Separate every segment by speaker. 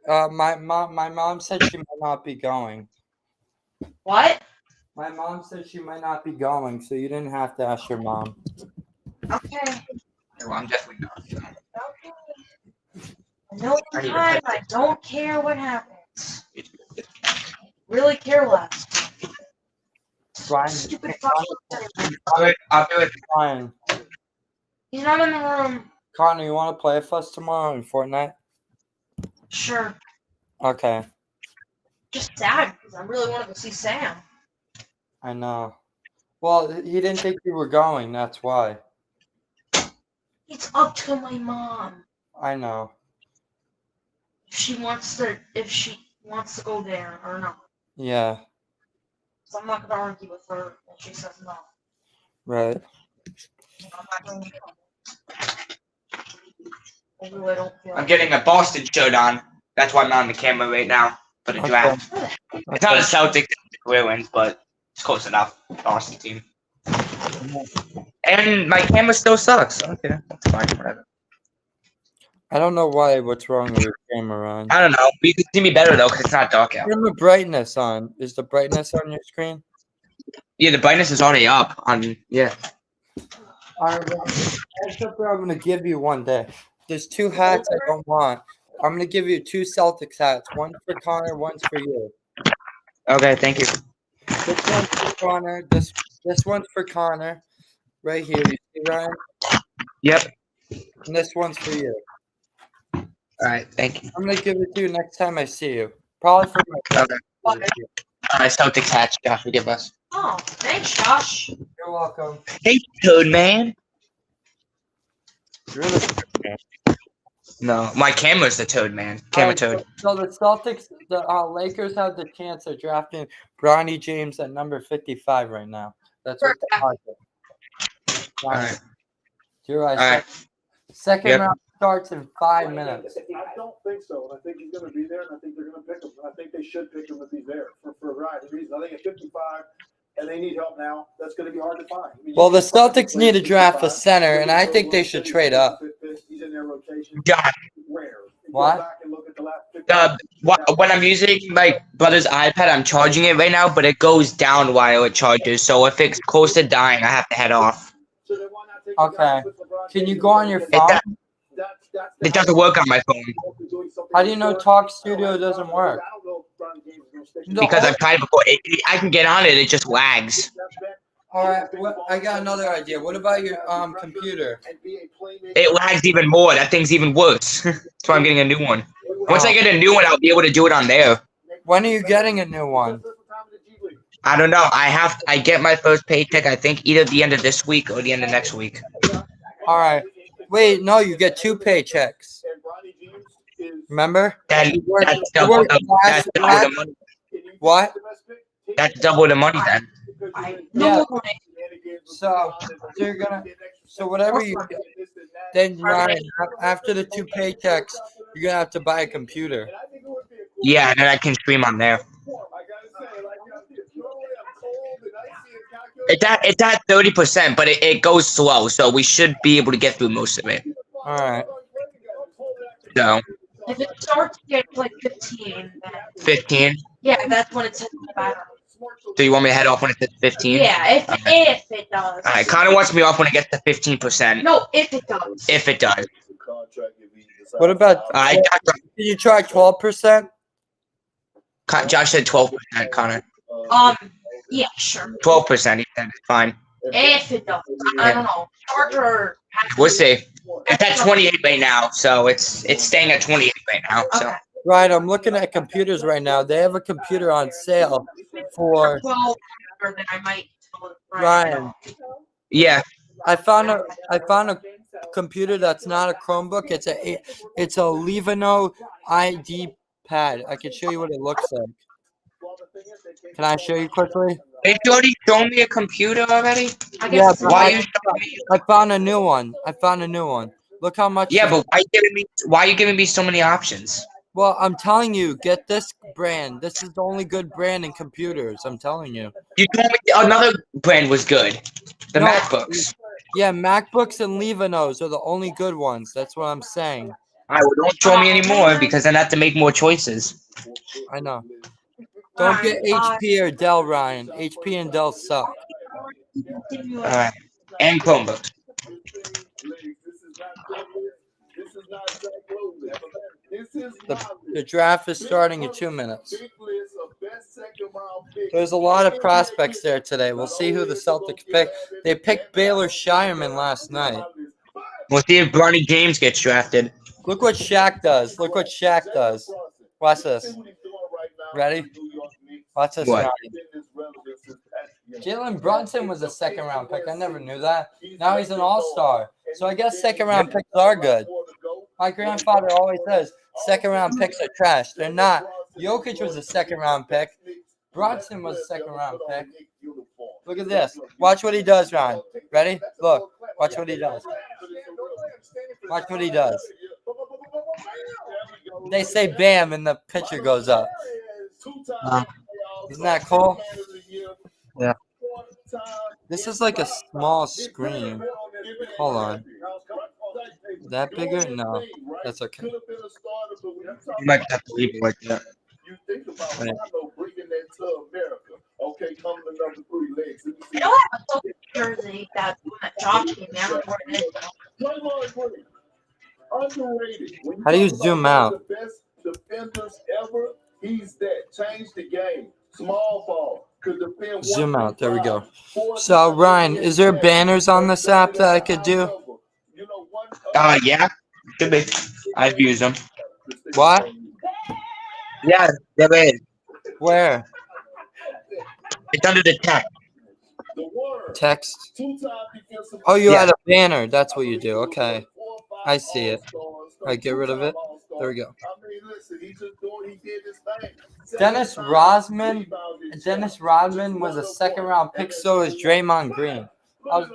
Speaker 1: My mom said she might not be going.
Speaker 2: What?
Speaker 1: My mom said she might not be going, so you didn't have to ask your mom.
Speaker 2: Okay.
Speaker 3: No, I'm definitely not.
Speaker 2: Okay. No time. I don't care what happens. Really care less.
Speaker 1: Brian,
Speaker 2: Stupid
Speaker 3: I'll do it.
Speaker 1: Brian,
Speaker 2: He's not in the room.
Speaker 1: Connor, you want to play with us tomorrow in Fortnite?
Speaker 2: Sure.
Speaker 1: Okay,
Speaker 2: Just sad because I really wanted to see Sam.
Speaker 1: I know. Well, he didn't think you were going. That's why.
Speaker 2: It's up to my mom
Speaker 1: I know.
Speaker 2: if she wants to go there or not.
Speaker 1: Yeah.
Speaker 2: So I'm not gonna argue with her when she says no.
Speaker 1: Right.
Speaker 2: I'm not going to come. I really don't feel
Speaker 3: I'm getting a Boston shirt on. That's why I'm on the camera right now for the
Speaker 1: Okay.
Speaker 3: draft. It's not a Celtics Bruins, but it's close enough. Boston team. And my camera still sucks. Okay, that's fine. Whatever.
Speaker 1: I don't know why. What's wrong with your camera on?
Speaker 3: I don't know. You can see me better though, because it's not dark out.
Speaker 1: Turn the brightness on. Is the brightness on your screen?
Speaker 3: Yeah, the brightness is already up. Yeah.
Speaker 1: Alright, well, that's something I'm gonna give you one day. There's two hats I don't want. I'm gonna give you two Celtics hats. One for Connor, one's for you.
Speaker 3: Okay, thank you.
Speaker 1: This one's for Connor. This one's for Connor. Right here. You see Ryan?
Speaker 3: Yep.
Speaker 1: And this one's for you.
Speaker 3: All right, thank you.
Speaker 1: I'm gonna give it to you next time I see you. Probably for my
Speaker 3: Okay. My Celtics hats, Josh, forgive us.
Speaker 2: Oh, thanks, Josh.
Speaker 1: You're welcome.
Speaker 3: Hey, Toad Man.
Speaker 1: You're the
Speaker 3: No, my camera's the Toad Man. Camera
Speaker 1: Alright,
Speaker 3: Toad.
Speaker 1: So the Celtics, the Lakers have the chance of drafting Bronny James at number 55 right now. That's what the market.
Speaker 3: All right.
Speaker 1: You're right.
Speaker 3: All right.
Speaker 1: Second
Speaker 3: Yep.
Speaker 1: round starts in 5 minutes.
Speaker 4: I don't think so. I think he's going to be there, and I think they're going to pick him. I think they should pick him if he's there for a variety of reasons. I think at 55, and they need help now, that's going to be hard to find. I mean,
Speaker 1: Well, the Celtics need to draft a center, and I think they should trade up.
Speaker 4: He's in their rotation.
Speaker 3: John,
Speaker 4: Rare.
Speaker 1: What?
Speaker 4: Go back and look at the last 50.
Speaker 3: when I'm using my brother's iPad, I'm charging it right now, but it goes down while it charges. So if it's close to dying, I have to head off.
Speaker 4: So then why not take the
Speaker 1: Okay.
Speaker 4: guy with LeBron
Speaker 1: Can you
Speaker 4: James
Speaker 1: go on your
Speaker 4: and
Speaker 1: phone?
Speaker 4: that's
Speaker 3: It doesn't work on my phone
Speaker 1: How do you know Talk Studio doesn't work?
Speaker 4: I don't know if LeBron James is gonna stick
Speaker 1: No.
Speaker 3: because I've tried before. I can get on it, it just lags.
Speaker 1: All right, I got another idea. What about your computer?
Speaker 3: It lags even more. That thing's even worse. That's why I'm getting a new one. Once I get a new one, I'll be able to do it on there.
Speaker 1: When are you getting a new one?
Speaker 3: I don't know. I get my first paycheck, I think, either the end of this week or the end of next week.
Speaker 1: All right. Wait, no, you get two paychecks. Remember?
Speaker 3: That's
Speaker 1: You
Speaker 3: double
Speaker 1: worked last-
Speaker 3: the money.
Speaker 1: What?
Speaker 3: That's double the money then.
Speaker 1: Yeah. So you're gonna. So whatever you get, then Ryan, after the two paychecks, you're gonna have to buy a computer.
Speaker 3: Yeah, and then I can stream on there. It's at 30%, but it goes slow, so we should be able to get through most of it.
Speaker 1: All right.
Speaker 3: So
Speaker 2: If it starts to get like 15, then
Speaker 3: 15.
Speaker 2: yeah, that's when it's hitting the battery.
Speaker 3: So you want me to head off when it's at 15?
Speaker 2: Yeah, if it does.
Speaker 3: All right, Connor wants me off when it gets to 15%.
Speaker 2: No, if it does.
Speaker 3: If it does.
Speaker 1: What about?
Speaker 3: I
Speaker 1: Did you try 12%?
Speaker 3: Josh said 12%, Connor.
Speaker 2: Yeah, sure.
Speaker 3: 12%, he said it's fine.
Speaker 2: If it does, I don't know. Charger.
Speaker 3: We'll see. It's at 28 right now, so it's staying at 28 right now. So
Speaker 2: Okay.
Speaker 1: Right. I'm looking at computers right now. They have a computer on sale for
Speaker 2: 12, then I might tell it
Speaker 1: Ryan.
Speaker 3: yeah,
Speaker 1: I found a computer that's not a Chromebook. It's a Lenovo ID pad. I can show you what it looks like. Can I show you quickly?
Speaker 3: Did you already show me a computer already?
Speaker 2: I
Speaker 1: Yeah,
Speaker 2: guess
Speaker 1: but
Speaker 3: Why are you showing me?
Speaker 1: I found a new one. Look how much.
Speaker 3: Yeah, but why are you giving me so many options?
Speaker 1: Well, I'm telling you, get this brand. This is the only good brand in computers. I'm telling you.
Speaker 3: You told me another brand was good. The
Speaker 1: No.
Speaker 3: MacBooks.
Speaker 1: Yeah, MacBooks and Lenovo's are the only good ones. That's what I'm saying.
Speaker 3: All right, well, don't show me anymore because then I have to make more choices.
Speaker 1: I know. Don't get HP or Dell, Ryan. HP and Dell suck.
Speaker 3: All right, and Chromebooks.
Speaker 1: The draft is starting in 2 minutes. There's a lot of prospects there today. We'll see who the Celtics pick. They picked Baylor Shireman last night.
Speaker 3: We'll see if Bronny James gets drafted.
Speaker 1: Look what Shaq does. Look what Shaq does. Watch this. Ready? Watch this.
Speaker 3: What?
Speaker 1: Jalen Brunson was a second-round pick. I never knew that. Now he's an all-star. So I guess second-round picks are good. My grandfather always says second-round picks are trash. They're not. Jokic was a second-round pick. Brunson was a second-round pick. Look at this. Watch what he does, Ryan. Ready? Look. Watch what he does. Watch what he does. They say bam and the pitcher goes up. Isn't that cool?
Speaker 3: Yeah.
Speaker 1: This is like a small screen. Hold on. That bigger? No. That's okay.
Speaker 3: You might have to leave it like that.
Speaker 1: Right.
Speaker 2: You know what? I saw a jersey that Josh came out for it.
Speaker 1: How do you zoom out?
Speaker 4: The best defenders ever. He's that. Change the game. Small ball. Could defend
Speaker 1: Zoom out. There we go. So, Ryan, is there banners on this app that I could do?
Speaker 3: Yeah, could be. I've used them.
Speaker 1: What?
Speaker 3: Yeah, there is.
Speaker 1: Where?
Speaker 3: It's under the text.
Speaker 1: Text? Oh, you had a banner. That's what you do. Okay. I see it. All right, get rid of it. There we go. Dennis Rodman was a second-round pick. So is Draymond Green. Oh,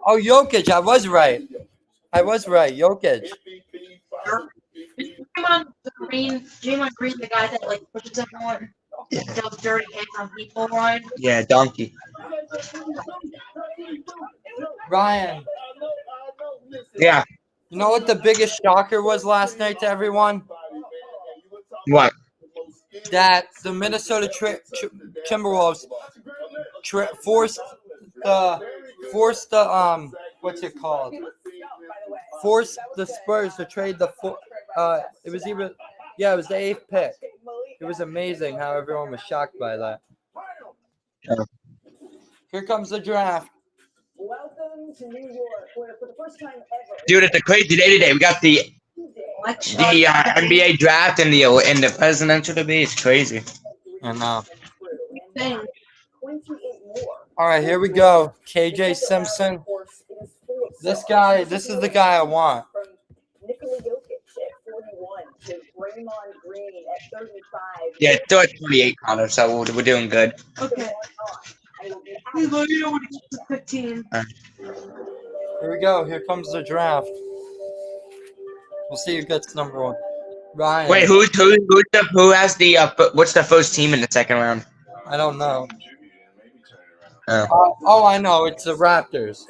Speaker 1: Jokic. I was right. Jokic.
Speaker 2: Draymond Green, the guy that like pushes everyone, does dirty hands on people, right?
Speaker 3: Yeah, donkey.
Speaker 1: Ryan,
Speaker 3: Yeah.
Speaker 1: you know what the biggest shocker was last night to everyone?
Speaker 3: What?
Speaker 1: That the Minnesota Timberwolves forced the what's it called? Forced the Spurs to trade the it was the 8th pick. It was amazing how everyone was shocked by that.
Speaker 3: Yeah.
Speaker 1: Here comes the draft.
Speaker 5: Welcome to New York, where for the first time ever.
Speaker 3: Dude, it's a crazy day today. We got the NBA draft and the presidential debate. It's crazy.
Speaker 1: I know.
Speaker 5: 28 more.
Speaker 1: All right, here we go. KJ Simpson. This is the guy I want.
Speaker 5: From Nikola Jokic at 41 to Draymond Green at 35.
Speaker 3: Yeah, it's still at 28, Connor, so we're doing good.
Speaker 2: Okay.
Speaker 5: I will be
Speaker 2: You don't want to keep the 15.
Speaker 1: Here we go. Here comes the draft. We'll see who gets number 1. Ryan.
Speaker 3: Wait, who has what's the first team in the second round?
Speaker 1: I don't know.
Speaker 3: Oh.
Speaker 1: I know. It's the Raptors.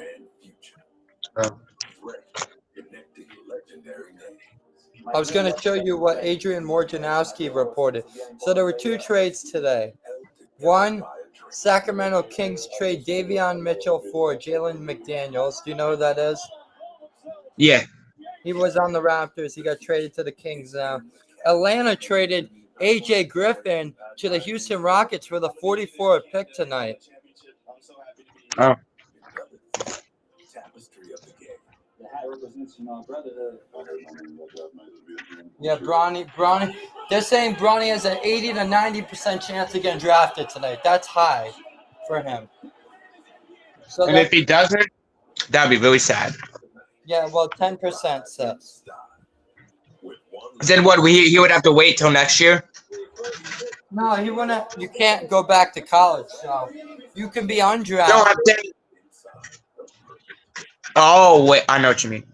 Speaker 1: I was going to show you what Adrian Wojnarowski reported. So there were 2 trades today. One, Sacramento Kings trade Davion Mitchell for Jalen McDaniels. Do you know who that is?
Speaker 3: Yeah.
Speaker 1: He was on the Raptors. He got traded to the Kings now. Atlanta traded A.J. Griffin to the Houston Rockets for the 44th pick tonight.
Speaker 3: Oh.
Speaker 1: Yeah, Bronny. They're saying Bronny has an 80 to 90% chance of getting drafted tonight. That's high for him. So
Speaker 3: And if he doesn't, that'd be really sad.
Speaker 1: yeah, well, 10% says.
Speaker 3: Then what? He would have to wait till next year.
Speaker 1: No, he wouldn't. You can't go back to college, so you can be undrafted.
Speaker 3: No, I'm saying. Oh wait, I know what you mean.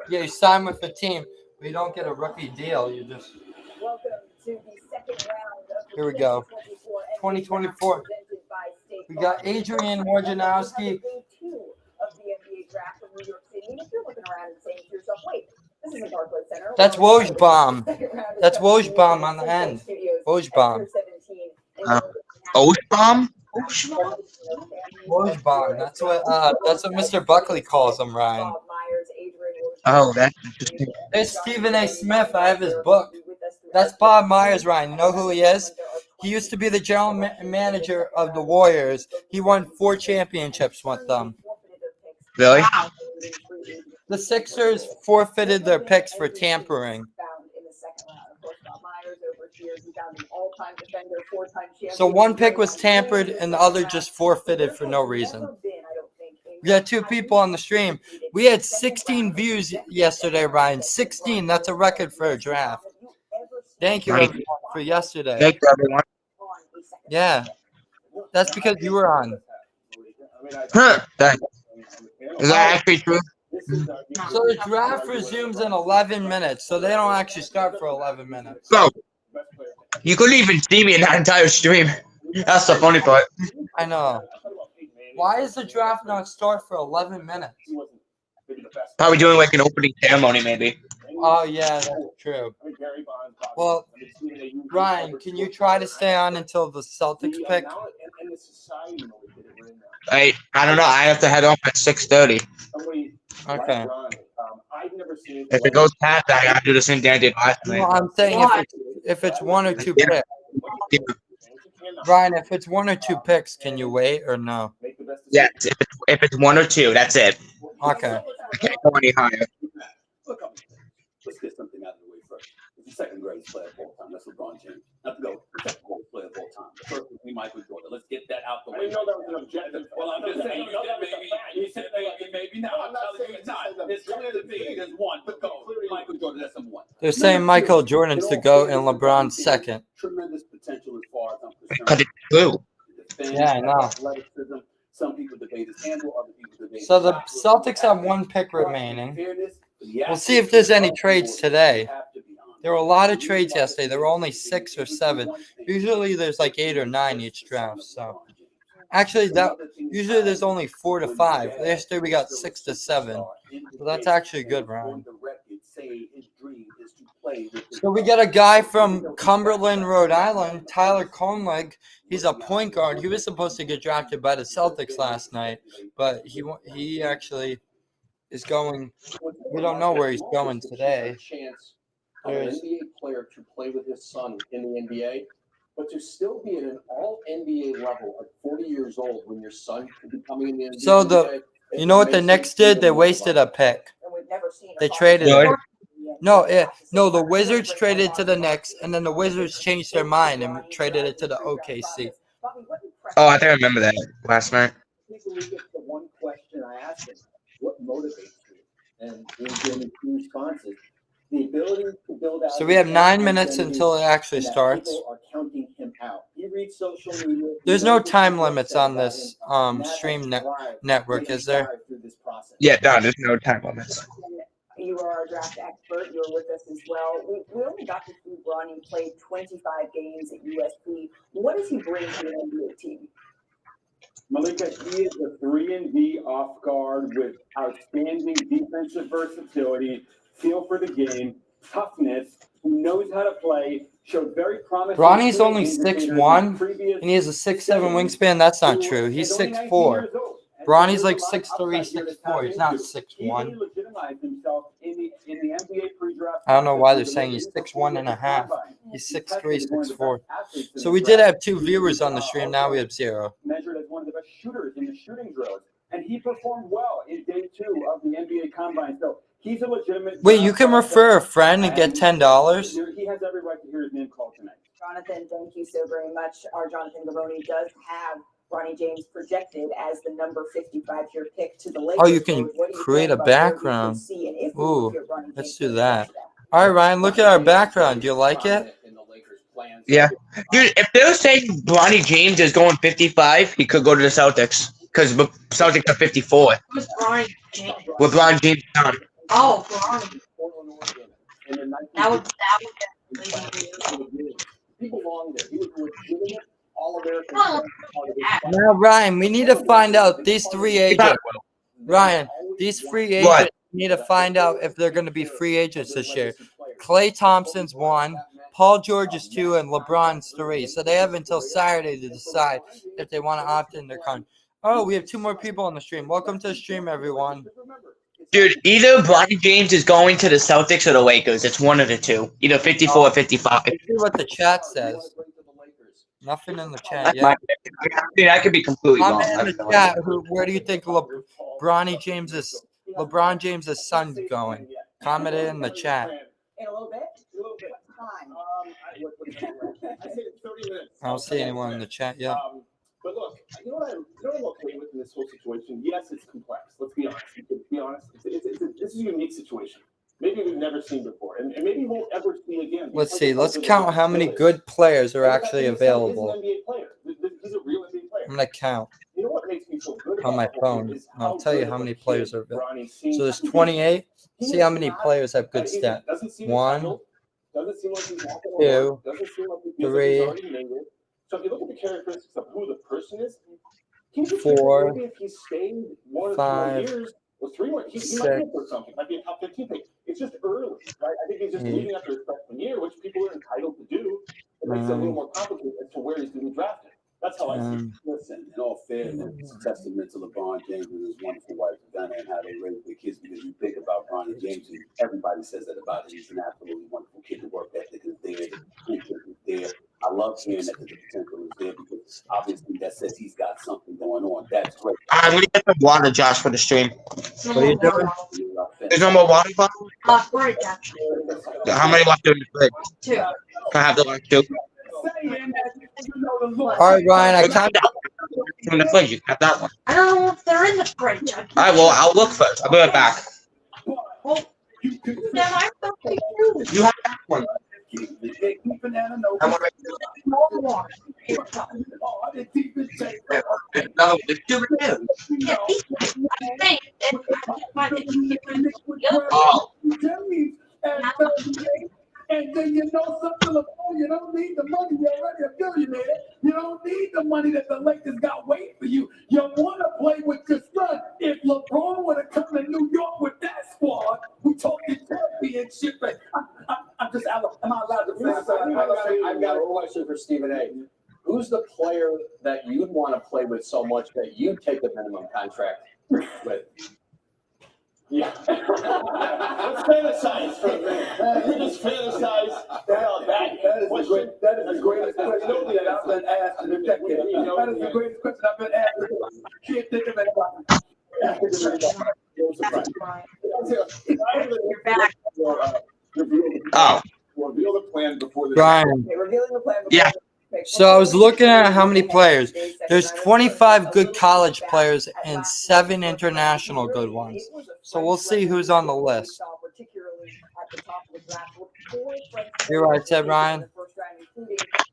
Speaker 1: Yeah, you sign with the team, but you don't get a rookie deal. You just.
Speaker 5: welcome to the second round of the
Speaker 1: Here we go. 2024. We got Adrian Wojnarowski.
Speaker 5: Day 2 of the NBA draft from New York City. And if you're looking around and saying to yourself, wait, this is center.
Speaker 1: That's Wojbomb.
Speaker 5: Second round is
Speaker 1: That's
Speaker 5: set
Speaker 1: Wojbomb
Speaker 5: for
Speaker 1: on the
Speaker 5: Sunset
Speaker 1: end.
Speaker 5: Studios at
Speaker 1: Wojbomb.
Speaker 5: Pier 17.
Speaker 3: Oshbomb?
Speaker 1: Wojbomb. That's what Mr. Buckley calls him, Ryan.
Speaker 5: Bob Myers, Adrian
Speaker 3: Oh, that's interesting.
Speaker 1: There's Stephen A. Smith. I have his book. That's Bob Myers, Ryan. You know who he is? He used to be the general manager of the Warriors. He won 4 championships with them.
Speaker 3: Really?
Speaker 1: The Sixers forfeited their picks for tampering. So one pick was tampered and the other just forfeited for no reason. We had 2 people on the stream. We had 16 views yesterday, Ryan. 16. That's a record for a draft. Thank you everyone for yesterday.
Speaker 3: Thank you, everyone.
Speaker 1: Yeah. That's because you were on.
Speaker 3: Huh. Thanks. Is that actually true?
Speaker 1: So the draft resumes in 11 minutes. So they don't actually start for 11 minutes.
Speaker 3: Bro, you couldn't even see me in that entire stream. That's the funny part.
Speaker 1: I know. Why does the draft not start for 11 minutes?
Speaker 3: Probably doing like an opening ceremony, maybe.
Speaker 1: Oh, yeah, that's true. Well, Ryan, can you try to stay on until the Celtics pick?
Speaker 3: I don't know. I have to head off at 6:30.
Speaker 1: Okay.
Speaker 3: If it goes past that, I gotta do the same thing I did last night.
Speaker 1: Well, I'm saying if it's 1 or 2 picks. Ryan, if it's 1 or 2 picks, can you wait or no?
Speaker 3: Yes, if it's 1 or 2, that's it.
Speaker 1: Okay.
Speaker 3: I can't go any higher.
Speaker 6: Let's get something out of the way first. It's the second greatest player of all time. That's LeBron James. Not to go, the second greatest player of all time. The first would be Michael Jordan. Let's get that out the way.
Speaker 4: I didn't know that was an objective.
Speaker 6: Well, I'm just saying, you said maybe now. I'm telling you it's not. It's clear to me there's one. But go. Michael Jordan, that's number 1.
Speaker 1: They're saying Michael Jordan's to go and LeBron's second.
Speaker 6: Tremendous potential as far as I'm
Speaker 3: Because
Speaker 6: concerned.
Speaker 3: it's true.
Speaker 1: Yeah, I know.
Speaker 6: Athleticism. Some people debate his handle, other people debate
Speaker 1: So the
Speaker 6: his shot.
Speaker 1: Celtics have 1 pick remaining.
Speaker 6: Fairness,
Speaker 1: We'll see if there's any trades today. There were a lot of trades yesterday. There were only 6 or 7. Usually there's like 8 or 9 each draft. So actually, usually there's only 4 to 5. Yesterday we got 6 to 7. So that's actually good, Ryan. So we got a guy from Cumberland, Rhode Island, Tyler Conleg. He's a point guard. He was supposed to get drafted by the Celtics last night, but he actually is going. We don't know where he's going today.
Speaker 7: Chance of an NBA player to play with his son in the NBA, but to still be at an all NBA level at 40 years old when your son could be coming in the NBA.
Speaker 1: So you know what the Knicks did? They wasted a pick. They traded it. No, the Wizards traded to the Knicks, and then the Wizards changed their mind and traded it to the OKC.
Speaker 3: Oh, I think I remember that last night.
Speaker 6: People get to one question I asked him, what motivates you? And he gave me 2 responses. The ability to build out.
Speaker 1: So we have 9 minutes until it actually starts.
Speaker 6: People are counting him out. He reads social media.
Speaker 1: There's no time limits on this stream network, is there?
Speaker 3: Yeah, no, there's no time limits.
Speaker 5: You are our draft expert. You're with us as well. We only got to see Bronny play 25 games at USC. What does he bring to an NBA team?
Speaker 4: Malika, he is a 3-and-D off guard with outstanding defensive versatility, feel for the game, toughness, who knows how to play, showed very promising.
Speaker 1: Bronny's only 6'1", and he has a 6'7" wingspan. That's not true. He's 6'4". Bronny's like 6'3", 6'4". He's not 6'1". I don't know why they're saying he's 6'1 and a half. He's 6'3", 6'4". So we did have 2 viewers on the stream. Now we have 0.
Speaker 4: Measured as one of the best shooters in the shooting drills, and he performed well in day 2 of the NBA Combine. So he's a legitimate.
Speaker 1: Wait, you can refer a friend and get $10?
Speaker 4: He has every right to hear his name called tonight.
Speaker 5: Jonathan, thank you so very much. Our Jonathan Gavoni does have Bronny James projected as the number 55-year pick to the Lakers.
Speaker 1: Oh, you can create a background. Ooh, let's do that. All right, Ryan, look at our background. Do you like it?
Speaker 3: Yeah. Dude, if they're saying Bronny James is going 55, he could go to the Celtics. Because Celtics are 54.
Speaker 2: Who's Bronny James?
Speaker 3: With LeBron James done.
Speaker 2: Oh, Bronny. That would
Speaker 4: He belonged there. He was legitimate All-American.
Speaker 1: Now, Ryan, we need to find out these 3 agents. Ryan, these free agents need to find out if they're going to be free agents this year. Klay Thompson's 1, Paul George is 2, and LeBron's 3. So they have until Saturday to decide if they want to opt in their contract. Oh, we have 2 more people on the stream. Welcome to the stream, everyone.
Speaker 3: Dude, either Bronny James is going to the Celtics or the Lakers. It's one of the two. Either 54 or 55.
Speaker 1: Let's see what the chat says. Nothing in the chat
Speaker 3: That's
Speaker 1: yet.
Speaker 3: my opinion. I could be completely wrong.
Speaker 1: Comment in the chat. Where do you think LeBron James's son's going? Comment it in the chat.
Speaker 5: In a little bit?
Speaker 4: A little bit.
Speaker 5: Time.
Speaker 4: I said 30 minutes.
Speaker 1: I don't see anyone in the chat yet.
Speaker 4: But look, you know what I'm okay with in this whole situation? Yes, it's complex. Let's be honest. This is a unique situation. Maybe we've never seen before, and maybe we won't ever see again.
Speaker 1: Let's see. Let's count how many good players are actually available.
Speaker 4: He's an NBA player. He's a real NBA player.
Speaker 1: I'm gonna count
Speaker 4: You know what makes me feel good
Speaker 1: on my
Speaker 4: about
Speaker 1: phone.
Speaker 4: is
Speaker 1: And I'll
Speaker 4: how
Speaker 1: tell you
Speaker 4: good
Speaker 1: how
Speaker 4: of a
Speaker 1: many
Speaker 4: kid
Speaker 1: players are available.
Speaker 4: Bronny seems
Speaker 1: So there's
Speaker 4: to be.
Speaker 1: 28.
Speaker 4: He
Speaker 1: See
Speaker 4: is
Speaker 1: how many
Speaker 4: not-
Speaker 1: players have good
Speaker 4: he
Speaker 1: stats.
Speaker 4: doesn't seem
Speaker 1: 1,
Speaker 4: entitled, doesn't seem like he's not gonna
Speaker 1: 2,
Speaker 4: work, doesn't seem like he feels like
Speaker 1: 3,
Speaker 4: he's already made it. So if you look at the characteristics of who the person is, can you just
Speaker 1: 4,
Speaker 4: maybe if he stayed 1 or 2 more
Speaker 1: 5,
Speaker 4: years or 3 more, he might
Speaker 1: 6.
Speaker 4: be for something, might be a top 15 pick. It's just early, right? I think he's just
Speaker 1: 8.
Speaker 4: leaving after his freshman year, which people are entitled to do. It makes it a little more complicated as to where he's going to be drafted. That's how I see it.
Speaker 6: Listen, in all fairness, it's a testament to LeBron James and his wonderful wife, Dana, and how they raise their kids. Because you think about Bronny James, and everybody says that about him. He's an absolutely wonderful kid. The work ethic is there. The potential is there. I love hearing that the potential is there because obviously that says he's got something going on. That's great.
Speaker 3: I'm going to get some water, Josh, for the stream.
Speaker 1: What are you doing?
Speaker 3: There's no more water bottle?
Speaker 2: Fridge, actually.
Speaker 3: How many left in the fridge?
Speaker 2: 2.
Speaker 3: Can I have the last 2?
Speaker 1: All right, Ryan. I counted.
Speaker 3: In the fridge, you can have that one.
Speaker 2: I don't know if they're in the fridge.
Speaker 3: All right, well, I'll look first. I'll be right back.
Speaker 2: Well, then I thought they knew.
Speaker 3: You have that one. I want
Speaker 2: More water.
Speaker 3: no, there's 2 right there.
Speaker 2: Yeah, I think
Speaker 3: Oh,
Speaker 8: And then you know something, LeBron, you don't need the money. You're already a billionaire. You don't need the money that the Lakers got waiting for you. You want to play with your son. If LeBron would have come to New York with that squad, we talking championship. I'm just, am I allowed to say
Speaker 7: I've got a question for Stephen A. Who's the player that you'd want to play with so much that you'd take a minimum contract with?
Speaker 4: Yeah. Let's fantasize for a minute. Just fantasize.
Speaker 8: That is the greatest question that I've been asked in a decade. That is the greatest question I've been asked. I can't think of anybody.
Speaker 2: You're back.
Speaker 3: oh,
Speaker 4: Reveal the plan before the.
Speaker 1: Ryan.
Speaker 5: Okay, revealing the plan.
Speaker 3: Yeah.
Speaker 1: So I was looking at how many players. There's 25 good college players and 7 international good ones. So we'll see who's on the list. You're right, said Ryan.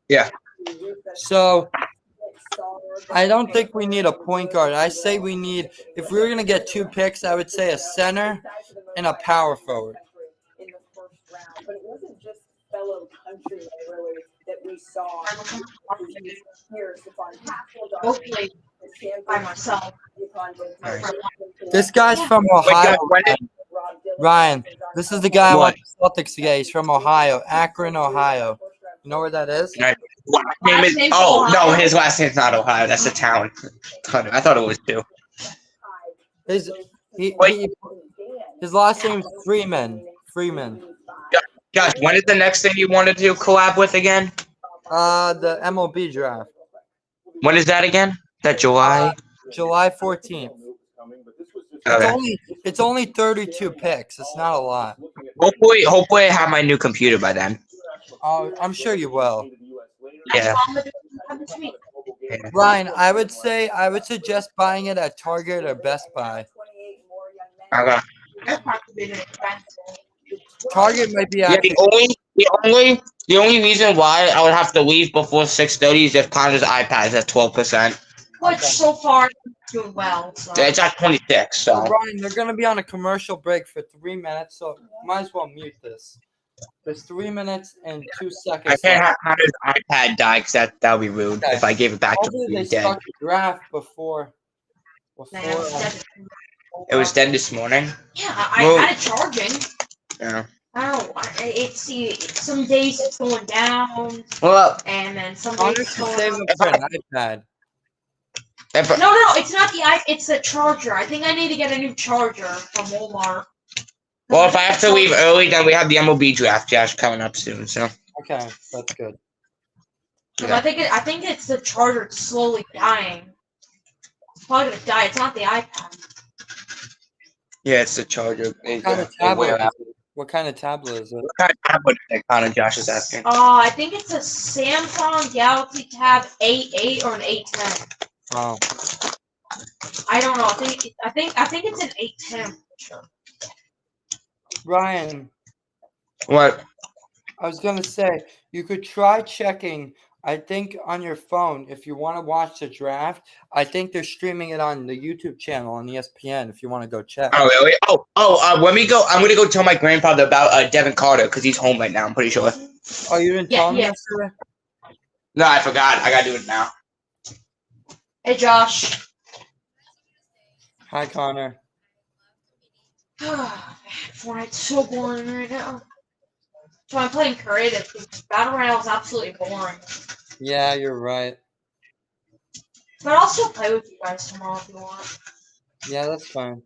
Speaker 3: Yeah.
Speaker 1: So I don't think we need a point guard. I say we need, if we were going to get 2 picks, I would say a center and a power forward.
Speaker 5: In the first round, but it wasn't just fellow countrymen really that we saw here. Stephon Castle,
Speaker 2: Hopefully by myself.
Speaker 1: This guy's from Ohio. Ryan, this is the guy I want the Celtics to get. He's from Ohio, Akron, Ohio. You know where that is?
Speaker 3: last name is. Oh no, his last name's not Ohio. That's a town. I thought it was 2.
Speaker 1: His last name's Freeman.
Speaker 3: Josh, when is the next thing you wanted to collab with again?
Speaker 1: The MLB draft.
Speaker 3: When is that again? That July?
Speaker 1: July 14th.
Speaker 3: Okay.
Speaker 1: It's only 32 picks. It's not a lot.
Speaker 3: Hopefully I have my new computer by then.
Speaker 1: I'm sure you will.
Speaker 3: Yeah.
Speaker 1: Ryan, I would suggest buying it at Target or Best Buy.
Speaker 3: Okay.
Speaker 1: Target might be
Speaker 3: Yeah,
Speaker 1: actually.
Speaker 3: the only reason why I would have to leave before 6:30 is if Connor's iPad is at 12%.
Speaker 2: Which so far doing well. So.
Speaker 3: It's at 26. So
Speaker 1: Ryan, they're gonna be on a commercial break for 3 minutes, so might as well mute this. There's 3 minutes and 2 seconds.
Speaker 3: I can't have Connor's iPad die because that would be rude if I gave it back to
Speaker 1: Hopefully
Speaker 3: him.
Speaker 1: they
Speaker 3: He's dead.
Speaker 1: start the draft before.
Speaker 3: It was dead this morning.
Speaker 2: Yeah, I
Speaker 3: Well-
Speaker 2: had it charging.
Speaker 3: Yeah.
Speaker 2: I don't know. Some days it's going down,
Speaker 3: Well,
Speaker 2: and then some
Speaker 1: Connor
Speaker 2: days it's
Speaker 1: should
Speaker 2: going
Speaker 1: save
Speaker 2: up.
Speaker 1: it for an iPad.
Speaker 2: No, it's not it's the charger. I think I need to get a new charger from Walmart.
Speaker 3: well, if I have to leave early, then we have the MLB draft, Josh, coming up soon. So
Speaker 1: Okay, that's good.
Speaker 2: I think it's the charger that's slowly dying. It's probably gonna die. It's not the iPad.
Speaker 3: yeah, it's the charger.
Speaker 1: What kind of tablet? What kind of tablet is it?
Speaker 3: What kind of tablet is it, Connor? Josh is asking.
Speaker 2: I think it's a Samsung Galaxy Tab A8 or an A10.
Speaker 1: Oh,
Speaker 2: I don't know. I think it's an A10. Sure.
Speaker 1: Ryan,
Speaker 3: What?
Speaker 1: I was gonna say you could try checking. I think on your phone, if you want to watch the draft, I think they're streaming it on the YouTube channel on ESPN. If you want to go check.
Speaker 3: Oh, really? When we go, I'm gonna go tell my grandfather about Devin Carter because he's home right now. I'm pretty sure.
Speaker 1: Oh, you didn't tell me yesterday?
Speaker 3: No, I forgot. I gotta do it now.
Speaker 2: Hey, Josh.
Speaker 1: Hi, Connor.
Speaker 2: Fortnite's so boring right now. So I'm playing creative because Battle Royale is absolutely boring.
Speaker 1: Yeah, you're right.
Speaker 2: But I'll still play with you guys tomorrow if you want.
Speaker 1: Yeah, that's fine.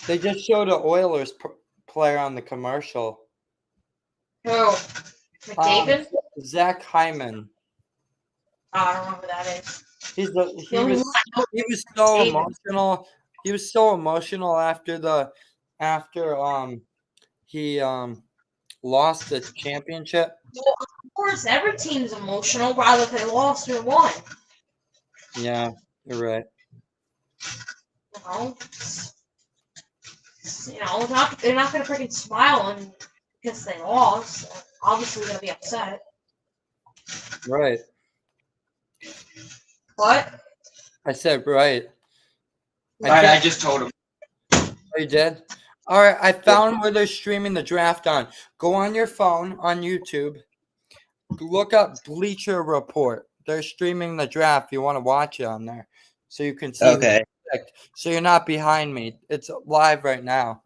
Speaker 1: They just showed an Oilers player on the commercial.
Speaker 2: Who? McDavid?
Speaker 1: Zach Hyman.
Speaker 2: I don't know who that is.
Speaker 1: He was so emotional. He was so emotional after he lost the championship.
Speaker 2: Well, of course, every team's emotional, whether they lost or won.
Speaker 1: Yeah, you're right.
Speaker 2: They're not gonna freaking smile because they lost. They're obviously gonna be upset.
Speaker 1: Right.
Speaker 2: What?
Speaker 1: I said right.
Speaker 3: Alright, I just told him.
Speaker 1: Oh, you did? All right, I found where they're streaming the draft on. Go on your phone on YouTube. Look up Bleacher Report. They're streaming the draft. You want to watch it on there, so you can see.
Speaker 3: Okay.
Speaker 1: So you're not behind me. It's live right now.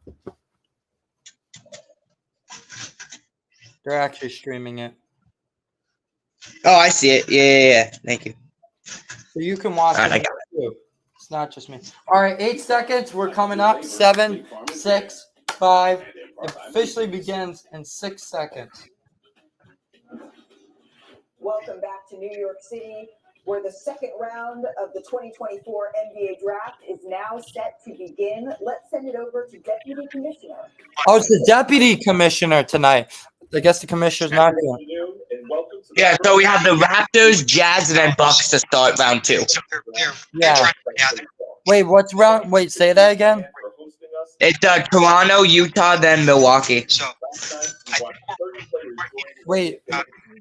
Speaker 1: They're actually streaming it,
Speaker 3: Oh, I see it. Yeah. Thank you.
Speaker 1: so you can watch
Speaker 3: All right, I
Speaker 1: it too. It's not just me. All right, 8 seconds. We're coming up. 7, 6, 5. It officially begins in 6 seconds.
Speaker 5: Welcome back to New York City, where the second round of the 2024 NBA draft is now set to begin. Let's send it over to Deputy Commissioner.
Speaker 1: Oh, it's the deputy commissioner tonight. I guess the commissioner's not here.
Speaker 3: Yeah, so we have the Raptors, Jazz, and then Bucks to start round 2.
Speaker 1: Yeah. Wait, what's round? Wait, say that again.
Speaker 3: It's Toronto, Utah, then Milwaukee.
Speaker 1: Wait,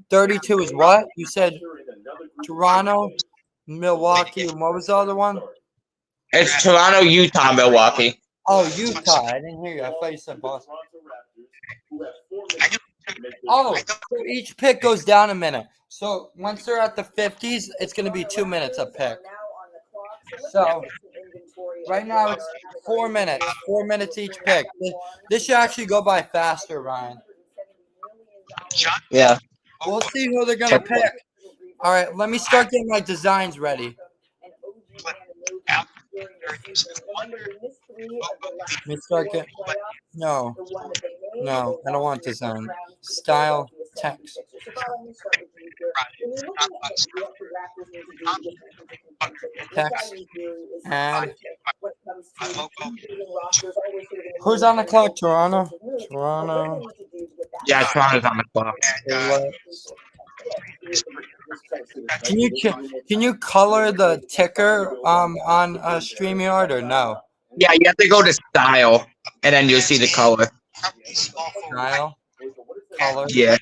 Speaker 1: 32 is what? You said Toronto, Milwaukee, and what was the other one?
Speaker 3: It's Toronto, Utah, Milwaukee.
Speaker 1: Oh, Utah. I didn't hear you. I thought you said Boston. Oh, so each pick goes down a minute. So once they're at the 50s, it's going to be 2 minutes a pick. So right now it's 4 minutes. 4 minutes each pick. This should actually go by faster, Ryan.
Speaker 3: Yeah.
Speaker 1: We'll see who they're going to pick. All right, let me start getting my designs ready. Let me start getting... No, I don't want design. Style, text. Text, add. Who's on the clock? Toronto? Toronto.
Speaker 3: Yeah, Toronto's on the clock.
Speaker 1: Can you color the ticker on StreamYard or no?
Speaker 3: Yeah, you have to go to style, and then you'll see the color.
Speaker 1: Style, color,
Speaker 3: Yeah.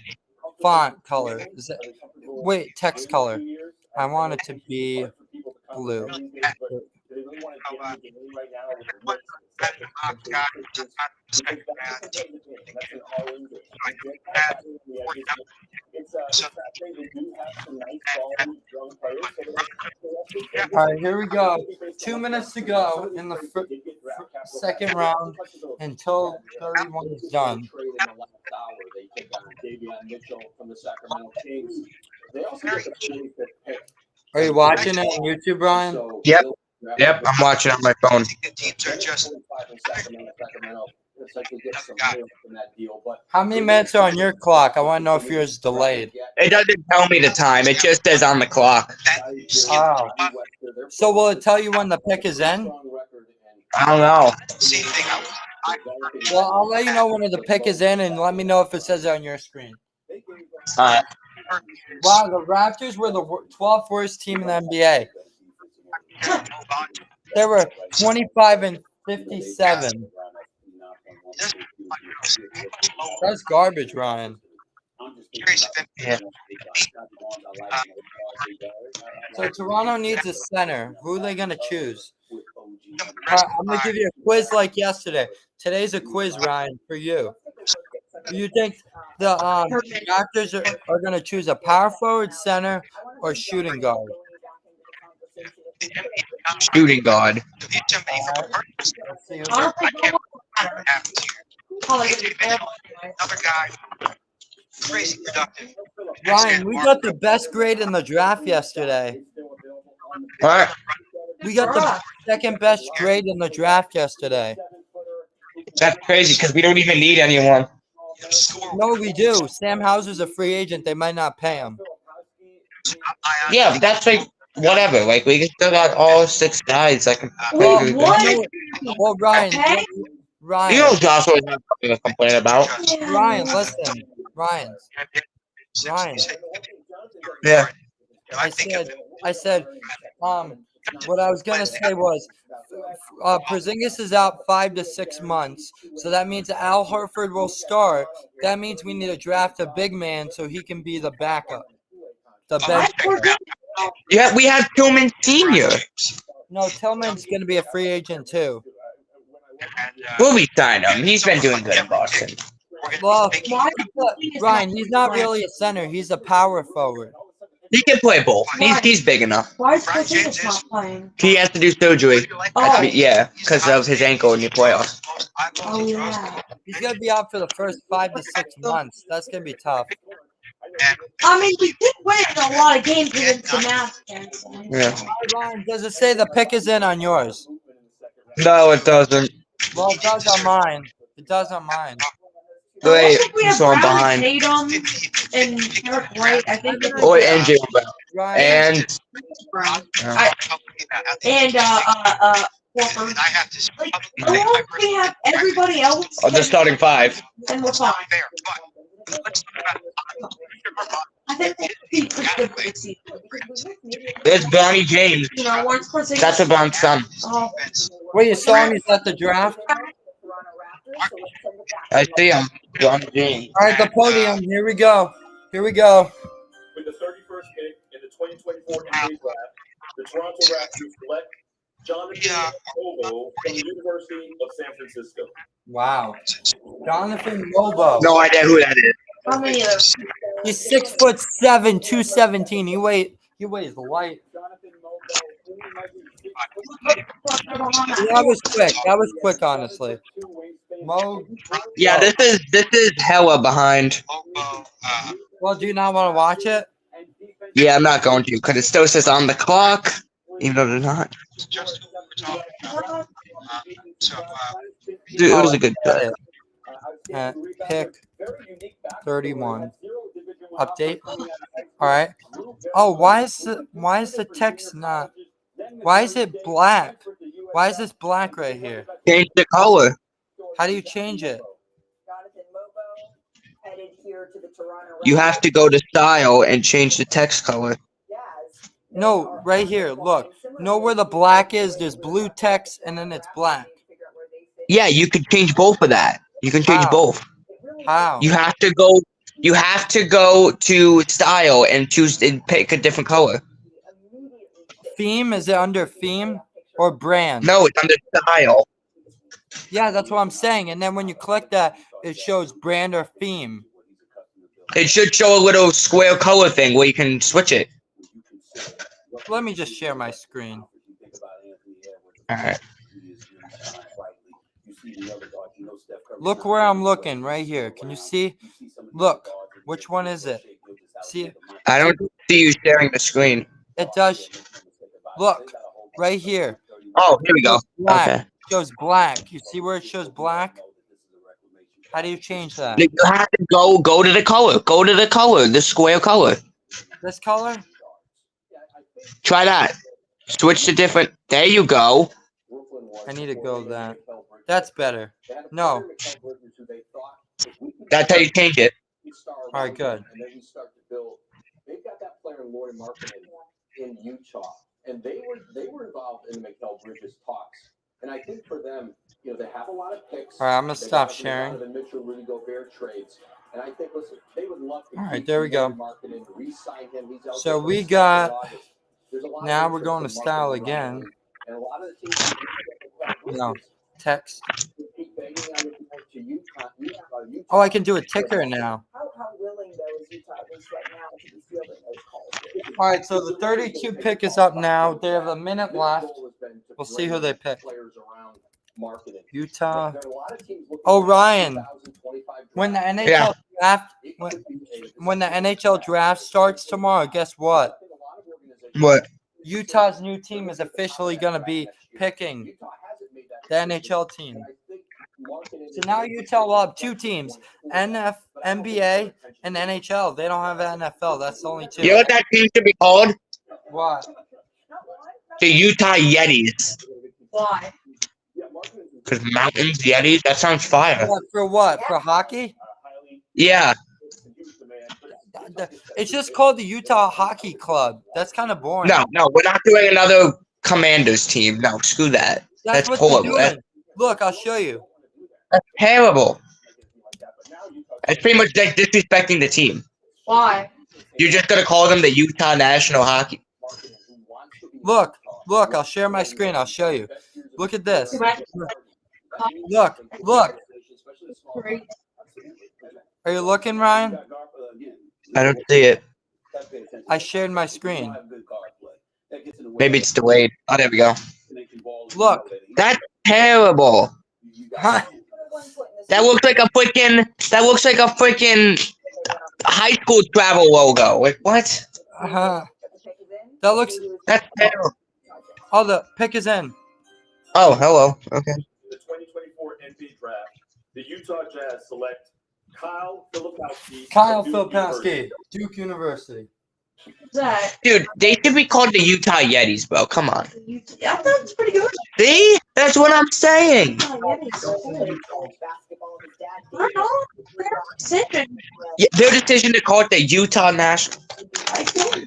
Speaker 1: font color. Is it? Wait, text color. I want it to be blue. All right, here we go. 2 minutes to go in the second round until 31 is done.
Speaker 7: Trade in the last hour. They take on Davion Mitchell from the Sacramento Kings. They also get the 45th pick.
Speaker 1: Are you watching it on YouTube, Brian?
Speaker 7: So
Speaker 3: Yep.
Speaker 7: they'll
Speaker 3: Yep, I'm watching on my phone.
Speaker 9: The teams are just
Speaker 7: 45 in Sacramento. Looks like they get some more from that deal, but
Speaker 1: How many minutes are on your clock? I want to know if yours is delayed.
Speaker 3: It doesn't tell me the time. It just says on the clock.
Speaker 1: Oh. So will it tell you when the pick is in?
Speaker 3: I don't know.
Speaker 9: same thing.
Speaker 1: Well, I'll let you know when the pick is in, and let me know if it says it on your screen. Wow, the Raptors were the 12th worst team in the NBA. They were 25 and 57. That's garbage, Ryan.
Speaker 3: Yeah.
Speaker 1: So Toronto needs a center. Who are they going to choose? I'm going to give you a quiz like yesterday. Today's a quiz, Ryan, for you. Do you think the Raptors are going to choose a power forward, center, or shooting guard?
Speaker 3: Shooting guard.
Speaker 1: Let's see who-
Speaker 2: I don't think Probably gonna be terrible.
Speaker 9: Another guy, crazy productive.
Speaker 1: Ryan, we got the best grade in the draft yesterday.
Speaker 3: What?
Speaker 1: We got the second best grade in the draft yesterday.
Speaker 3: That's crazy because we don't even need anyone.
Speaker 1: No, we do. Sam Hauser's a free agent. They might not pay him.
Speaker 3: Yeah, but that's like whatever. Like we still got all 6 guys. Like
Speaker 1: Well,
Speaker 2: What?
Speaker 1: well, Ryan,
Speaker 2: Okay.
Speaker 3: you
Speaker 1: Ryan,
Speaker 3: know Joshua has nothing to complain about.
Speaker 1: Ryan, listen, Ryan.
Speaker 3: Yeah.
Speaker 1: I said, what I was gonna say was, Porzingis is out 5 to 6 months, so that means Al Horford will start. That means we need to draft a big man so he can be the backup. The bench.
Speaker 3: Yeah, we have Tillman Senior.
Speaker 1: No, Tillman's gonna be a free agent too.
Speaker 3: We'll be signing him. He's been doing good in Boston.
Speaker 1: Well, Ryan, he's not really a center. He's a power forward.
Speaker 3: He can play both. He's big enough.
Speaker 2: Why is Porzingis not playing?
Speaker 3: He has to do surgery.
Speaker 2: Oh,
Speaker 3: Yeah, because of his ankle in the playoffs.
Speaker 2: oh yeah.
Speaker 1: He's gonna be out for the first 5 to 6 months. That's gonna be tough.
Speaker 2: I mean, we did win a lot of games against the Mavs.
Speaker 3: Yeah.
Speaker 1: Ryan, does it say the pick is in on yours?
Speaker 3: No, it doesn't.
Speaker 1: Well, it does on mine. It does on mine.
Speaker 3: Wait,
Speaker 2: we have
Speaker 3: so I'm
Speaker 2: Brown,
Speaker 3: behind.
Speaker 2: Tatum, and Eric White. I think.
Speaker 3: Oh, and Jalen Brown.
Speaker 1: Ryan,
Speaker 3: And
Speaker 2: Brown.
Speaker 3: uh,
Speaker 2: And Horford.
Speaker 9: I have to.
Speaker 2: Like, we have everybody else.
Speaker 3: the starting 5.
Speaker 2: And we're fine.
Speaker 9: Fair, but let's talk about.
Speaker 2: I think they should be pretty good for this season.
Speaker 3: There's Bronny James.
Speaker 2: You know, once Porzingis.
Speaker 3: That's LeBron's son.
Speaker 2: Oh,
Speaker 1: wait, you saw him? He's at the draft.
Speaker 3: I see him. Bronny James.
Speaker 1: All right, the podium. Here we go. Here we go.
Speaker 4: With the 31st pick in the 2024 NBA draft, the Toronto Raptors select Jonathan Lobo from the University of San Francisco.
Speaker 1: Wow, Jonathan Lobo.
Speaker 3: No idea who that is.
Speaker 2: how many of those?
Speaker 1: He's 6'7", 217. He weighs light. That was quick. That was quick, honestly. Mo.
Speaker 3: Yeah, this is hella behind.
Speaker 1: Well, do you not want to watch it?
Speaker 3: Yeah, I'm not going to because it still says on the clock, even though they're not.
Speaker 9: Just who we're talking about.
Speaker 3: Dude, it was a good cut.
Speaker 1: Pick 31. Update. All right. Oh, why is the text not? Why is it black? Why is this black right here?
Speaker 3: Change the color.
Speaker 1: How do you change it?
Speaker 3: You have to go to style and change the text color.
Speaker 1: No, right here. Look. Know where the black is? There's blue text and then it's black.
Speaker 3: Yeah, you can change both of that. You can change
Speaker 1: How?
Speaker 3: both.
Speaker 1: How?
Speaker 3: You have to go. You have to go to style and choose and pick a different color.
Speaker 1: Theme? Is it under theme or brand?
Speaker 3: No, it's under style.
Speaker 1: Yeah, that's what I'm saying. And then when you click that, it shows brand or theme.
Speaker 3: It should show a little square color thing where you can switch it.
Speaker 1: let me just share my screen.
Speaker 3: All right.
Speaker 1: Look where I'm looking right here. Can you see? Look, which one is it? See it?
Speaker 3: I don't see you sharing the screen.
Speaker 1: It does. Look, right here.
Speaker 3: Oh, here we go.
Speaker 1: Black.
Speaker 3: Okay.
Speaker 1: It shows black. You see where it shows black? How do you change that?
Speaker 3: You have to go to the color. Go to the color, the square color.
Speaker 1: This color?
Speaker 3: Try that. Switch to different. There you go.
Speaker 1: I need to go that. That's better. No.
Speaker 3: That's how you change it.
Speaker 1: All right, good.
Speaker 7: And then we start to build. They've got that player Laurie Markkinen in Utah, and they were involved in the Mikal Bridges talks. And I think for them, they have a lot of picks.
Speaker 1: All right, I'm gonna
Speaker 7: They
Speaker 1: stop
Speaker 7: got
Speaker 1: sharing.
Speaker 7: The Mitchell Rudy Gobert trades, and I think they would love to.
Speaker 1: All right,
Speaker 7: keep
Speaker 1: there we go.
Speaker 7: Markkinen, re-sign him. He's out
Speaker 1: So
Speaker 7: there
Speaker 1: we
Speaker 7: for
Speaker 1: got.
Speaker 7: August. There's a lot of
Speaker 1: Now we're
Speaker 7: interest
Speaker 1: going
Speaker 7: in
Speaker 1: to style
Speaker 7: Markkinen
Speaker 1: again.
Speaker 7: and a lot of the teams.
Speaker 1: No, text.
Speaker 7: Keep begging on it to Utah.
Speaker 1: Oh, I can do a ticker now.
Speaker 5: How willing though is Utah is right now to be fielding those calls?
Speaker 1: All right, so the 32 pick is up now. They have a minute left. We'll see who they pick. Utah. Oh, Ryan. When the NHL
Speaker 3: Yeah.
Speaker 1: draft, when the NHL draft starts tomorrow, guess what?
Speaker 3: What?
Speaker 1: Utah's new team is officially going to be picking the NHL team. So now Utah will have two teams, NBA and NHL. They don't have NFL. That's the only two.
Speaker 3: You know what that team should be called?
Speaker 1: What?
Speaker 3: The Utah Yetis.
Speaker 2: Why?
Speaker 3: Because mountains, Yetis, that sounds fire.
Speaker 1: For what? For hockey?
Speaker 3: Yeah.
Speaker 1: It's just called the Utah Hockey Club. That's kind of boring.
Speaker 3: No, we're not doing another Commanders team. No, screw that. That's
Speaker 1: what they're
Speaker 3: horrible.
Speaker 1: doing. Look, I'll show you.
Speaker 3: That's terrible. It's pretty much like disrespecting the team.
Speaker 2: Why?
Speaker 3: You're just gonna call them the Utah National Hockey.
Speaker 1: Look, I'll share my screen. I'll show you. Look at this. Look.
Speaker 2: Great.
Speaker 1: Are you looking, Ryan?
Speaker 3: I don't see it.
Speaker 1: I shared my screen.
Speaker 3: Maybe it's delayed. Oh, there we go.
Speaker 1: Look.
Speaker 3: That's terrible.
Speaker 1: Huh?
Speaker 3: That looks like a freaking high school travel logo. Like what?
Speaker 1: That looks.
Speaker 3: That's terrible.
Speaker 1: Oh, the pick is in.
Speaker 3: Oh, hello. Okay.
Speaker 10: The 2024 NBA draft, the Utah Jazz select Kyle Filipowski.
Speaker 1: Duke University.
Speaker 2: That.
Speaker 3: Dude, they should be called the Utah Yetis, bro. Come on.
Speaker 2: Yeah, that's pretty good.
Speaker 3: See? That's what I'm saying.
Speaker 2: I don't know. Decision.
Speaker 3: Yeah, their decision to call it the Utah National.
Speaker 2: I don't know.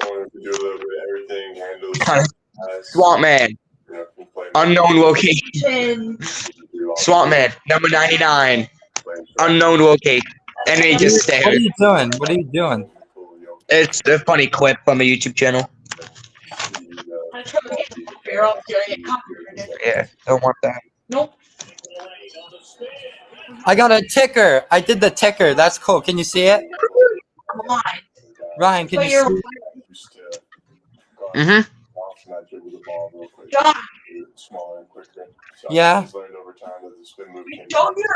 Speaker 10: Wanted to do a little bit of everything, handle
Speaker 3: Swamp Man. Unknown location. Swamp Man, number 99. Unknown location. And they just
Speaker 1: What are
Speaker 3: stared.
Speaker 1: you doing? What are you doing?
Speaker 3: It's a funny clip from a YouTube channel.
Speaker 2: I'm trying to get the beer off here. I get copyrighted.
Speaker 3: Yeah, don't want that.
Speaker 2: Nope.
Speaker 1: I got a ticker. I did the ticker. That's cool. Can you see it?
Speaker 2: Come on.
Speaker 1: Ryan, can
Speaker 2: But
Speaker 1: you
Speaker 2: you're
Speaker 1: see it?
Speaker 3: Mm-hmm.
Speaker 2: John.
Speaker 1: Yeah.
Speaker 2: Show your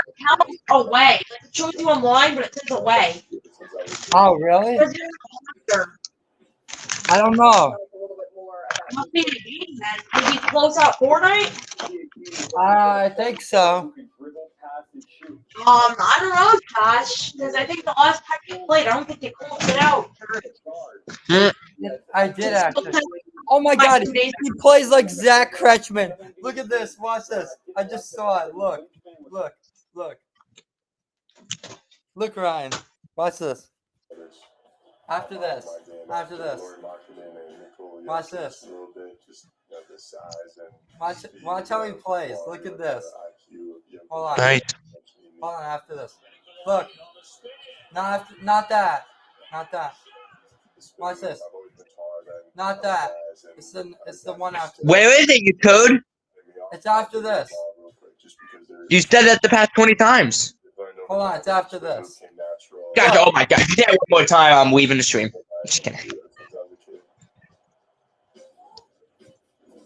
Speaker 2: account away. Like it shows you online, but it says away.
Speaker 1: Oh, really?
Speaker 2: There's no after.
Speaker 1: I don't know.
Speaker 2: It must be the game then. Did he close out Fortnite?
Speaker 1: I think so.
Speaker 2: I don't know, Josh. Because I think the last time he played, I don't think they closed it out.
Speaker 1: I did actually. Oh my God, he plays like Zach Kretschman. Look at this. Watch this. I just saw it. Look, Ryan. Watch this. After this. Watch this. Watch how he plays. Look at this. Hold on.
Speaker 3: Nice.
Speaker 1: Hold on. After this. Look. Not that. Watch this. Not that. It's the one after.
Speaker 3: Where is it, you code?
Speaker 1: It's after this.
Speaker 3: You said that the past 20 times.
Speaker 1: Hold on, it's after this.
Speaker 3: Guys, oh my god. If you do that one more time, I'm leaving the stream. Just kidding.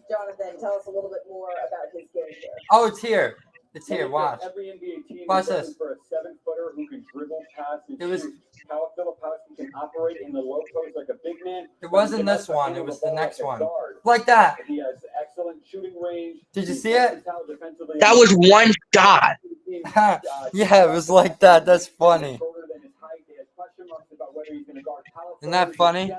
Speaker 5: Jonathan, tell us a little bit more about his game here.
Speaker 1: Oh, it's here. It's here. Watch.
Speaker 4: Every NBA team
Speaker 1: Watch
Speaker 4: is looking
Speaker 1: this.
Speaker 4: for a 7-footer who can dribble, pass, and
Speaker 1: It was-
Speaker 4: shoot. Kyle Filipowski can operate in the low post like a big man.
Speaker 1: It wasn't this one. It was the next one. Like that.
Speaker 4: He has excellent shooting range.
Speaker 1: Did you
Speaker 4: He's
Speaker 1: see it?
Speaker 4: versatile defensively.
Speaker 3: That was one shot.
Speaker 1: Yeah, it was like that. That's funny. Isn't that funny?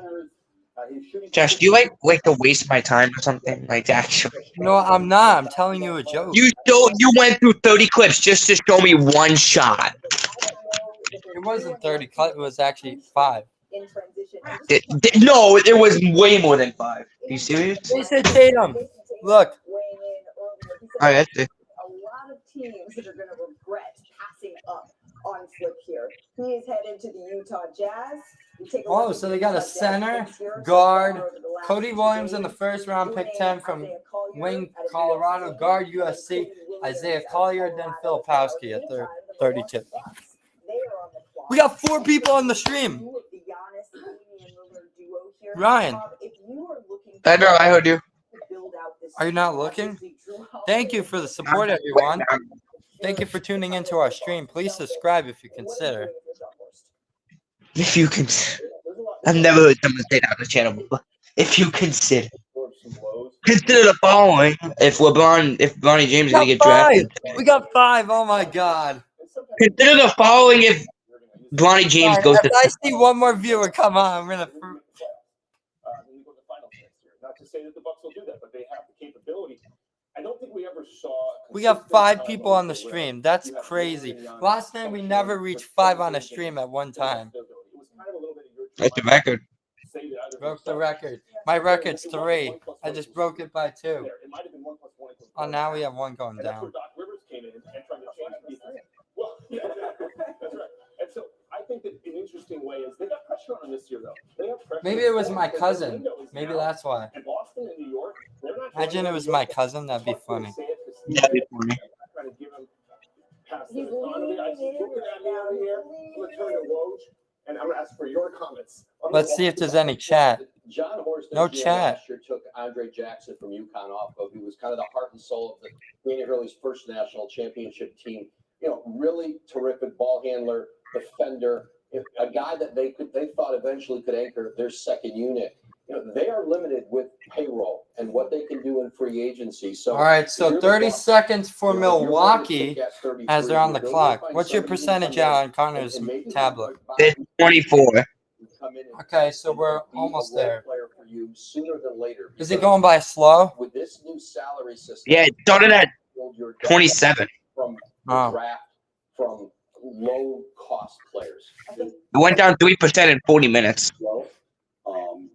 Speaker 3: Josh, do you like to waste my time or something? Like actually.
Speaker 1: No, I'm not. I'm telling you a joke.
Speaker 3: You went through 30 clips just to show me one shot.
Speaker 1: It wasn't 30. It was actually 5.
Speaker 5: In transition.
Speaker 3: No, it was way more than 5. Are you serious?
Speaker 1: Jason Tatum. Look.
Speaker 5: Weighing in earlier, he said
Speaker 3: Oh, that's it.
Speaker 5: a lot of teams that are going to regret passing up on Flip here. He is headed to the Utah Jazz. You take a look
Speaker 1: Oh,
Speaker 5: at
Speaker 1: so
Speaker 5: the
Speaker 1: they got a
Speaker 5: Utah Jazz
Speaker 1: center,
Speaker 5: picks here. So
Speaker 1: guard,
Speaker 5: far over the last
Speaker 1: Cody
Speaker 5: 2
Speaker 1: Williams in the
Speaker 5: days,
Speaker 1: first round, pick
Speaker 5: Dwayne
Speaker 1: 10 from
Speaker 5: Isaiah Collier
Speaker 1: Wayne,
Speaker 5: out of
Speaker 1: Colorado,
Speaker 5: New York
Speaker 1: guard
Speaker 5: City,
Speaker 1: USC,
Speaker 5: Cody Williams
Speaker 1: Isaiah
Speaker 5: out of
Speaker 1: Collier, then
Speaker 5: Colorado.
Speaker 1: Filipowski at
Speaker 5: Meantime, the
Speaker 1: 32.
Speaker 5: Milwaukee Bucks, they are on the clock.
Speaker 1: We got 4 people on the stream.
Speaker 5: You with the Giannis, Damian Lillard duo here.
Speaker 1: Ryan.
Speaker 5: Bob, if you are looking
Speaker 3: I know, I heard you.
Speaker 5: to build out this
Speaker 1: Are you not looking? Thank you for the support, everyone. Thank you for tuning into our stream. Please subscribe if you consider.
Speaker 3: If you consider. I've never heard someone say that on the channel before. If you consider. Consider the following. If Bronny James is going to get drafted.
Speaker 1: We got 5. Oh my God.
Speaker 3: Consider the following if Bronny James goes
Speaker 1: If
Speaker 3: to.
Speaker 1: I see one more viewer, come on. I'm gonna.
Speaker 10: Not to say that the Bucks will do that, but they have the capability. I don't think we ever saw.
Speaker 1: We got 5 people on the stream. That's crazy. Last night we never reached 5 on a stream at one time.
Speaker 3: That's the record.
Speaker 1: Broke the record. My record's 3. I just broke it by 2. Oh, now we have 1 going
Speaker 10: And that's where
Speaker 1: down.
Speaker 10: Doc Rivers came in and tried to change the defense. Well, yeah, that's right. And so I think that an interesting way is they got pressure on this year, though. They have pressure.
Speaker 1: Maybe it was my
Speaker 10: because the
Speaker 1: cousin.
Speaker 10: window is
Speaker 1: Maybe
Speaker 10: now-
Speaker 1: that's why.
Speaker 10: And Boston and New York, they're not.
Speaker 1: Imagine it was my cousin. That'd be funny.
Speaker 3: That'd be funny.
Speaker 10: Trying to give him pass
Speaker 5: He's
Speaker 10: the economy. I
Speaker 5: leaning
Speaker 10: just looking at me over here. I'm gonna turn to Woj, and I'm gonna ask for your comments.
Speaker 1: Let's see if there's any chat.
Speaker 7: John Horst,
Speaker 1: No
Speaker 7: GM
Speaker 1: chat.
Speaker 7: last year, took Andre Jackson from UConn off of. He was kind of the heart and soul of the Danny Hurley's first national championship team. You know, really terrific ball handler, defender, a guy that they thought eventually could anchor their second unit. You know, they are limited with payroll and what they can do in free agency. So,
Speaker 1: All right,
Speaker 7: if
Speaker 1: so
Speaker 7: you're the
Speaker 1: 30
Speaker 7: Bucks,
Speaker 1: seconds for
Speaker 7: you know, if you're ready to
Speaker 1: Milwaukee
Speaker 7: pick at 33,
Speaker 1: as they're on the
Speaker 7: you're gonna
Speaker 1: clock.
Speaker 7: find
Speaker 1: What's your
Speaker 7: somebody who can
Speaker 1: percentage
Speaker 7: come in
Speaker 1: on Connor's
Speaker 7: and maybe
Speaker 1: tablet?
Speaker 3: It's 24.
Speaker 7: come in and
Speaker 1: Okay, so we're
Speaker 7: be a
Speaker 1: almost
Speaker 7: role
Speaker 1: there.
Speaker 7: player for you sooner than later.
Speaker 1: Is it going by slow?
Speaker 7: With this new salary system?
Speaker 3: Yeah, it started at
Speaker 7: build your depth
Speaker 3: 27.
Speaker 7: from the
Speaker 1: Oh.
Speaker 7: draft from low cost players.
Speaker 3: It went down 3% in 40 minutes.
Speaker 6: Well,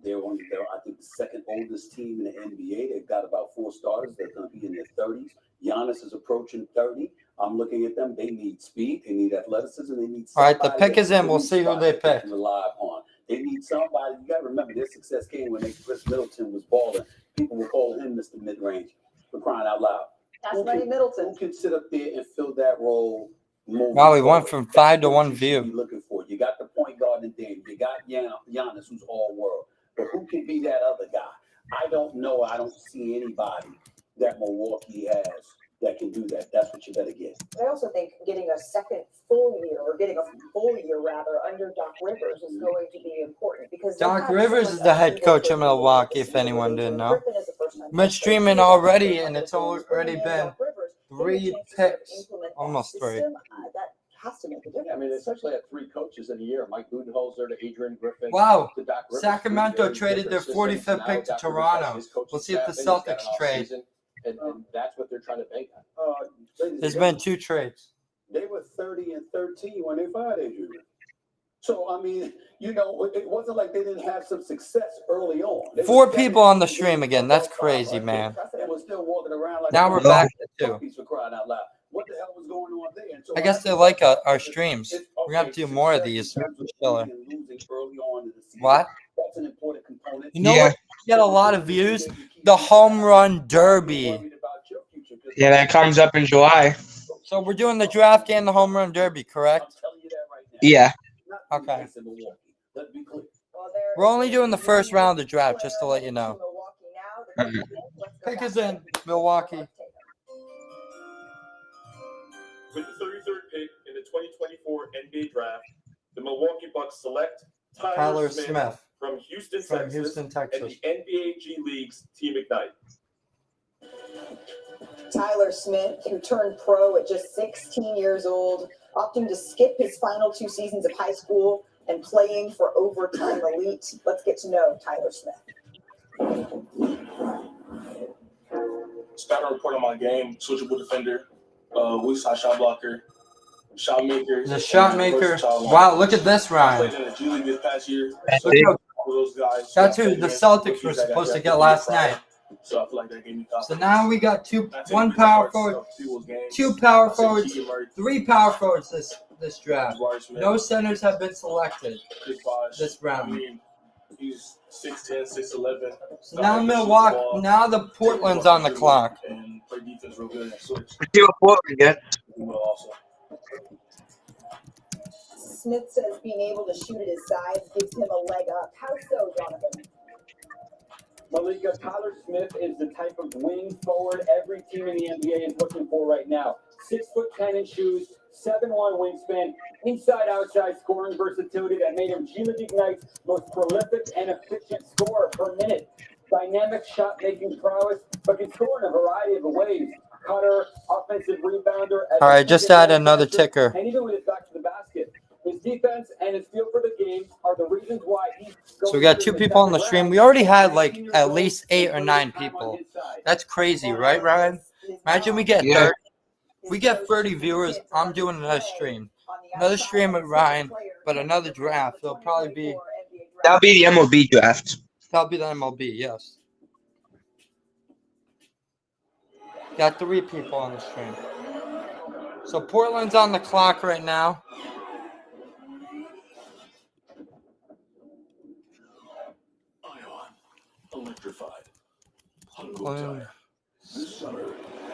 Speaker 6: they're I think the second oldest team in the NBA. They've got about 4 starters. They're going to be in their 30s. Giannis is approaching 30. I'm looking at them. They need speed. They need athleticism. They need.
Speaker 1: All right, the
Speaker 6: somebody
Speaker 1: pick is
Speaker 6: that
Speaker 1: in. We'll
Speaker 6: really
Speaker 1: see who
Speaker 6: spots
Speaker 1: they
Speaker 6: that they
Speaker 1: pick.
Speaker 6: can rely upon. They need somebody. You got to remember, their success came when Chris Middleton was balling. People were calling him Mr. Mid-Range, for crying out loud.
Speaker 5: That's Lenny Middleton.
Speaker 6: Who can sit up there and fill that role?
Speaker 1: Wow, we went from 5 to 1 view.
Speaker 6: Looking for. You got the point guard in Dame. You got Giannis, who's all world. But who can be that other guy? I don't know. I don't see anybody that Milwaukee has that can do that. That's what you better get.
Speaker 5: I also think getting a second full year, or getting a full year rather, under Doc Rivers is going to be important because
Speaker 1: Doc Rivers is the head coach of Milwaukee, if anyone didn't know. Been streaming already, and it's already been 3 picks, almost 3.
Speaker 5: That has to make a difference.
Speaker 7: Yeah, I mean, essentially had 3 coaches in a year: Mike Budenholzer to Adrian Griffin.
Speaker 1: Wow.
Speaker 7: To Doc Rivers.
Speaker 1: Sacramento
Speaker 7: Very
Speaker 1: traded their
Speaker 7: different systems.
Speaker 1: 45th
Speaker 7: Now
Speaker 1: pick to
Speaker 7: Doc Rivers
Speaker 1: Toronto.
Speaker 7: has his coaching
Speaker 1: We'll see if the
Speaker 7: staff in. He's got
Speaker 1: Celtics
Speaker 7: an
Speaker 1: trade.
Speaker 7: offseason, and that's what they're trying to bank on.
Speaker 1: There's been 2 trades.
Speaker 6: They were 30 and 13 when they fired Adrian. So, I mean, you know, it wasn't like they didn't have some success early on. They
Speaker 1: 4
Speaker 6: were
Speaker 1: people on the stream again. That's crazy, man.
Speaker 6: They were still walking around like
Speaker 1: Now we're back at 2.
Speaker 6: puppies for crying out loud. What the hell was going on there? And so
Speaker 1: I guess they like our streams. We're going to have to do more of these. Chiller. What?
Speaker 6: That's an important component.
Speaker 1: You know what? You get a lot of views. The home run derby.
Speaker 3: Yeah, that comes up in July.
Speaker 1: So we're doing the draft and the home run derby, correct?
Speaker 3: Yeah.
Speaker 1: Okay.
Speaker 10: Let's be clear.
Speaker 5: Well, there
Speaker 1: We're only
Speaker 5: is
Speaker 1: doing the
Speaker 5: a
Speaker 1: first round of the
Speaker 5: player
Speaker 1: draft, just to let you know.
Speaker 5: to Milwaukee now. They're
Speaker 3: Mhm.
Speaker 5: gonna pick. Let's go
Speaker 1: Pick
Speaker 5: back
Speaker 1: is
Speaker 5: to
Speaker 1: in
Speaker 5: the-
Speaker 1: Milwaukee.
Speaker 5: Let's take it.
Speaker 10: With the 33rd pick in the 2024 NBA Draft, the Milwaukee Bucks select
Speaker 1: Tyler Smith
Speaker 10: from Houston,
Speaker 1: from
Speaker 10: Texas,
Speaker 1: Houston,
Speaker 10: and
Speaker 1: Texas.
Speaker 10: the NBA G League's Team Ignite.
Speaker 5: Tyler Smith, who turned pro at just 16 years old, opting to skip his final 2 seasons of high school and playing for Overtime Elite. Let's get to know Tyler Smith.
Speaker 10: Scouting report on my game, switchable defender, weak side shot blocker, shot maker.
Speaker 1: He's a shot maker.
Speaker 10: versatile one.
Speaker 1: Wow, look at this, Ryan.
Speaker 10: Played in the G League this past year.
Speaker 1: Look how-
Speaker 10: All those guys.
Speaker 1: That's who the Celtics were supposed to get last night.
Speaker 10: So I feel like that gave me confidence.
Speaker 1: So now we got
Speaker 10: That's
Speaker 1: one
Speaker 10: it.
Speaker 1: power
Speaker 10: Parts
Speaker 1: forward,
Speaker 10: of people's games.
Speaker 1: 2 power
Speaker 10: I said
Speaker 1: forwards,
Speaker 10: Keegan Murray,
Speaker 1: 3 power forwards this draft.
Speaker 10: Jabari Smith,
Speaker 1: No centers have been selected
Speaker 10: Chris Bosh.
Speaker 1: this
Speaker 10: I
Speaker 1: round.
Speaker 10: mean, he's 6'10", 6'11".
Speaker 1: So now Milwaukee, now the Portland's on the clock.
Speaker 10: And play defense real good and switch.
Speaker 3: Let's see what Portland get.
Speaker 10: We will also.
Speaker 5: Smith says being able to shoot at his size gives him a leg up. How so, Jonathan?
Speaker 4: Malika, Tyler Smith is the type of wing forward every team in the NBA is looking for right now. 6'10" in shoes, 7'1" wingspan, inside-outside scoring versatility that made him G League Ignite's most prolific and efficient scorer per minute. Dynamic shot-making prowess, but can score in a variety of ways. Cutter, offensive rebounder.
Speaker 1: All right, just add another ticker.
Speaker 4: And even with his back to the basket. His defense and his feel for the game are the reasons why he's
Speaker 1: So we got 2 people on the stream. We already had like at least 8 or 9 people. That's crazy, right, Ryan? Imagine we get 30. We get 30 viewers. I'm doing another stream. Another stream with Ryan, but another draft. It'll probably be,
Speaker 3: That'll be the MLB draft.
Speaker 1: that'll be the MLB, yes. Got 3 people on the stream. So Portland's on the clock right now.
Speaker 10: Ion, electrified.
Speaker 1: Um,
Speaker 10: This summer,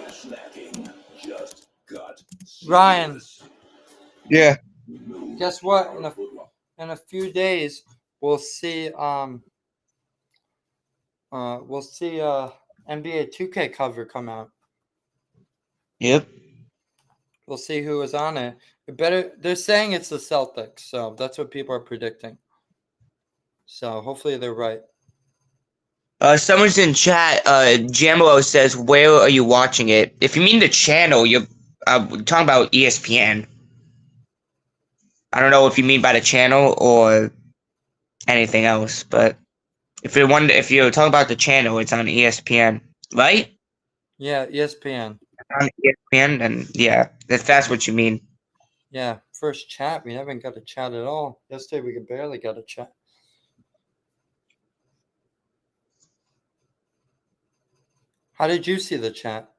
Speaker 10: snacking just got
Speaker 1: Ryan,
Speaker 3: Yeah.
Speaker 1: guess what? In a few days, we'll see NBA 2K cover come out.
Speaker 3: Yep.
Speaker 1: We'll see who is on it. They're saying it's the Celtics, so that's what people are predicting. So hopefully they're right.
Speaker 3: Someone's in chat. Jambo says, "Where are you watching it?" If you mean the channel, you're talking about ESPN. I don't know if you mean by the channel or anything else, but if you're talking about the channel, it's on ESPN, right?
Speaker 1: Yeah, ESPN.
Speaker 3: On ESPN, and yeah, if that's what you mean.
Speaker 1: Yeah, first chat. We haven't got a chat at all. Yesterday we could barely got a chat. How did you see the chat?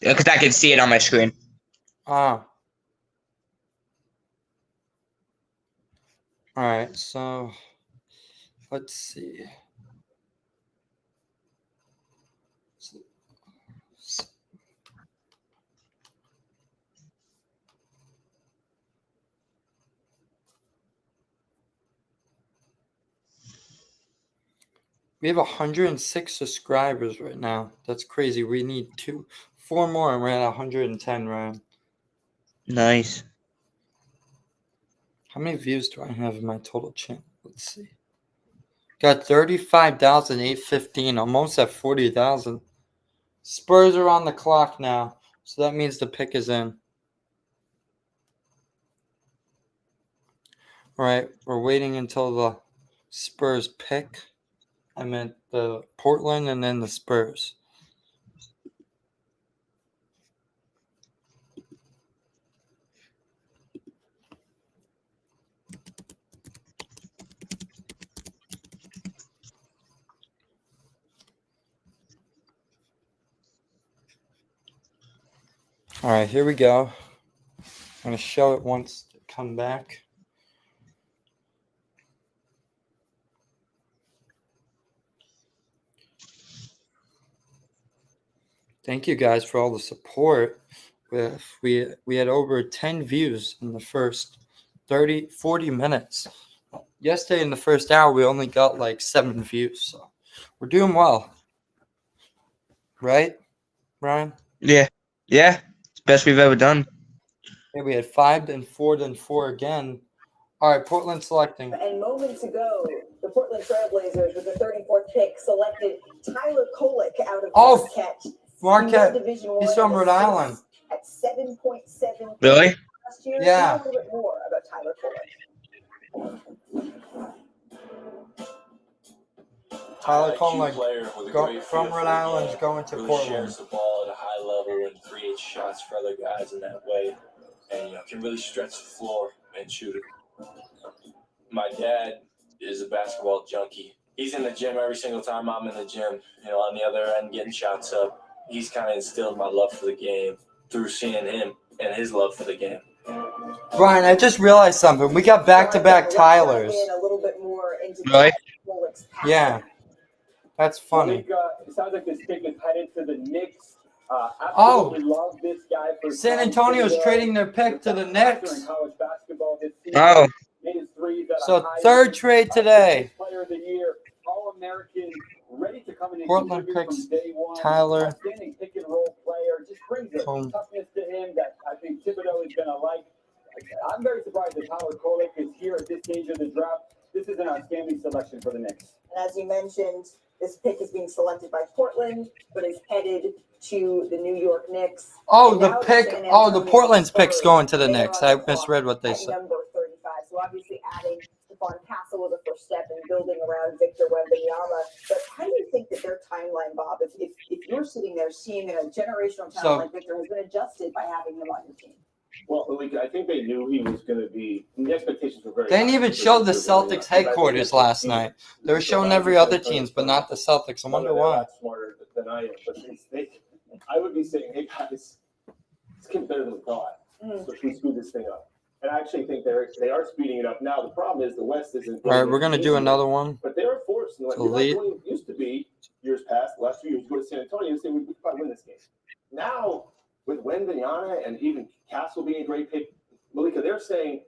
Speaker 3: Because I can see it on my screen.
Speaker 1: Ah. All right, so let's see. We have 106 subscribers right now. That's crazy. We need 4 more, and we're at 110, Ryan.
Speaker 3: Nice.
Speaker 1: How many views do I have in my total channel? Let's see. Got 35,815, almost at 40,000. Spurs are on the clock now, so that means the pick is in. All right, we're waiting until the Spurs pick. I meant the Portland and then the Spurs. All right, here we go. I'm going to show it once to come back. Thank you guys for all the support. We had over 10 views in the first 40 minutes. Yesterday in the first hour, we only got like 7 views. So we're doing well. Right, Ryan?
Speaker 3: Yeah. It's best we've ever done.
Speaker 1: Yeah, we had 5, then 4, then 4 again. All right, Portland selecting.
Speaker 5: And moments ago, the Portland Trailblazers with the 34th pick selected Tyler Kolek out of Marquette.
Speaker 1: Marquette. He's from Rhode Island.
Speaker 5: At 7.7.
Speaker 3: Really?
Speaker 5: Last year.
Speaker 1: Yeah.
Speaker 5: A little bit more about Tyler Kolek.
Speaker 1: Tyler
Speaker 11: IQ
Speaker 1: Kolek
Speaker 11: player with a
Speaker 1: go,
Speaker 11: great
Speaker 1: from
Speaker 11: feel for
Speaker 1: Rhode
Speaker 11: the
Speaker 1: Island
Speaker 11: game,
Speaker 1: going to
Speaker 11: really
Speaker 1: Portland.
Speaker 11: shares the ball at a high level and creates shots for other guys in that way, and can really stretch the floor and shoot it. My dad is a basketball junkie. He's in the gym every single time I'm in the gym. On the other end, getting shots up. He's kind of instilled my love for the game through seeing him and his love for the game.
Speaker 1: Brian, I just realized something. We got back-to-back Tylers.
Speaker 5: A little bit more into
Speaker 3: Really?
Speaker 5: Kolek's path.
Speaker 1: Yeah. That's funny.
Speaker 4: It sounds like this pick is headed to the Knicks.
Speaker 1: Oh.
Speaker 4: Absolutely love this guy for
Speaker 1: San Antonio's trading their pick to the Knicks.
Speaker 4: college basketball this season.
Speaker 3: Oh.
Speaker 4: Made his threes at a
Speaker 1: So
Speaker 4: high
Speaker 1: third trade today.
Speaker 4: Player of the year, All-American, ready to come in and
Speaker 1: Portland
Speaker 4: contribute
Speaker 1: picks
Speaker 4: from day one.
Speaker 1: Tyler.
Speaker 4: Outstanding pick and roll player, just brings a
Speaker 1: Boom.
Speaker 4: toughness to him that I think Thibodeau is going to like. I'm very surprised that Tyler Kolek is here at this stage of the draft. This is an outstanding selection for the Knicks.
Speaker 5: And as you mentioned, this pick is being selected by Portland, but is headed to the New York Knicks.
Speaker 1: Oh,
Speaker 5: And
Speaker 1: the
Speaker 5: now
Speaker 1: pick.
Speaker 5: San
Speaker 1: Oh, the
Speaker 5: Antonio
Speaker 1: Portland's pick's
Speaker 5: Spurs,
Speaker 1: going to the
Speaker 5: they are
Speaker 1: Knicks.
Speaker 5: on
Speaker 1: I
Speaker 5: the clock
Speaker 1: misread what they
Speaker 5: at
Speaker 1: said.
Speaker 5: number 35. So obviously adding Stephon Castle was a first step in building around Victor Wembanyama. But how do you think that their timeline, Bob, if you're sitting there seeing a generational talent
Speaker 1: So-
Speaker 5: like Victor has been adjusted by having him on your team?
Speaker 10: Well, I think they knew he was going to be. The expectations were very.
Speaker 1: They didn't
Speaker 10: high
Speaker 1: even
Speaker 10: for
Speaker 1: show the
Speaker 10: Victor
Speaker 1: Celtics
Speaker 10: Wembanyama. But I think
Speaker 1: headquarters
Speaker 10: that
Speaker 1: last
Speaker 10: he-
Speaker 1: night. They were showing every other teams, but not the Celtics. I wonder
Speaker 10: They're a
Speaker 1: why.
Speaker 10: lot smarter than I am, but I would be saying, hey guys, this kid's better than we thought. So should we speed this thing up? And I actually think they are speeding it up now. The problem is the West isn't.
Speaker 1: All right, we're going to do another one.
Speaker 10: But they're a force. And
Speaker 1: Delete.
Speaker 10: you're not going, used to be years past, the last 2 years, you go to San Antonio and say we could probably win this game. Now with Wembanyama and even Castle being a great pick, Malika, they're saying,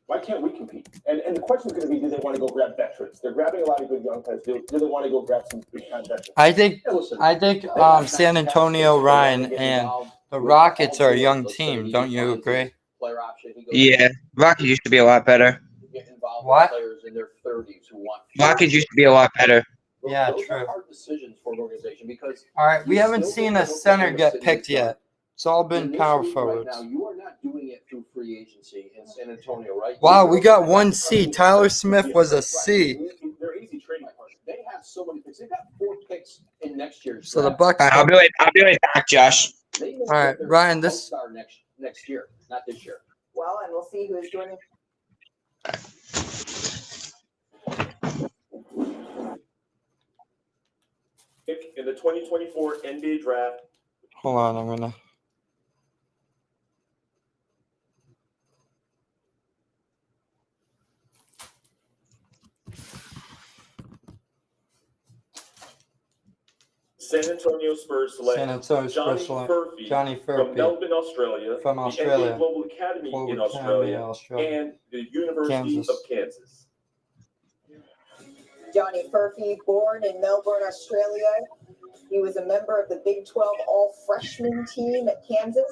Speaker 10: why can't we compete? And the question is going to be, do they want to go grab veterans? They're grabbing a lot of good young players. Do they want to go grab some big-time veterans?
Speaker 1: I think
Speaker 10: Yeah, listen,
Speaker 1: San Antonio, Ryan, and the Rockets are a young team. Don't you agree?
Speaker 7: Player option. He goes,
Speaker 3: Yeah. Rockets used to be a lot better.
Speaker 7: Get involved
Speaker 1: What?
Speaker 7: with players in their 30s who want.
Speaker 3: Rockets used to be a lot better.
Speaker 1: Yeah,
Speaker 7: Those
Speaker 1: true.
Speaker 7: are hard decisions for an organization because
Speaker 1: All right, we haven't seen a center get picked yet. It's all been
Speaker 7: in this
Speaker 1: power
Speaker 7: league
Speaker 1: forwards.
Speaker 7: Right now, you are not doing it through free agency in San Antonio, right?
Speaker 1: Wow, we got 1 C. Tyler Smith was a C.
Speaker 10: They're easy trading partners.
Speaker 7: They have so many picks. They've got 4 picks in next year's
Speaker 1: So the
Speaker 7: draft.
Speaker 1: Bucks.
Speaker 3: All right, I'll be right back, Josh.
Speaker 7: They may
Speaker 1: All right,
Speaker 7: get their
Speaker 1: Ryan, this-
Speaker 7: all-star next year, not this year.
Speaker 5: Well, and we'll see who is joining.
Speaker 10: Pick in the 2024 NBA draft.
Speaker 1: Hold on, I'm gonna.
Speaker 10: San Antonio Spurs select
Speaker 1: San Antonio
Speaker 10: Johnny
Speaker 1: Spurs select
Speaker 10: Furphy
Speaker 1: Johnny
Speaker 10: from
Speaker 1: Furphy
Speaker 10: Melbourne, Australia,
Speaker 1: from
Speaker 10: the
Speaker 1: Australia.
Speaker 10: NBA Global Academy
Speaker 1: Global
Speaker 10: in
Speaker 1: Academy,
Speaker 10: Australia,
Speaker 1: Australia.
Speaker 10: and the University
Speaker 1: Kansas.
Speaker 10: of Kansas.
Speaker 5: Johnny Furphy, born in Melbourne, Australia. He was a member of the Big 12 All-Freshman team at Kansas.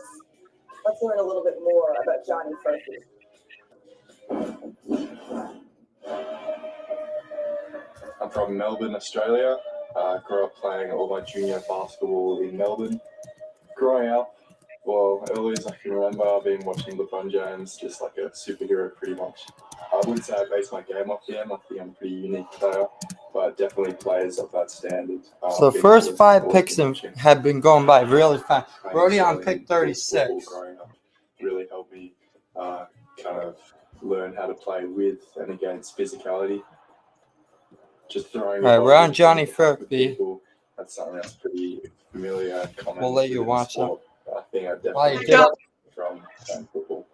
Speaker 5: Let's learn a little bit more about Johnny Furphy.
Speaker 12: I'm from Melbourne, Australia. Grew up playing all my junior basketball in Melbourne. Growing up, well, early as I can remember, I've been watching LeBron James, just like a superhero pretty much. I wouldn't say I base my game off him. I think I'm a pretty unique player, but definitely players of that standard.
Speaker 1: So the first 5 picks have been going by really fast. We're already on pick 36.
Speaker 12: Growing up really helped me kind of learn how to play with and against physicality. Just throwing.
Speaker 1: All right, we're on Johnny Furphy.
Speaker 12: That's something that's pretty familiar. And common
Speaker 1: We'll let you
Speaker 12: within the
Speaker 1: watch
Speaker 12: sport. I think I
Speaker 1: Why you
Speaker 12: definitely
Speaker 1: get up?
Speaker 12: from playing football.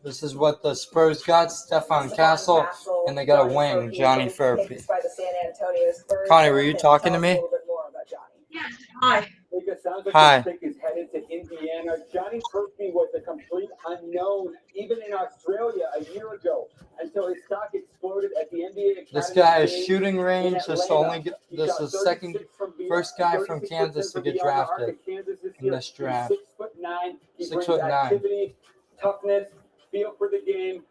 Speaker 1: This is what the Spurs got: Stephon Castle, and they got a wing, Johnny Furphy.
Speaker 5: By the San Antonio Spurs.
Speaker 1: Connie, were you talking to me?
Speaker 5: Tell us a little bit more about Johnny.
Speaker 2: Yeah, Hi.
Speaker 4: It sounds like
Speaker 1: Hi.
Speaker 4: the pick is headed to Indiana. Johnny Kirby was a complete unknown, even in Australia a year ago, until his stock exploded at the NBA Academy.
Speaker 1: This guy is
Speaker 4: Games
Speaker 1: shooting
Speaker 4: in
Speaker 1: range.
Speaker 4: Atlanta. He
Speaker 1: This
Speaker 4: shot
Speaker 1: is second
Speaker 4: 36 from
Speaker 1: first guy from
Speaker 4: 36%
Speaker 1: Kansas to
Speaker 4: from
Speaker 1: get
Speaker 4: beyond the arc
Speaker 1: drafted
Speaker 4: of Kansas this
Speaker 1: in
Speaker 4: year.
Speaker 1: this
Speaker 4: He's
Speaker 1: draft.
Speaker 4: 6'9". He
Speaker 1: 6'9".
Speaker 4: brings activity, toughness, feel for the game.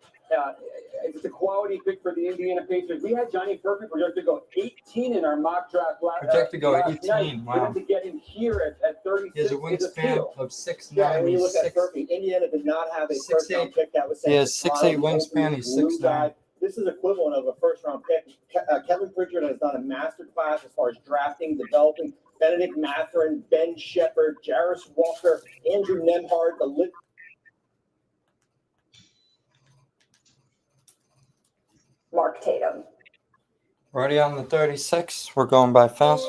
Speaker 4: It's a quality pick for the Indiana Pacers. We had Johnny Kirby projected to go 18 in our mock draft
Speaker 1: Projected to go
Speaker 4: last
Speaker 1: 18.
Speaker 4: night.
Speaker 1: Wow.
Speaker 4: To get him here at 36
Speaker 1: He has a
Speaker 4: is a
Speaker 1: wingspan
Speaker 4: steal.
Speaker 1: of 6'9".
Speaker 13: Yeah, when you
Speaker 1: He's
Speaker 13: look at
Speaker 1: 6.
Speaker 13: Kirby, Indiana did not have a
Speaker 1: 6'8".
Speaker 13: first round pick that was
Speaker 1: He has 6'8" wingspan. He's 6'9".
Speaker 13: This is equivalent of a first round pick. Kevin Pritchard has done a master class as far as drafting, developing. Benedict Mathurin, Ben Shepard, Jarris Walker, Andrew Nemhard,
Speaker 5: Mark Tatum.
Speaker 1: Already on the 36. We're going by fast.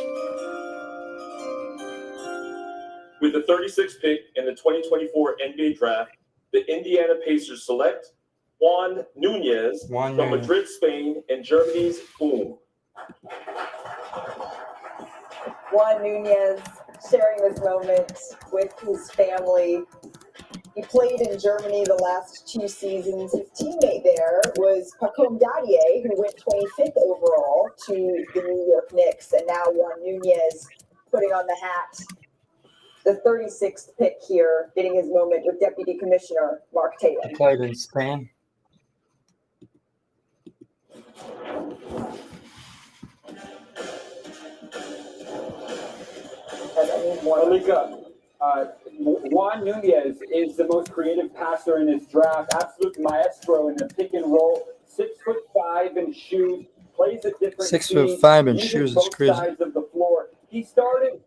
Speaker 14: With the 36th pick in the 2024 NBA Draft, the Indiana Pacers select Juan Nunez from Madrid, Spain, and Germany's Ulm.
Speaker 5: Juan Nunez sharing this moment with his family. He played in Germany the last 2 seasons. His teammate there was Pacome Dadier, who went 25th overall to the New York Knicks. And now Juan Nunez putting on the hat. The 36th pick here, getting his moment with Deputy Commissioner Mark Tatum.
Speaker 1: He played in Spain.
Speaker 4: Malika, Juan Nunez is the most creative passer in this draft. Absolute maestro in the pick and roll. 6'5" and shoes. Plays a different
Speaker 1: 6'5" and
Speaker 4: uses
Speaker 1: shoes is
Speaker 4: both
Speaker 1: crazy.
Speaker 4: sides of the floor. He started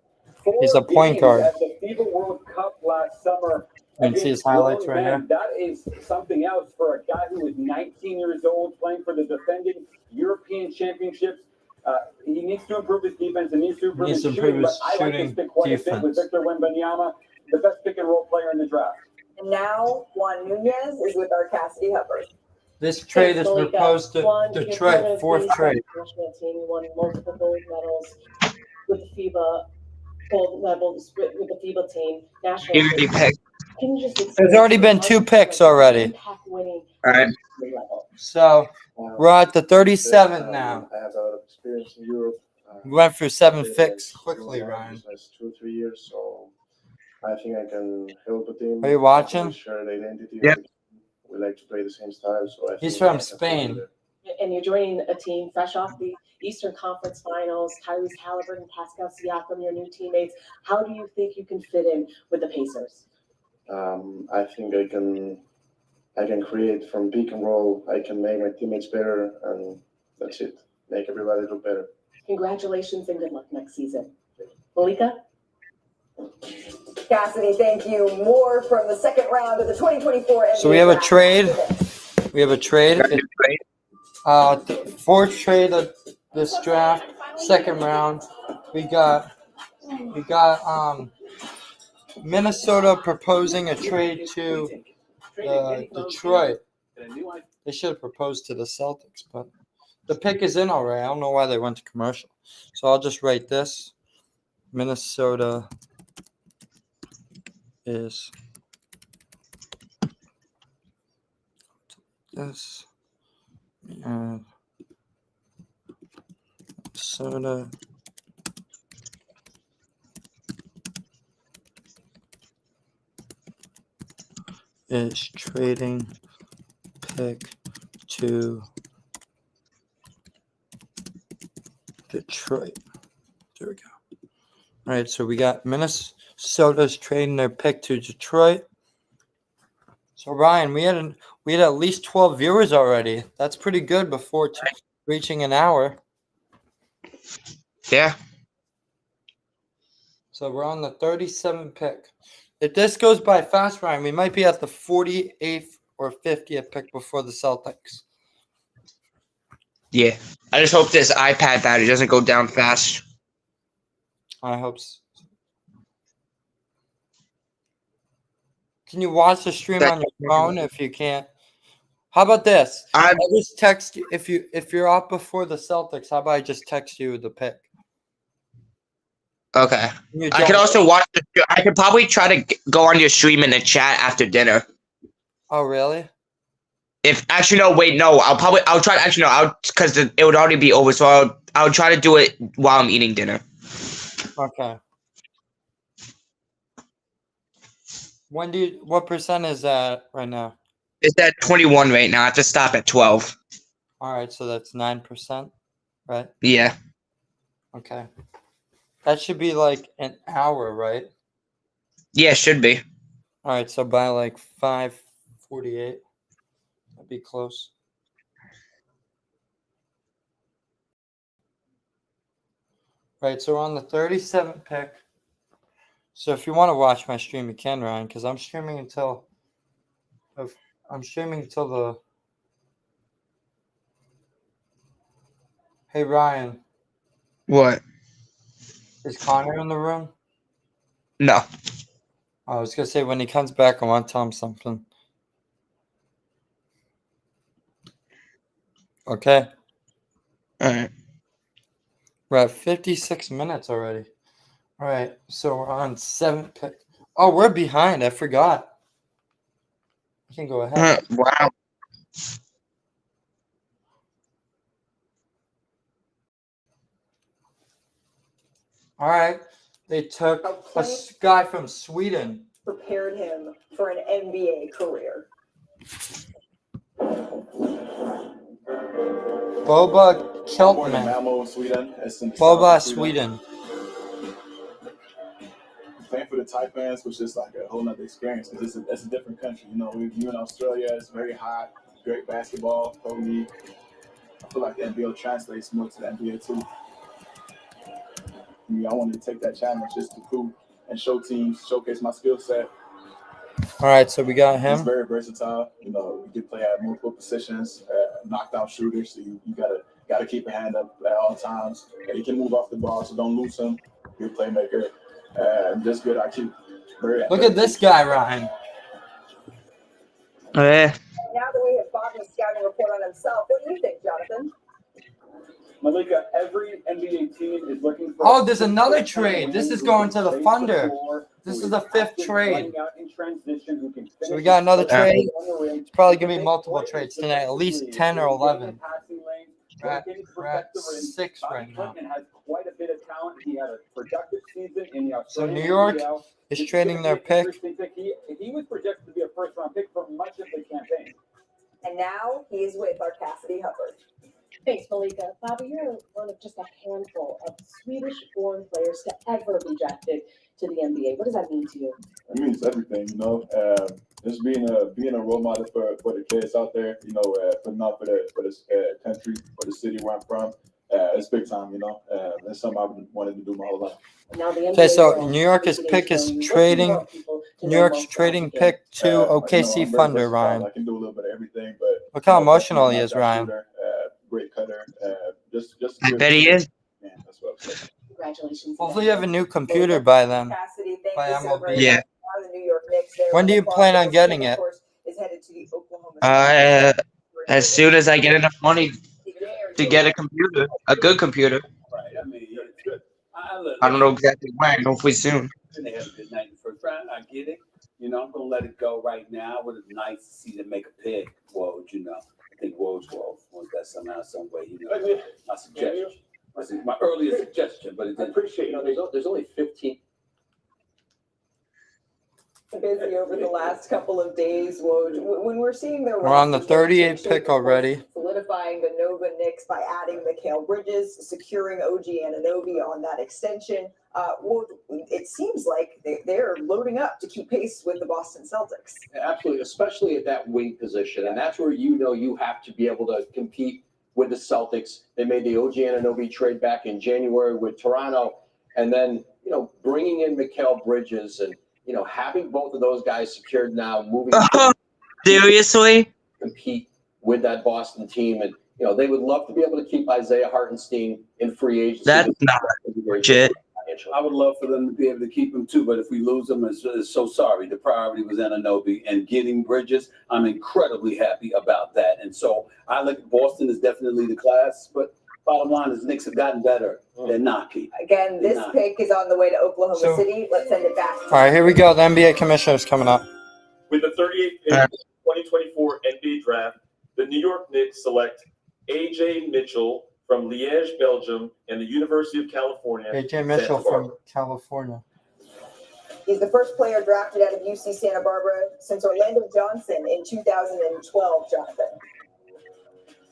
Speaker 4: 4
Speaker 1: He's a point
Speaker 4: games
Speaker 1: guard.
Speaker 4: at the FIBA World Cup last summer.
Speaker 1: You can see his highlights
Speaker 4: Grown
Speaker 1: right
Speaker 4: men.
Speaker 1: here.
Speaker 4: That is something else for a guy who is 19 years old, playing for the defending European Championships. He needs to improve his defense and needs to improve his shooting. But I like this pick quite a bit with Victor Wembanyama, the best pick and roll player in the draft.
Speaker 5: And now Juan Nunez is with our Cassidy Hubbard.
Speaker 1: This trade is proposed to Detroit, 4th trade.
Speaker 15: National team won multiple gold medals with the FIBA gold medals with the FIBA team. National team. Can you just
Speaker 1: There's already been 2 picks already.
Speaker 15: winning
Speaker 3: All right.
Speaker 15: level?
Speaker 1: So we're at the 37th now.
Speaker 12: I have a lot of experience in Europe.
Speaker 1: We went through 7 picks quickly, Ryan.
Speaker 12: Last 2 or 3 years, so I think I can help the team.
Speaker 1: Are you watching?
Speaker 12: Share the identity.
Speaker 3: Yep.
Speaker 12: We like to play the same style, so I
Speaker 1: He's
Speaker 12: think
Speaker 1: from
Speaker 12: I can fit
Speaker 1: Spain.
Speaker 12: in there.
Speaker 15: And you're joining a team fresh off the Eastern Conference Finals. Tyrese Halliburton, Pascal Siakam, your new teammates. How do you think you can fit in with the Pacers?
Speaker 12: I think I can create from pick and roll. I can make my teammates better, and that's it. Make everybody look better.
Speaker 15: Congratulations and good luck next season. Malika?
Speaker 5: Cassidy, thank you. More from the second round of the 2024 NBA
Speaker 1: So we have a
Speaker 5: draft.
Speaker 1: trade. We have a trade. 4th trade of this draft, 2nd round. We got Minnesota proposing a trade to Detroit. They should have proposed to the Celtics, but the pick is in already. I don't know why they went to commercial. So I'll just write this. Minnesota is this. And Minnesota is trading pick to Detroit. There we go. All right, so we got Minnesota's trading their pick to Detroit. So Ryan, we had at least 12 viewers already. That's pretty good before reaching an hour.
Speaker 3: Yeah.
Speaker 1: So we're on the 37th pick. If this goes by fast, Ryan, we might be at the 48th or 50th pick before the Celtics.
Speaker 3: Yeah. I just hope this iPad battery doesn't go down fast.
Speaker 1: I hope so. Can you watch the stream on your phone if you can't? How about this? I'll just text you if you're up before the Celtics. How about I just text you the pick?
Speaker 3: Okay.
Speaker 1: You
Speaker 3: I could
Speaker 1: don't-
Speaker 3: also watch. I could probably try to go on your stream in the chat after dinner.
Speaker 1: Oh, really?
Speaker 3: If actually no, wait, no. I'll try. Actually no, because it would already be over. So I'll try to do it while I'm eating dinner.
Speaker 1: Okay. What percent is that right now?
Speaker 3: It's at 21 right now. I have to stop at 12.
Speaker 1: All right, so that's 9%, right?
Speaker 3: Yeah.
Speaker 1: Okay. That should be like an hour, right?
Speaker 3: Yeah, it should be.
Speaker 1: All right, so by like 5:48, that'd be close. Right, so we're on the 37th pick. So if you want to watch my stream, you can, Ryan, because I'm streaming until the. Hey Ryan,
Speaker 3: What?
Speaker 1: is Connor in the room?
Speaker 3: No.
Speaker 1: I was gonna say when he comes back, I want to tell him something. Okay.
Speaker 3: All right.
Speaker 1: We're at 56 minutes already. All right, so we're on 7th pick. Oh, we're behind. I forgot. You can go ahead.
Speaker 3: Wow.
Speaker 1: All right, they took a guy from Sweden.
Speaker 5: Prepared him for an NBA career.
Speaker 1: Boba
Speaker 12: Born in
Speaker 1: Keltman.
Speaker 12: Malmo, Sweden. It's in the
Speaker 1: Boba,
Speaker 12: south of
Speaker 1: Sweden.
Speaker 12: Playing for the Taipans was just like a whole nother experience because it's a different country. You know, you in Australia, it's very hot, great basketball, pro league. I feel like the NBL translates more to the NBA too. I wanted to take that challenge just to prove and show teams, showcase my skill set.
Speaker 1: All right, so we got
Speaker 12: He's
Speaker 1: him.
Speaker 12: very versatile. You know, we can play at multiple positions, knockdown shooter, so you gotta keep a hand up at all times. And he can move off the ball, so don't lose him. Good playmaker, just good IQ.
Speaker 1: Look at this guy, Ryan.
Speaker 3: Yeah.
Speaker 5: Now that we have Bobby's scouting report on himself, what do you think, Jonathan?
Speaker 4: Malika, every NBA team is looking for.
Speaker 1: Oh, there's another trade. This is going to the Thunder. This is the 5th trade. So we got another trade. It's probably going to be multiple trades tonight, at least 10 or 11. We're at 6 right now.
Speaker 4: Has quite a bit of talent. He had a productive season in the
Speaker 1: So
Speaker 4: Australian
Speaker 1: New York
Speaker 4: NBL.
Speaker 1: is trading their pick.
Speaker 4: He was projected to be a first-round pick for much of the campaign.
Speaker 5: And now he's with our Cassidy Hubbard.
Speaker 15: Thanks, Malika. Bobby, you're one of just a handful of Swedish-born players to ever be drafted to the NBA. What does that mean to you?
Speaker 12: It means everything, you know. Just being a role model for the kids out there, you know, putting up for the country, for the city where I'm from. It's big time, you know. It's something I've been wanting to do my whole life.
Speaker 15: Now the
Speaker 1: Okay,
Speaker 15: NBA
Speaker 1: so
Speaker 15: world
Speaker 1: New York's pick is trading. New York's trading pick to OKC Thunder, Ryan.
Speaker 12: I can do a little bit of everything, but
Speaker 1: Look how emotional he is, Ryan.
Speaker 12: Great cutter. Just.
Speaker 3: I bet he is.
Speaker 12: Man, that's what I'm saying.
Speaker 15: Congratulations.
Speaker 1: Hopefully you have a new computer by then.
Speaker 5: Cassidy, thank
Speaker 1: By
Speaker 5: you so very
Speaker 1: MLB.
Speaker 3: Yeah.
Speaker 5: much. Now the New York Knicks, they're
Speaker 1: When do you
Speaker 5: in the
Speaker 1: plan on
Speaker 5: process,
Speaker 1: getting
Speaker 5: and of
Speaker 1: it?
Speaker 5: course, is headed to the Oklahoma City.
Speaker 3: As soon as I get enough money to get a computer, a good computer.
Speaker 6: Right. I mean, yeah, it's good.
Speaker 3: I don't know exactly when. Hopefully soon.
Speaker 6: They have a good night in the first round. I get it. You know, I'm gonna let it go right now. Would it nice to see them make a pick? Whoa, you know. I think Woj wants that somehow, some way. You know, my suggestion. My earlier suggestion, but it
Speaker 13: I
Speaker 6: didn't.
Speaker 13: appreciate, you know, there's only 15.
Speaker 5: Busy over the last couple of days, Woj. When we're seeing their
Speaker 1: We're on the
Speaker 5: roster
Speaker 1: 38th
Speaker 5: shape,
Speaker 1: pick
Speaker 5: of course,
Speaker 1: already.
Speaker 5: solidifying the Nova Knicks by adding Mikal Bridges, securing OG Anunoby on that extension. Woj, it seems like they're loading up to keep pace with the Boston Celtics.
Speaker 7: Absolutely, especially at that wing position. And that's where you know you have to be able to compete with the Celtics. They made the OG Anunoby trade back in January with Toronto. And then, you know, bringing in Mikal Bridges and, you know, having both of those guys secured now, moving
Speaker 3: Seriously?
Speaker 7: compete with that Boston team. And, you know, they would love to be able to keep Isaiah Hartenstein in free agency.
Speaker 3: That's not legit.
Speaker 6: I would love for them to be able to keep him too, but if we lose him, it's so sorry. The priority was Anunoby and getting Bridges. I'm incredibly happy about that. And so I look, Boston is definitely the class, but Bottom line is Knicks have gotten better. They're not, Pete.
Speaker 5: Again, this
Speaker 6: Nah.
Speaker 5: pick is on the way to Oklahoma
Speaker 1: So-
Speaker 5: City. Let's send it back.
Speaker 1: All right, here we go. The NBA commissioner's coming up.
Speaker 14: With the 38th pick of the 2024 NBA draft, the New York Knicks select A.J. Mitchell from Liège, Belgium, and the University of California.
Speaker 1: AJ Mitchell
Speaker 14: Santa Barbara.
Speaker 1: from California.
Speaker 5: He's the first player drafted out of UC Santa Barbara since Orlando Johnson in 2012, Jonathan.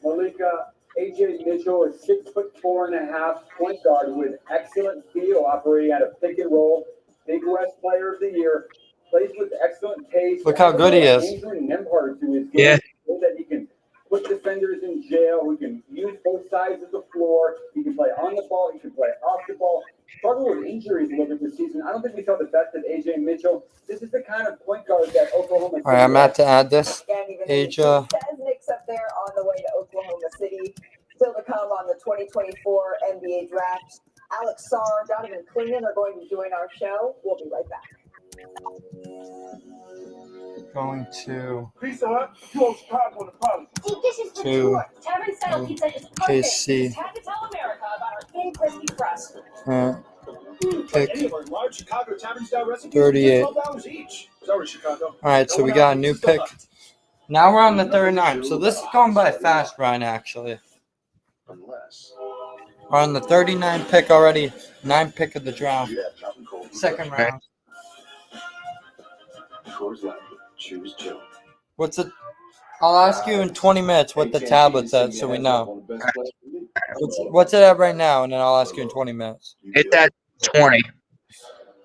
Speaker 4: Malika, AJ Mitchell is 6'4.5" point guard with excellent feel, operating at a pick and roll. Big West Player of the Year. Plays with excellent pace.
Speaker 1: Look how good he is.
Speaker 4: Andrew Nembhard to his game.
Speaker 3: Yeah.
Speaker 4: So that he can put defenders in jail. He can use both sides of the floor. He can play on the ball. He can play off the ball. Struggled with injuries a little bit this season. I don't think we saw the best of AJ Mitchell. This is the kind of point guard that Oklahoma.
Speaker 1: All right, I'm about to add this.
Speaker 5: Again, even
Speaker 1: Age,
Speaker 5: though it says Knicks up there on the way to Oklahoma City. Still to come on the 2024 NBA draft. Alex Sarr, Donovan Clingan are going to join our show. We'll be right back.
Speaker 1: Going to
Speaker 8: Pizza Hut, you owe Chicago an apology.
Speaker 16: Deep dishes for
Speaker 1: To-
Speaker 16: sure. Tavern style pizza is perfect.
Speaker 1: KC.
Speaker 16: Just have to tell America about our thin, crispy crust.
Speaker 1: pick
Speaker 8: Any of our large Chicago tavern style recipes
Speaker 1: 38.
Speaker 8: are $12 each. Sorry, Chicago.
Speaker 1: All right, so we got a new pick. Now we're on the 39. So this is going by fast, Brian, actually. We're on the 39 pick already. 9 pick of the draft. Second round.
Speaker 6: Choose Joe.
Speaker 1: What's it? I'll ask you in 20 minutes what the tablet's at so we know. What's it at right now? And then I'll ask you in 20 minutes.
Speaker 3: It's at 20.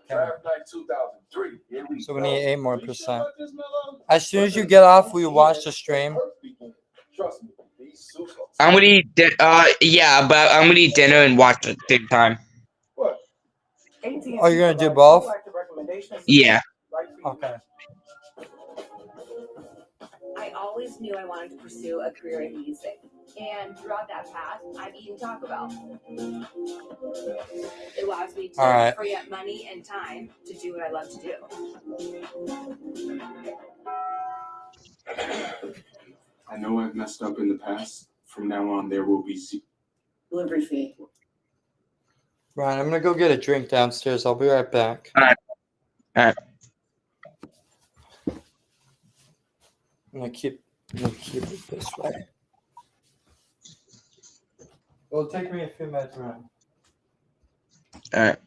Speaker 8: Draft night 2003. Here we
Speaker 1: So we
Speaker 8: go.
Speaker 1: need 8 more %. As soon as you get off, will you watch the stream?
Speaker 8: Trust me, these Sus-
Speaker 3: I'm gonna eat. Yeah, but I'm gonna eat dinner and watch at the same time.
Speaker 8: What?
Speaker 1: Oh, you're gonna do both?
Speaker 3: Yeah.
Speaker 1: Okay.
Speaker 17: I always knew I wanted to pursue a career in music. And throughout that path, I've eaten Taco Bell. It allows me to
Speaker 1: All right.
Speaker 17: free up money and time to do what I love to do.
Speaker 18: I know I've messed up in the past. From now on, there will be
Speaker 15: Delivery fee.
Speaker 1: Brian, I'm gonna go get a drink downstairs. I'll be right back.
Speaker 3: All right.
Speaker 1: I'm gonna keep it this way. It'll take me a few minutes, Brian.
Speaker 3: All right.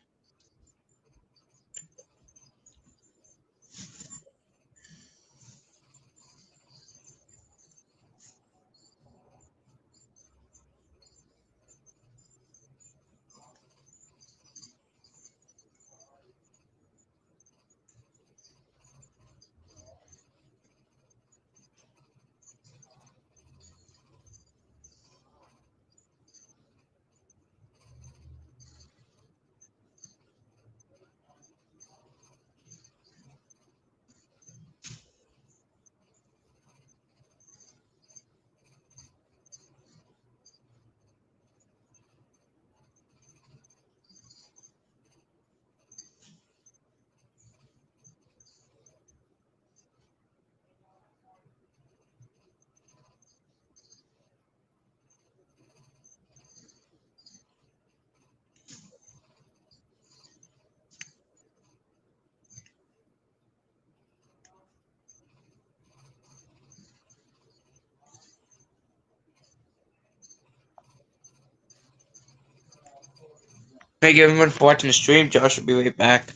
Speaker 3: Thank you everyone for watching the stream. Josh will be right back.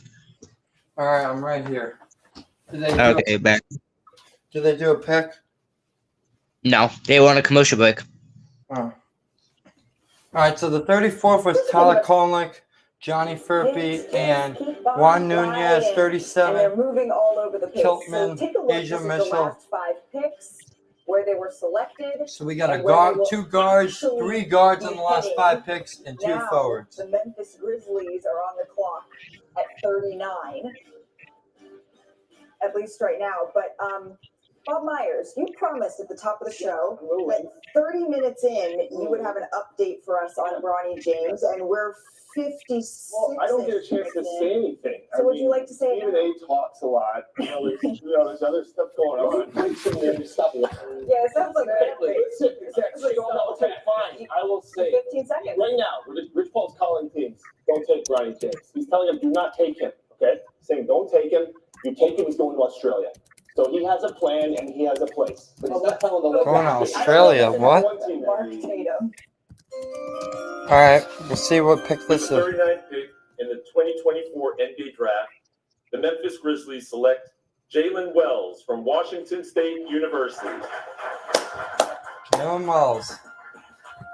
Speaker 1: All right, I'm right here. Do they do,
Speaker 3: Okay, back.
Speaker 1: do they do a pick?
Speaker 3: No, they were on a commercial break.
Speaker 1: Oh. All right, so the 34th was Tyler Kolnick, Johnny Furpey, and Juan Nunez,
Speaker 5: And
Speaker 1: 37.
Speaker 5: they're moving all over the place.
Speaker 1: Kiltman,
Speaker 5: so take a look.
Speaker 1: Asia
Speaker 5: This is
Speaker 1: Mitchell.
Speaker 5: the last 5 picks where they were selected.
Speaker 1: So we got a
Speaker 5: and where
Speaker 1: guard,
Speaker 5: they will
Speaker 1: 2 guards,
Speaker 5: actually
Speaker 1: 3 guards in
Speaker 5: be
Speaker 1: the last
Speaker 5: heading.
Speaker 1: 5 picks, and 2
Speaker 5: Now,
Speaker 1: forwards.
Speaker 5: the Memphis Grizzlies are on the clock at 39, at least right now. But Bob Myers, you promised at the top of the show that 30 minutes in, you would have an update for us on Bronny James, and we're 56.
Speaker 10: Well, I don't get a chance to say anything.
Speaker 5: So would you like to say it
Speaker 10: Stephen
Speaker 5: now?
Speaker 10: A talks a lot. There's other stuff going on.
Speaker 5: Yeah, it sounds like
Speaker 13: Okay, fine. I will say
Speaker 5: 15 seconds.
Speaker 13: right now, Rich Paul's calling teams, don't take Bronny James. He's telling them, do not take him. Okay, saying don't take him. You take him, he's going to Australia. So he has a plan and he has a place. But he's not telling the
Speaker 1: Going to Australia? What?
Speaker 5: Mark Tatum.
Speaker 1: All right, let's see what pick
Speaker 14: With
Speaker 1: this
Speaker 14: the
Speaker 1: is.
Speaker 14: 39th pick in the 2024 NBA Draft, the Memphis Grizzlies select Jalen Wells from Washington State University.
Speaker 1: Jalen Wells.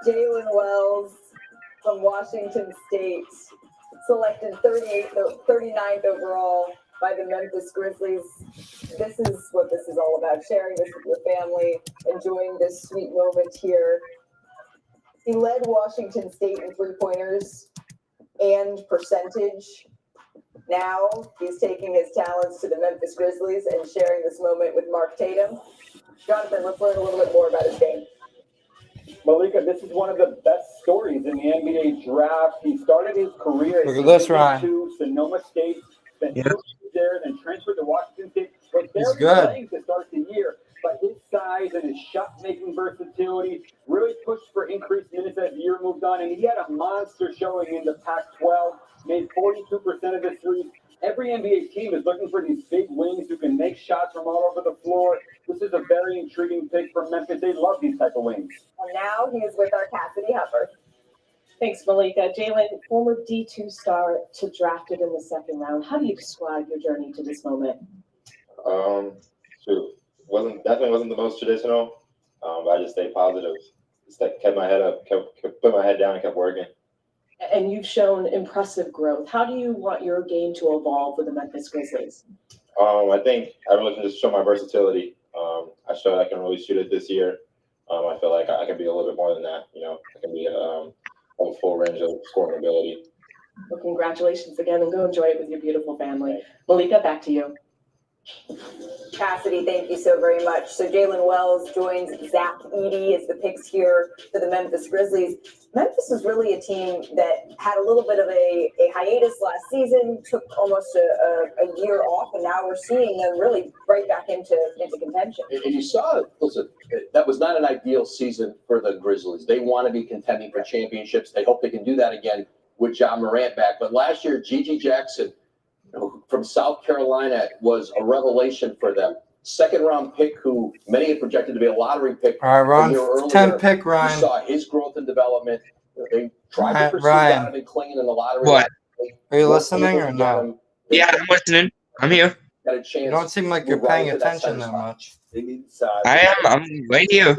Speaker 5: Jalen Wells from Washington State, selected 39th overall by the Memphis Grizzlies. This is what this is all about, sharing this with your family, enjoying this sweet moment here. He led Washington State in three-pointers and percentage. Now he's taking his talents to the Memphis Grizzlies and sharing this moment with Mark Tatum. Jonathan, let's learn a little bit more about his game.
Speaker 4: Malika, this is one of the best stories in the NBA draft. He started his career
Speaker 1: Look at this, Ryan.
Speaker 4: to Sonoma State, spent 2 years there, then transferred to Washington State. Was
Speaker 1: He's
Speaker 4: very
Speaker 1: good.
Speaker 4: playing to start the year, but his size and his shot-making versatility really pushed for increased minutes as the year moved on, and he had a monster showing in the Pac-12, made 42% of his threes. Every NBA team is looking for these big wings who can make shots from all over the floor. This is a very intriguing pick for Memphis. They love these type of wings.
Speaker 5: And now he is with our Cassidy Hepburn.
Speaker 15: Thanks, Malika. Jalen, former D2 star to drafted in the second round. How do you describe your journey to this moment?
Speaker 19: Definitely wasn't the most traditional, but I just stayed positive. Kept my head up, kept put my head down, and kept working.
Speaker 15: And you've shown impressive growth. How do you want your game to evolve with the Memphis Grizzlies?
Speaker 19: I think I really can just show my versatility. I showed I can really shoot it this year. I feel like I can be a little bit more than that. I can be have a full range of scoring ability.
Speaker 15: Well, congratulations again, and go enjoy it with your beautiful family. Malika, back to you.
Speaker 5: Cassidy, thank you so very much. So Jalen Wells joins Zach Edey as the picks here for the Memphis Grizzlies. Memphis was really a team that had a little bit of a hiatus last season, took almost a year off, and now we're seeing them really right back into contention.
Speaker 7: And you saw, listen, that was not an ideal season for the Grizzlies. They want to be contending for championships. They hope they can do that again with Ja Morant back. But last year, Gigi Jackson from South Carolina was a revelation for them. Second-round pick who many had projected to be a lottery pick.
Speaker 1: All right,
Speaker 7: a year
Speaker 1: Ron.
Speaker 7: earlier.
Speaker 1: 10 pick, Ryan.
Speaker 7: You saw his growth and development. They tried to pursue
Speaker 1: Ryan.
Speaker 7: Donovan Clingan in the lottery.
Speaker 3: What?
Speaker 1: Are you listening or no?
Speaker 3: Yeah, I'm listening. I'm here.
Speaker 7: Got a chance.
Speaker 1: You don't seem like you're paying attention that much.
Speaker 6: They need size.
Speaker 3: I am. I'm right here.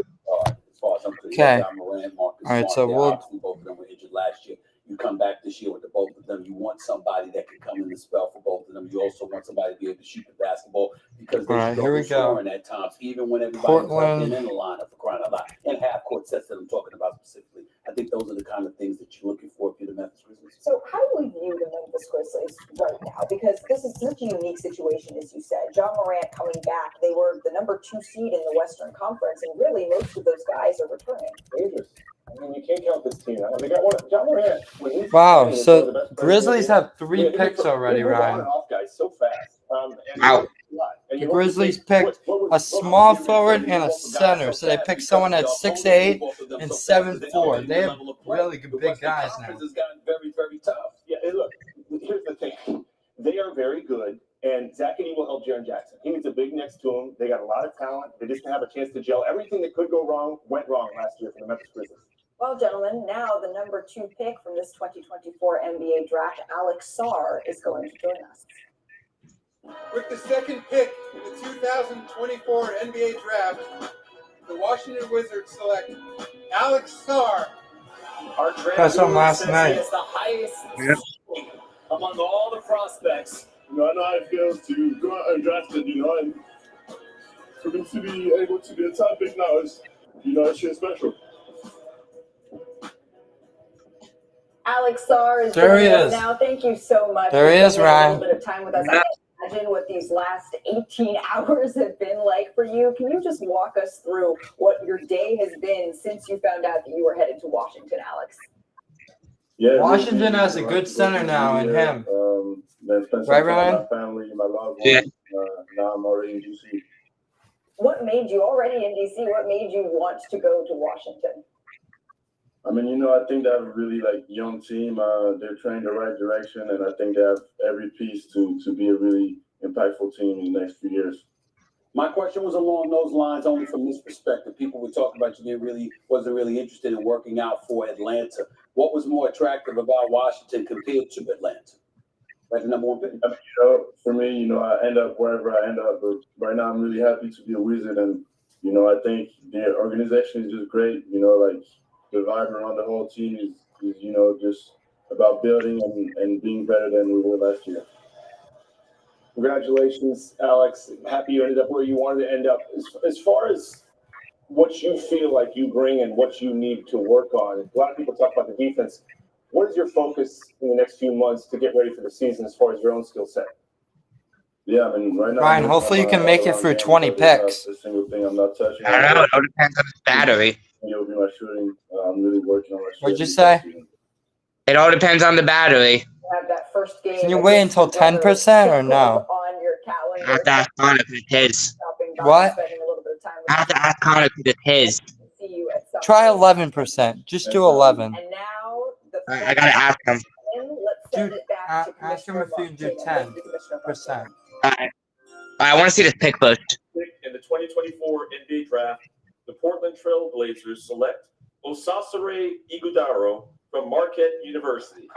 Speaker 6: As far as I'm concerned,
Speaker 1: Okay.
Speaker 6: Ja Morant, Marcus
Speaker 1: All right,
Speaker 6: Smart,
Speaker 1: so
Speaker 6: they're
Speaker 1: we'll-
Speaker 6: obviously both of them were injured last year. You come back this year with the both of them. You want somebody that can come in the spell for both of them. You also want somebody to be able to shoot the basketball because they
Speaker 1: All right, here we go.
Speaker 6: scoring at times, even when everybody's
Speaker 1: Portland.
Speaker 6: in the lineup for crying out loud. And half court sets that I'm talking about specifically. I think those are the kind of things that you're looking for if you're the Memphis Grizzlies.
Speaker 5: So how do we view the Memphis Grizzlies right now? Because this is such a unique situation, as you said. Ja Morant coming back. They were the number 2 seed in the Western Conference, and really most of those guys are returning.
Speaker 10: Dangerous. I mean, you can't count this team out. They got one. Ja Morant. When he's
Speaker 1: Wow,
Speaker 10: playing, he's
Speaker 1: so
Speaker 10: one of the best players
Speaker 1: Grizzlies
Speaker 10: in the
Speaker 1: have
Speaker 10: league.
Speaker 1: 3 picks already,
Speaker 10: They move on
Speaker 1: Ryan.
Speaker 10: and off guys so fast. And
Speaker 3: Wow.
Speaker 10: and
Speaker 1: The
Speaker 10: you look at
Speaker 1: Grizzlies
Speaker 10: what-
Speaker 1: picked
Speaker 10: what was-
Speaker 1: a small forward and a center, so they picked someone at 6'8" and 7'4". They have really good big guys now.
Speaker 10: Conference has gotten very, very tough. Yeah, and look, here's the thing. They are very good, and Zach Edey will help Jaren Jackson. He needs a big next to him. They got a lot of talent. They just didn't have a chance to gel. Everything that could go wrong went wrong last year for the Memphis Grizzlies.
Speaker 5: Well, gentlemen, now the number 2 pick from this 2024 NBA draft, Alex Sarr, is going to join us.
Speaker 20: With the second pick in the 2024 NBA Draft, the Washington Wizards select Alex Sarr.
Speaker 4: Our draft
Speaker 1: That's on
Speaker 4: guru
Speaker 1: last
Speaker 4: says
Speaker 1: night.
Speaker 4: he is the highest
Speaker 3: Yep.
Speaker 4: ceiling among all the prospects.
Speaker 10: I know how it feels to go out undrafted, and for them to be able to be a top pick now is, it's just special.
Speaker 5: Alex Sarr is
Speaker 1: There he
Speaker 5: joining us
Speaker 1: is.
Speaker 5: now. Thank you so much.
Speaker 1: There he
Speaker 5: for
Speaker 1: is,
Speaker 5: spending
Speaker 1: Ryan.
Speaker 5: A little bit of time with us. I can't imagine what these last 18 hours have been like for you. Can you just walk us through what your day has been since you found out that you were headed to Washington, Alex?
Speaker 10: Yeah,
Speaker 1: Washington has a good center now in him.
Speaker 4: then spend some
Speaker 1: Right,
Speaker 4: time
Speaker 1: Ryan?
Speaker 4: with my family, my loved
Speaker 3: Yeah.
Speaker 4: ones. Now I'm already in DC.
Speaker 5: What made you already in DC? What made you want to go to Washington?
Speaker 4: I mean, I think they have a really young team. They're training the right direction, and I think they have every piece to be a really impactful team in the next few years.
Speaker 6: My question was along those lines, only from this perspective. People were talking about you wasn't really interested in working out for Atlanta. What was more attractive about Washington compared to Atlanta? That's the number one pick.
Speaker 4: I mean, for me, I end up wherever I end up, but right now I'm really happy to be a Wizard, and I think the organization is just great. The vibe around the whole team is just about building and being better than we were last year.
Speaker 13: Congratulations, Alex. Happy you ended up where you wanted to end up. As far as what you feel like you bring and what you need to work on, a lot of people talk about the defense. What is your focus in the next few months to get ready for the season as far as your own skill set?
Speaker 4: Yeah, I mean, right now.
Speaker 1: Ryan, hopefully you can make it through 20 picks.
Speaker 4: A single thing I'm not touching.
Speaker 3: I don't know. It all depends on his battery.
Speaker 4: It'll be my shooting. I'm really working on my shooting.
Speaker 1: What'd you say?
Speaker 3: It all depends on the battery.
Speaker 5: Have that first game.
Speaker 1: Can you wait until 10% or no?
Speaker 5: On your calendar.
Speaker 3: I have to ask Connor because it's his.
Speaker 1: What?
Speaker 5: Spending a little bit of time
Speaker 3: I have to ask Connor because it's his.
Speaker 5: see you at some
Speaker 1: Try
Speaker 5: point.
Speaker 1: 11%. Just do 11.
Speaker 5: And now the
Speaker 3: I gotta ask him.
Speaker 5: let's send it back to
Speaker 1: Ask him if you can do
Speaker 5: Commissioner
Speaker 1: 10%.
Speaker 3: I want to see this pick first.
Speaker 14: In the 2024 NBA draft, the Portland Trail Blazers select Osasare Igudaro from Marquette University.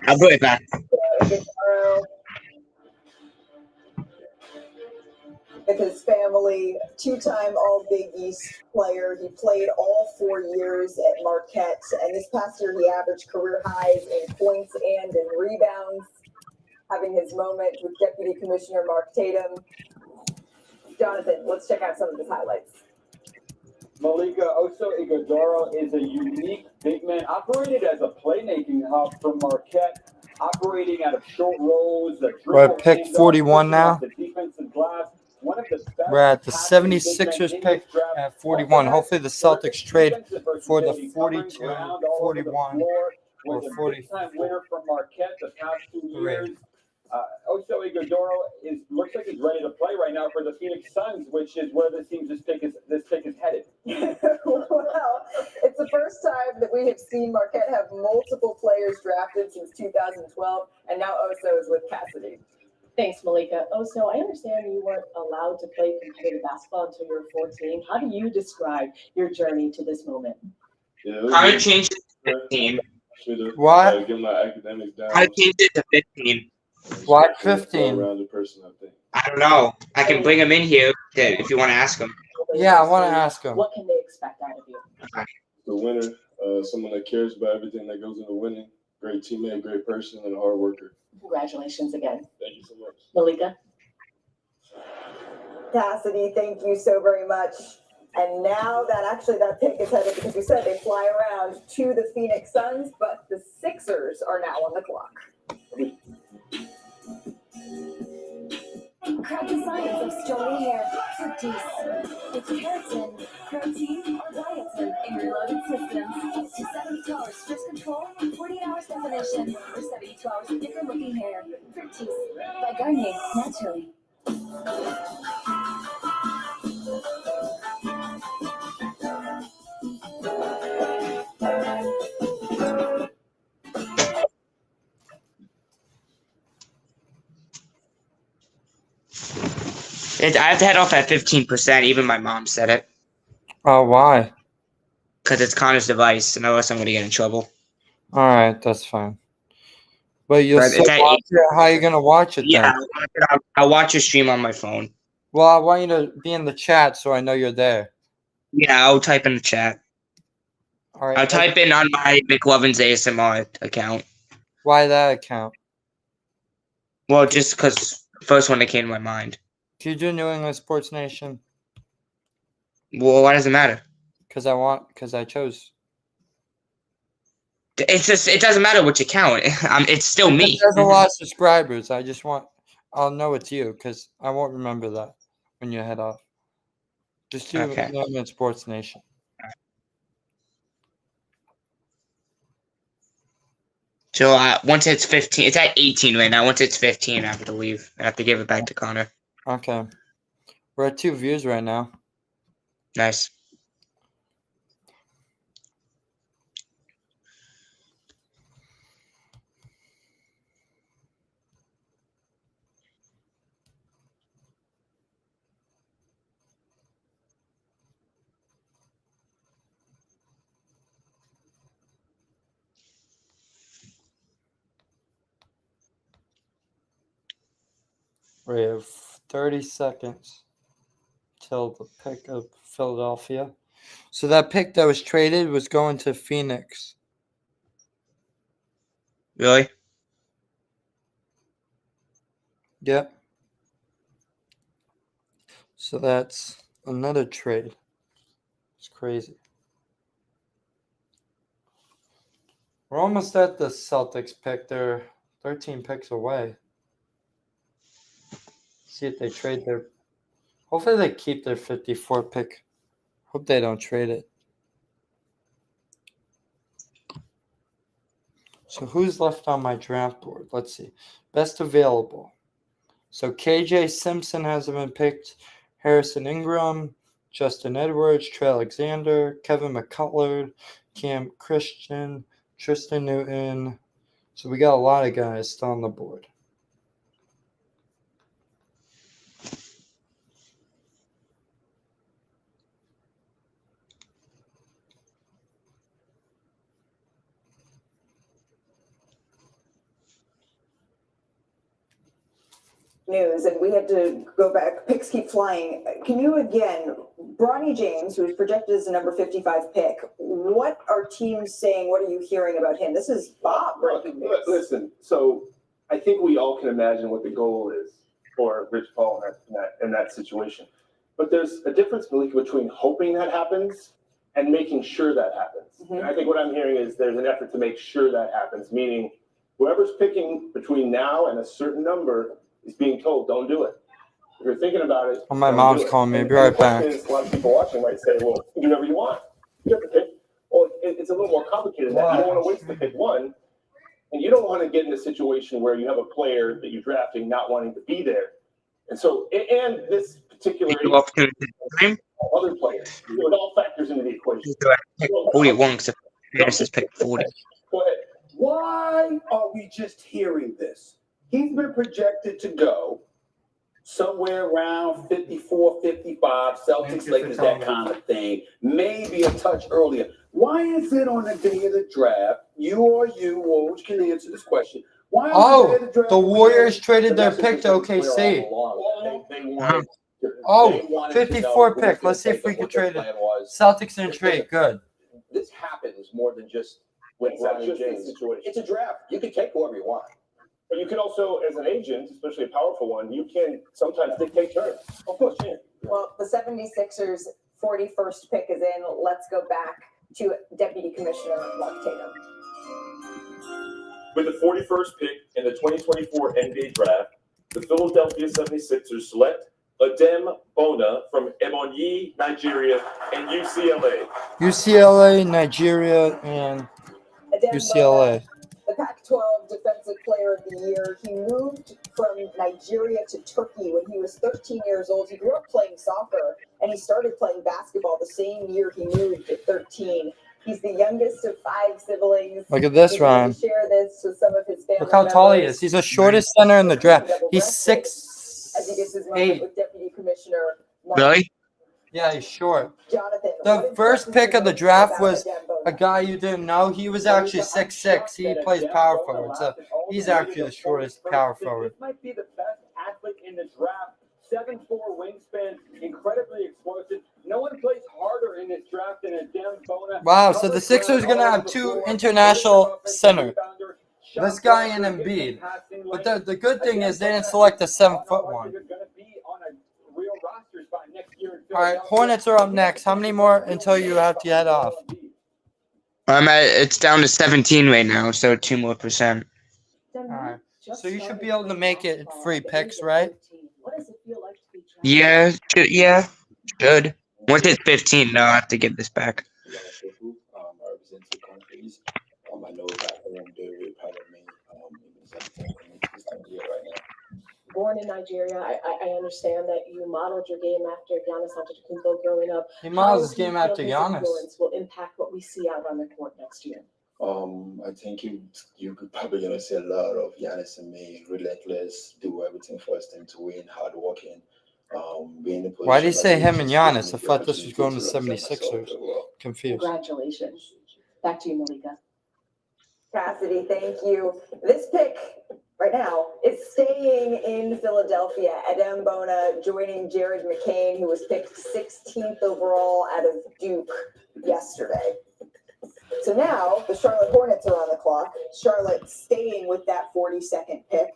Speaker 3: I'll be right back.
Speaker 5: With his family, two-time All-Big East player. He played all 4 years at Marquette, and this past year he averaged career highs in points and in rebounds, having his moment with Deputy Commissioner Mark Tatum. Jonathan, let's check out some of his highlights.
Speaker 4: Malika Oso Ighodaro is a unique big man, operated as a playmaking hub for Marquette, operating out of short rolls.
Speaker 1: We're at pick 41 now.
Speaker 4: The defensive glass. One of the best
Speaker 1: We're at the 76ers pick at 41. Hopefully the Celtics trade for the 42, 41, or 44.
Speaker 4: Winner from Marquette the past 2 years. Oso Ighodaro looks like he's ready to play right now for the Phoenix Suns, which is where this pick is headed.
Speaker 5: Well, it's the first time that we have seen Marquette have multiple players drafted since 2012, and now Oso is with Cassidy.
Speaker 15: Thanks, Malika. Oh, so I understand you weren't allowed to play competitive basketball until you were 14. How do you describe your journey to this moment?
Speaker 3: Connor changed it to 15.
Speaker 1: What?
Speaker 18: Get my academics down.
Speaker 3: I changed it to 15.
Speaker 1: Why 15?
Speaker 18: Rounded person, I think.
Speaker 3: I don't know. I can bring him in here if you want to ask him.
Speaker 1: Yeah, I want to ask him.
Speaker 15: What can they expect out of you?
Speaker 18: The winner, someone that cares about everything that goes into winning. Great teammate, great person, and a hard worker.
Speaker 15: Congratulations again.
Speaker 18: Thank you so much.
Speaker 15: Malika?
Speaker 5: Cassidy, thank you so very much. And now that pick is headed, because you said they fly around to the Phoenix Suns, but the Sixers are now on the clock.
Speaker 16: Crack the science of straight hair. Fructis. It's keratin, protein, or biotin in your loaded system. It's to 72 hours stress control, 48 hours definition, or 72 hours of different looking hair. Fructis by Garnier, naturally.
Speaker 3: I have to head off at 15%. Even my mom said it.
Speaker 1: Oh, why?
Speaker 3: Because it's Connor's device, and otherwise I'm going to get in trouble.
Speaker 1: All right, that's fine. But you'll
Speaker 3: But
Speaker 1: still
Speaker 3: it's at
Speaker 1: watch it? How are you going to watch it
Speaker 3: Yeah,
Speaker 1: then?
Speaker 3: I'll watch your stream on my phone.
Speaker 1: Well, I want you to be in the chat so I know you're there.
Speaker 3: Yeah, I'll type in the chat.
Speaker 1: All right.
Speaker 3: I'll type in on my McLovin's ASMR account.
Speaker 1: Why that account?
Speaker 3: Well, just because first one that came to my mind.
Speaker 1: Do you do New England Sports Nation?
Speaker 3: Well, why does it matter?
Speaker 1: Because I chose.
Speaker 3: It's just, it doesn't matter which account. It's still me.
Speaker 1: It has a lot of subscribers. I'll know it's you because I won't remember that when you head off. Just do
Speaker 3: Okay.
Speaker 1: New England Sports Nation.
Speaker 3: So once it's 15, it's at 18 right now. Once it's 15, I have to leave. I have to give it back to Connor.
Speaker 1: Okay. We're at 2 views right now.
Speaker 3: Nice.
Speaker 1: We have 30 seconds till the pick of Philadelphia. So that pick that was traded was going to Phoenix.
Speaker 3: Really?
Speaker 1: Yep. So that's another trade. It's crazy. We're almost at the Celtics pick. They're 13 picks away. See if they trade their... Hopefully they keep their 54 pick. Hope they don't trade it. So who's left on my draft board? Let's see. Best available. So KJ Simpson hasn't been picked. Harrison Ingram, Justin Edwards, Trey Alexander, Kevin McCutcheon, Cam Christian, Tristan Newton. So we got a lot of guys still on the board.
Speaker 5: News, and we had to go back. Picks keep flying. Can you again, Bronny James, who's projected as the number 55 pick, what are teams saying? What are you hearing about him? This is Bob breaking news.
Speaker 10: Listen, so I think we all can imagine what the goal is for Rich Paul in that situation. But there's a difference, Malika, between hoping that happens and making sure that happens.
Speaker 5: Mm-hmm.
Speaker 10: And I think what I'm hearing is there's an effort to make sure that happens, meaning whoever's picking between now and a certain number is being told, don't do it. If you're thinking about it,
Speaker 1: Oh, my
Speaker 10: don't
Speaker 1: mom's
Speaker 10: do it.
Speaker 1: calling me.
Speaker 10: And
Speaker 1: Be right
Speaker 10: the question
Speaker 1: back.
Speaker 10: is, a lot of people watching might say, well, do whatever you want. You have to pick. Well, it's a little more complicated than that. You don't want to waste the pick one, and you don't want to get in a situation where you have a player that you're drafting not wanting to be there. And so, and this particular other players, it all factors into the equation.
Speaker 3: 41 because Harris has picked 40.
Speaker 10: Go ahead.
Speaker 6: Why are we just hearing this? He's been projected to go somewhere around 54, 55, Celtics, Lakers, that kind of thing. Maybe a touch earlier. Why is it on the day of the draft? You, Woj, can answer this question. Why on the day of the draft?
Speaker 1: The Warriors traded their pick to OKC.
Speaker 7: They wanted
Speaker 1: Oh,
Speaker 7: to
Speaker 1: 54
Speaker 7: know
Speaker 1: pick.
Speaker 7: who
Speaker 1: Let's see
Speaker 7: was
Speaker 1: if we
Speaker 7: gonna
Speaker 1: can
Speaker 7: pick,
Speaker 1: trade
Speaker 7: what
Speaker 1: it.
Speaker 7: their plan was.
Speaker 1: Celtics in trade. Good.
Speaker 7: This happens more than just with
Speaker 10: It's not
Speaker 7: Bronny
Speaker 10: just
Speaker 7: James.
Speaker 10: this situation.
Speaker 7: It's a draft. You can take whoever you want.
Speaker 10: But you can also, as an agent, especially a powerful one, you can sometimes dictate terms. Of course, you can.
Speaker 5: Well, the 76ers 41st pick is in. Let's go back to Deputy Commissioner Mark Tatum.
Speaker 14: With the 41st pick in the 2024 NBA Draft, the Philadelphia 76ers select Adem Bona from Ebonyi, Nigeria, and UCLA.
Speaker 1: UCLA, Nigeria, and UCLA.
Speaker 5: The Pac-12 Defensive Player of the Year. He moved from Nigeria to Turkey when he was 13 years old. He grew up playing soccer, and he started playing basketball the same year he moved at 13. He's the youngest of 5 siblings.
Speaker 1: Look at this,
Speaker 5: He's going to
Speaker 1: Ryan.
Speaker 5: Share this with some of his family
Speaker 1: Look how tall he
Speaker 5: members.
Speaker 1: is. He's the shortest center in the draft. He's
Speaker 5: As he gets his moment
Speaker 1: 6'8".
Speaker 5: with Deputy Commissioner Mark
Speaker 3: Really?
Speaker 1: Yeah, he's short.
Speaker 5: Jonathan.
Speaker 1: The first pick of the draft was a guy you didn't know. He was actually 6'6". He plays power forward, so he's actually the shortest power forward.
Speaker 4: This might be the best athlete in the draft. 7'4" wingspan, incredibly explosive. No one plays harder in this draft than Adem Bona.
Speaker 1: Wow, so the Sixers are going to have 2 international center. This guy and Embiid. But the good thing is they didn't select a 7-foot one. All right, Hornets are up next. How many more until you have to head off?
Speaker 3: It's down to 17 right now, so 2 more %.
Speaker 1: All right. So you should be able to make it 3 picks, right?
Speaker 3: Yeah, should. Once it's 15, no, I have to give this back.
Speaker 6: I represent 2 countries. I know that I am very pattern
Speaker 15: born in Nigeria. I understand that you modeled your game after Giannis Antetokounmpo growing up.
Speaker 1: He models his
Speaker 15: How do you
Speaker 1: game
Speaker 15: feel
Speaker 1: after
Speaker 15: his
Speaker 1: Giannis.
Speaker 15: influence will impact what we see out on the court next year?
Speaker 18: I think you could probably gonna see a lot of Giannis and me, relentless, do everything for his team to win, hardworking, be in the position.
Speaker 1: Why did he say
Speaker 18: like
Speaker 1: him and
Speaker 18: leadership,
Speaker 1: Giannis? I
Speaker 18: the
Speaker 1: thought this was
Speaker 18: opportunity
Speaker 1: going to
Speaker 18: represent myself
Speaker 1: 76ers.
Speaker 18: as well.
Speaker 1: Confused.
Speaker 15: Congratulations. Back to you, Malika.
Speaker 5: Cassidy, thank you. This pick right now is staying in Philadelphia. Adem Bona joining Jared McCain, who was picked 16th overall out of Duke yesterday. So now the Charlotte Hornets are on the clock. Charlotte staying with that 42nd pick.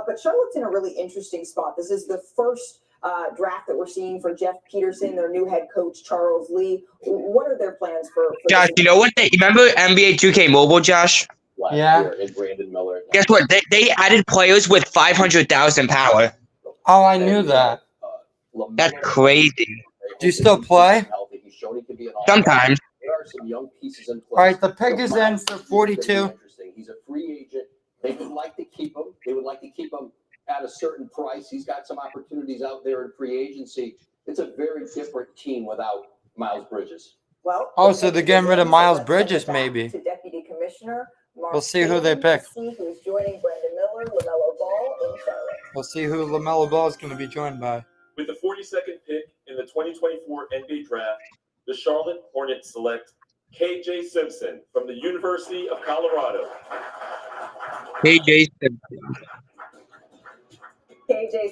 Speaker 5: But Charlotte's in a really interesting spot. This is the first draft that we're seeing for Jeff Peterson, their new head coach, Charles Lee. What are their plans for
Speaker 3: Josh, you know what? Remember NBA 2K Mobile, Josh?
Speaker 1: Yeah.
Speaker 7: And Brandon Miller.
Speaker 3: Guess what? They added players with 500,000 power.
Speaker 1: Oh, I knew that.
Speaker 3: That's crazy.
Speaker 1: Do you still play?
Speaker 7: He's shown he can be an
Speaker 3: Sometimes.
Speaker 7: There are some young pieces in place.
Speaker 1: All right, the pick is in for 42.
Speaker 7: Interesting. He's a free agent. They would like to keep him. They would like to keep him at a certain price. He's got some opportunities out there in free agency. It's a very different team without Miles Bridges.
Speaker 5: Well,
Speaker 1: Oh, so they're getting rid of Miles Bridges, maybe.
Speaker 5: to Deputy Commissioner Mark
Speaker 1: We'll see who they pick.
Speaker 5: Who's joining Brandon Miller, LaMelo Ball in Charlotte.
Speaker 1: We'll see who LaMelo Ball is going to be joined by.
Speaker 14: With the 42nd pick in the 2024 NBA Draft, the Charlotte Hornets select KJ Simpson from the University of Colorado.
Speaker 3: KJ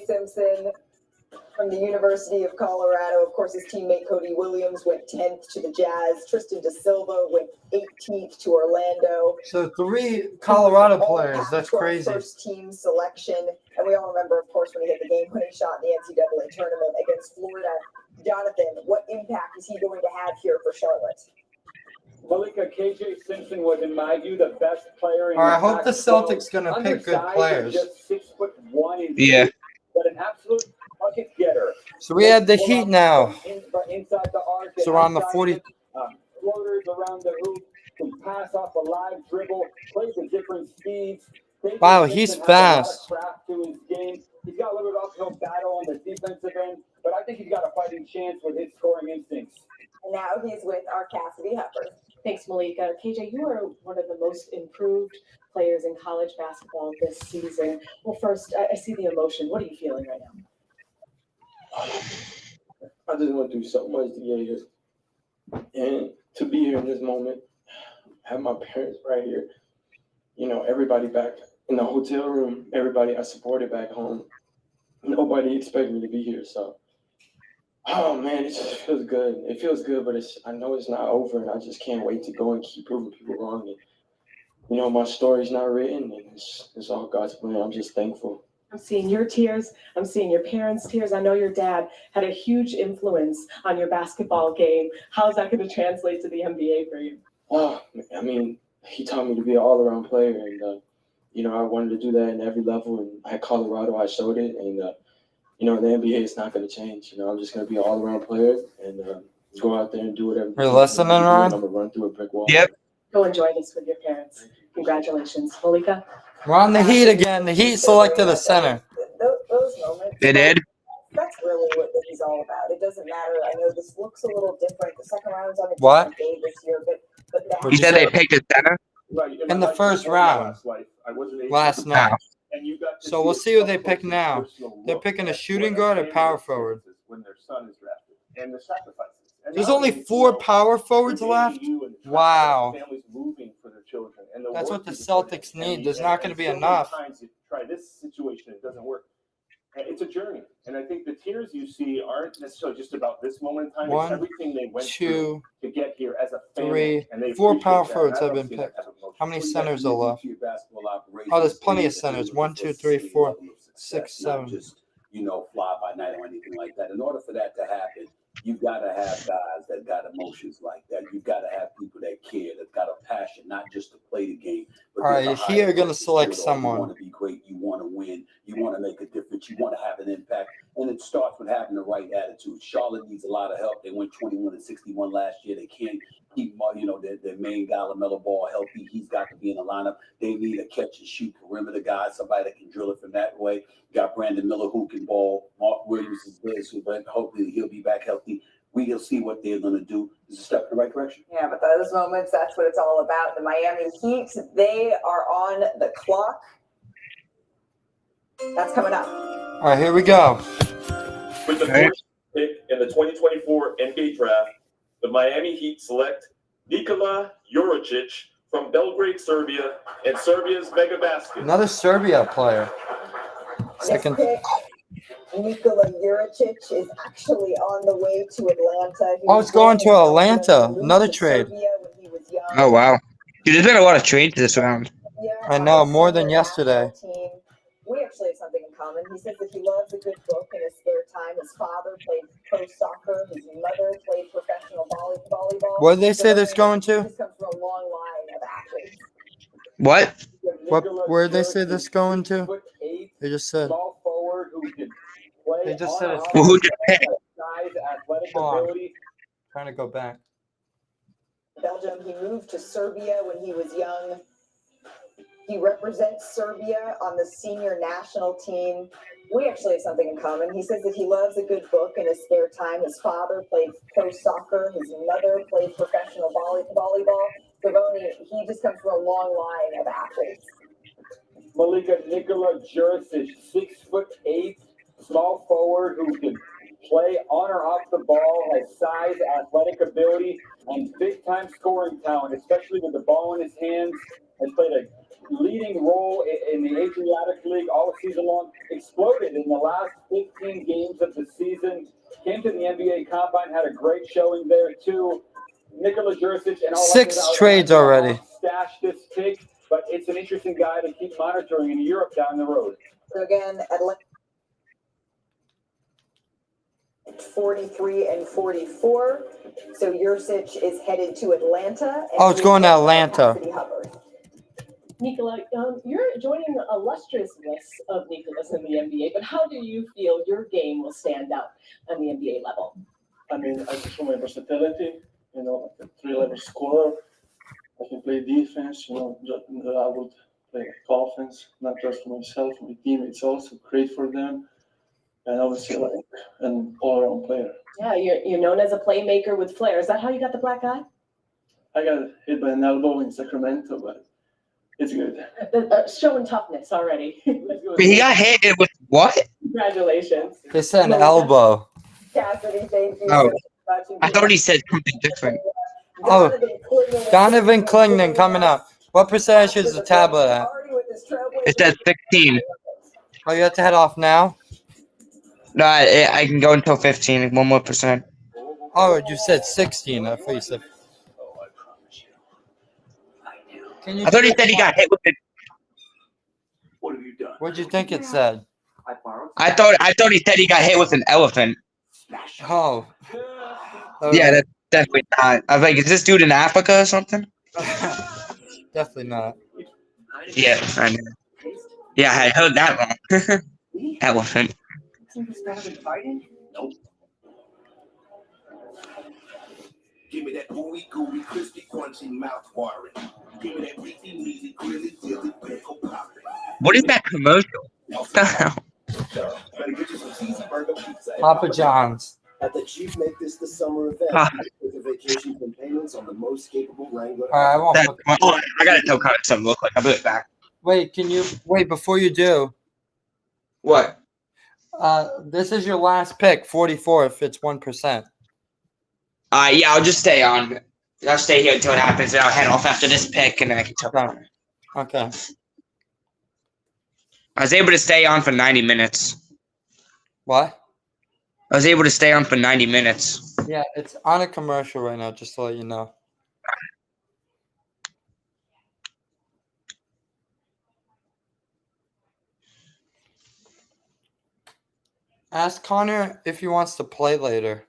Speaker 5: Simpson from the University of Colorado. Of course, his teammate Cody Williams went 10th to the Jazz. Tristan Da Silva went 18th to Orlando.
Speaker 1: So 3 Colorado players. That's crazy.
Speaker 5: First team selection. And we all remember, of course, when he hit the game-winning shot in the NCAA tournament against Florida. Jonathan, what impact is he going to have here for Charlotte?
Speaker 4: Malika, KJ Simpson was, in my view, the best player in
Speaker 1: All right, I
Speaker 4: the
Speaker 1: hope the
Speaker 4: Pac-12.
Speaker 1: Celtics going to pick good
Speaker 4: Undersized,
Speaker 1: players.
Speaker 4: Just 6'1" in
Speaker 3: Yeah.
Speaker 4: height, but an absolute bucket getter.
Speaker 1: So we have the Heat now.
Speaker 4: Inside the arc,
Speaker 1: So we're on the
Speaker 4: outside
Speaker 1: 40.
Speaker 4: floaters around the hoop, can pass off a live dribble, plays at different speeds. KJ
Speaker 1: Wow,
Speaker 4: Simpson
Speaker 1: he's
Speaker 4: has a lot of
Speaker 1: fast.
Speaker 4: craft to his game. He's got a little bit of uphill battle on the defensive end, but I think he's got a fighting chance with his scoring instincts.
Speaker 5: And now he's with our Cassidy Hepburn.
Speaker 15: Thanks, Malika. KJ, you are one of the most improved players in college basketball this season. Well, first, I see the emotion. What are you feeling right now?
Speaker 18: I just want to do so much to get here. And to be here in this moment, have my parents right here, you know, everybody back in the hotel room, everybody I supported back home. Nobody expected me to be here. So, oh man, it just feels good. It feels good, but I know it's not over, and I just can't wait to go and keep proving people wrong. And, you know, my story's not written, and it's all God's plan. I'm just thankful.
Speaker 15: I'm seeing your tears. I'm seeing your parents' tears. I know your dad had a huge influence on your basketball game. How's that going to translate to the NBA for you?
Speaker 18: Oh, I mean, he taught me to be an all-around player, and you know, I wanted to do that in every level. And at Colorado, I showed it, and you know, in the NBA, it's not going to change. You know, I'm just going to be an all-around player and go out there and do whatever.
Speaker 1: You're listening, Ryan?
Speaker 18: I'm going to run through a brick wall.
Speaker 3: Yep.
Speaker 15: Go and join us with your parents. Congratulations. Malika?
Speaker 1: We're on the Heat again. The Heat selected a center.
Speaker 5: Those moments.
Speaker 3: They did?
Speaker 5: That's really what this is all about. It doesn't matter. I know this looks a little different. The second round's on a
Speaker 1: What?
Speaker 5: different day this year, but that
Speaker 3: You said they picked a center?
Speaker 4: Right,
Speaker 1: In the first round. Last night.
Speaker 4: And you got to
Speaker 1: So
Speaker 4: see
Speaker 1: we'll
Speaker 4: it
Speaker 1: see who they
Speaker 4: up
Speaker 1: pick
Speaker 4: close and
Speaker 1: now.
Speaker 4: personal
Speaker 1: They're
Speaker 4: look
Speaker 1: picking a
Speaker 4: at
Speaker 1: shooting
Speaker 4: what
Speaker 1: guard or
Speaker 4: family
Speaker 1: power
Speaker 4: experiences
Speaker 1: forward.
Speaker 4: when their son is drafted and the sacrifices. And
Speaker 1: There's
Speaker 4: now
Speaker 1: only
Speaker 4: it's,
Speaker 1: 4 power forwards
Speaker 4: the
Speaker 1: left?
Speaker 4: AAU and the
Speaker 1: Wow.
Speaker 4: families moving for their children and the
Speaker 1: That's
Speaker 4: work
Speaker 1: what the
Speaker 4: that you put in.
Speaker 1: Celtics need.
Speaker 4: And
Speaker 1: There's not going to be
Speaker 4: so many
Speaker 1: enough.
Speaker 4: times you try this situation, it doesn't work. And it's a journey. And I think the tears you see aren't necessarily just about this moment in time.
Speaker 1: One,
Speaker 4: it's everything they went
Speaker 1: 2,
Speaker 4: through to get here as a family.
Speaker 1: 3,
Speaker 4: And they
Speaker 1: 4
Speaker 4: appreciate
Speaker 1: power
Speaker 4: that.
Speaker 1: forwards
Speaker 4: And I
Speaker 1: have
Speaker 4: don't
Speaker 1: been
Speaker 4: see that
Speaker 1: picked.
Speaker 4: type of emotion.
Speaker 1: How many
Speaker 4: What you
Speaker 1: centers
Speaker 4: got
Speaker 1: are
Speaker 4: to do
Speaker 1: left?
Speaker 4: to your basketball operations
Speaker 1: Oh, there's plenty of
Speaker 4: is
Speaker 1: centers.
Speaker 4: to
Speaker 1: 1, 2,
Speaker 4: just
Speaker 1: 3,
Speaker 4: see
Speaker 1: 4,
Speaker 4: level of
Speaker 1: 6,
Speaker 4: success, not
Speaker 1: 7.
Speaker 4: just, fly by night or anything like that. In order for that to happen, you've got to have guys that got emotions like that. You've got to have people
Speaker 6: that care, that's got a passion, not just to play the game. But
Speaker 1: All
Speaker 6: there's
Speaker 1: right,
Speaker 6: a higher
Speaker 1: here you're gonna
Speaker 6: purpose to
Speaker 1: select
Speaker 6: it all.
Speaker 1: someone.
Speaker 6: You want to be great. You want to win. You want to make a difference. You want to have an impact. And it starts with having the right attitude. Charlotte needs a lot of help. They went 21-61 last year. They can't keep, their main guy, LaMelo Ball, healthy. He's got to be in the lineup. They need a catch and shoot perimeter guy, somebody that can drill it from that way. Got Brandon Miller who can ball. Mark Williams is there, so hopefully he'll be back healthy. We'll see what they're going to do. It's a step in the right direction.
Speaker 5: Yeah, but those moments, that's what it's all about. The Miami Heat, they are on the clock. That's coming up.
Speaker 1: All right, here we go.
Speaker 14: With the fourth pick in the 2024 NBA Draft, the Miami Heat select Nikola Juricic from Belgrade, Serbia, and Serbia's Mega Basket.
Speaker 1: Another Serbia player. Second.
Speaker 5: Next pick, Nikola Juricic is actually on the way to Atlanta. He
Speaker 1: Oh,
Speaker 5: was
Speaker 1: it's going to
Speaker 5: born in
Speaker 1: Atlanta.
Speaker 5: moved
Speaker 1: Another
Speaker 5: to
Speaker 1: trade.
Speaker 5: Serbia when he was young.
Speaker 3: Oh wow, dude, there's been a lot of trades this round.
Speaker 1: I know, more than yesterday.
Speaker 5: Team. We actually have something in common. He says that he loves a good book in his spare time. His father played pro soccer. His mother played professional volleyball.
Speaker 1: What did they say that's going to?
Speaker 5: This comes from a long line of athletes.
Speaker 3: What?
Speaker 1: Where did they say this going to? They just said.
Speaker 4: Small forward who can play.
Speaker 1: They just said it's.
Speaker 3: Well, who just picked?
Speaker 4: Size, athletic
Speaker 1: Hold on.
Speaker 4: ability.
Speaker 1: Trying to go back.
Speaker 5: Belgium. He moved to Serbia when he was young. He represents Serbia on the senior national team. We actually have something in common. He says that he loves a good book in his spare time. His father played pro soccer. His mother played professional volleyball. Gavoni, he just comes from a long line of athletes.
Speaker 4: Malika Nikola Juricic, 6'8", small forward who can play on or off the ball, has size, athletic ability, and big-time scoring talent, especially with the ball in his hands. Has played a leading role in the Adriatic League all season long. Exploded in the last 15 games of the season. Came to the NBA Combine, had a great showing there too. Nikola Juricic and all
Speaker 1: 6 trades already.
Speaker 4: Stash this pick, but it's an interesting guy to keep monitoring in Europe down the road.
Speaker 5: So again, Atlanta 43 and 44. So Juricic is headed to Atlanta.
Speaker 1: Oh, it's going to Atlanta.
Speaker 15: Nikola, you're joining the illustrious list of Nikolas in the NBA, but how do you feel your game will stand out on the NBA level?
Speaker 18: I mean, I just show my versatility, like a three-level scorer. I can play defense, I would play offense, not just for myself, for my teammates also, create for them. And obviously, an all-around player.
Speaker 15: Yeah, you're known as a playmaker with flair. Is that how you got the black eye?
Speaker 18: I got hit by an elbow in Sacramento, but it's good.
Speaker 15: Showing toughness already.
Speaker 3: He got hit with what?
Speaker 15: Congratulations.
Speaker 1: They said an elbow.
Speaker 5: Cassidy, thank you.
Speaker 3: Oh, I thought he said something different.
Speaker 1: Oh, Donovan Klingman coming up. What percentage is the tablet at?
Speaker 3: It's at 16.
Speaker 1: Oh, you have to head off now?
Speaker 3: No, I can go until 15. 1 more percent.
Speaker 1: Oh, you said 16. I thought you said.
Speaker 3: I thought he said he got hit with it.
Speaker 6: What have you done?
Speaker 1: What'd you think it said?
Speaker 3: I thought he said he got hit with an elephant.
Speaker 1: Oh.
Speaker 3: Yeah, that's definitely not. I was like, is this dude in Africa or something?
Speaker 1: Definitely not.
Speaker 3: Yeah, I know. Yeah, I heard that wrong. Elephant.
Speaker 6: Nope. Give me that gooey, crispy, crunchy, mouth-watering. Give me that greasy, meaty, grilly, dilly, pickle popping.
Speaker 3: What is that commercial? What the hell?
Speaker 6: Better get you some cheesy burger pizza.
Speaker 1: Papa John's.
Speaker 21: At the Chief Make This the Summer event,
Speaker 3: Ah.
Speaker 21: with the vacations and payments on the most capable Wrangler.
Speaker 1: All right, I won't
Speaker 3: That,
Speaker 1: look-
Speaker 3: oh, I gotta tell Connor something real quick. I'll be right back.
Speaker 1: Wait, before you do.
Speaker 3: What?
Speaker 1: This is your last pick, 44, if it's 1%.
Speaker 3: Yeah, I'll just stay on. I'll stay here until it happens, and I'll head off after this pick, and then I can tell Connor.
Speaker 1: Okay.
Speaker 3: I was able to stay on for 90 minutes.
Speaker 1: What?
Speaker 3: I was able to stay on for 90 minutes.
Speaker 1: Yeah, it's on a commercial right now, just to let you know. Ask Connor if he wants to play later.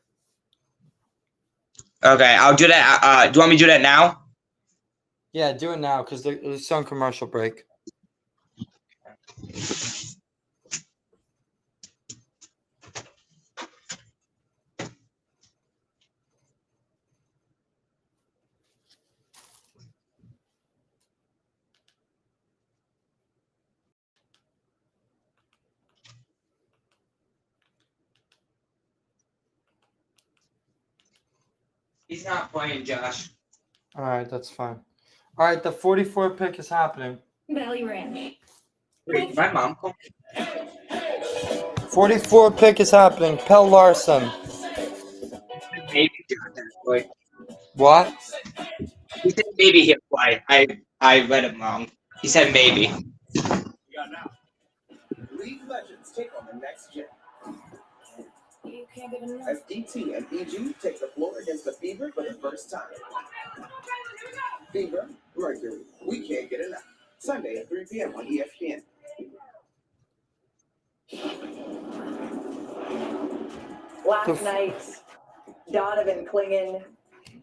Speaker 3: Okay, I'll do that. Do you want me to do that now?
Speaker 1: Yeah, do it now because there's some commercial break.
Speaker 3: He's not playing, Josh.
Speaker 1: All right, that's fine. All right, the 44 pick is happening.
Speaker 16: Valley Ranch.
Speaker 3: Wait, my mom called.
Speaker 1: 44 pick is happening. Pell Larson.
Speaker 3: Maybe John that way.
Speaker 1: What?
Speaker 3: He said maybe he'll play. I read him wrong. He said maybe.
Speaker 21: League Legends take on the next gen.
Speaker 16: You can't get enough.
Speaker 21: As DT and EG take the floor against the Fever for the first time. Fever, Mercury, we can't get enough. Sunday at 3 p.m. on ESPN.
Speaker 5: Last night, Donovan Clingan,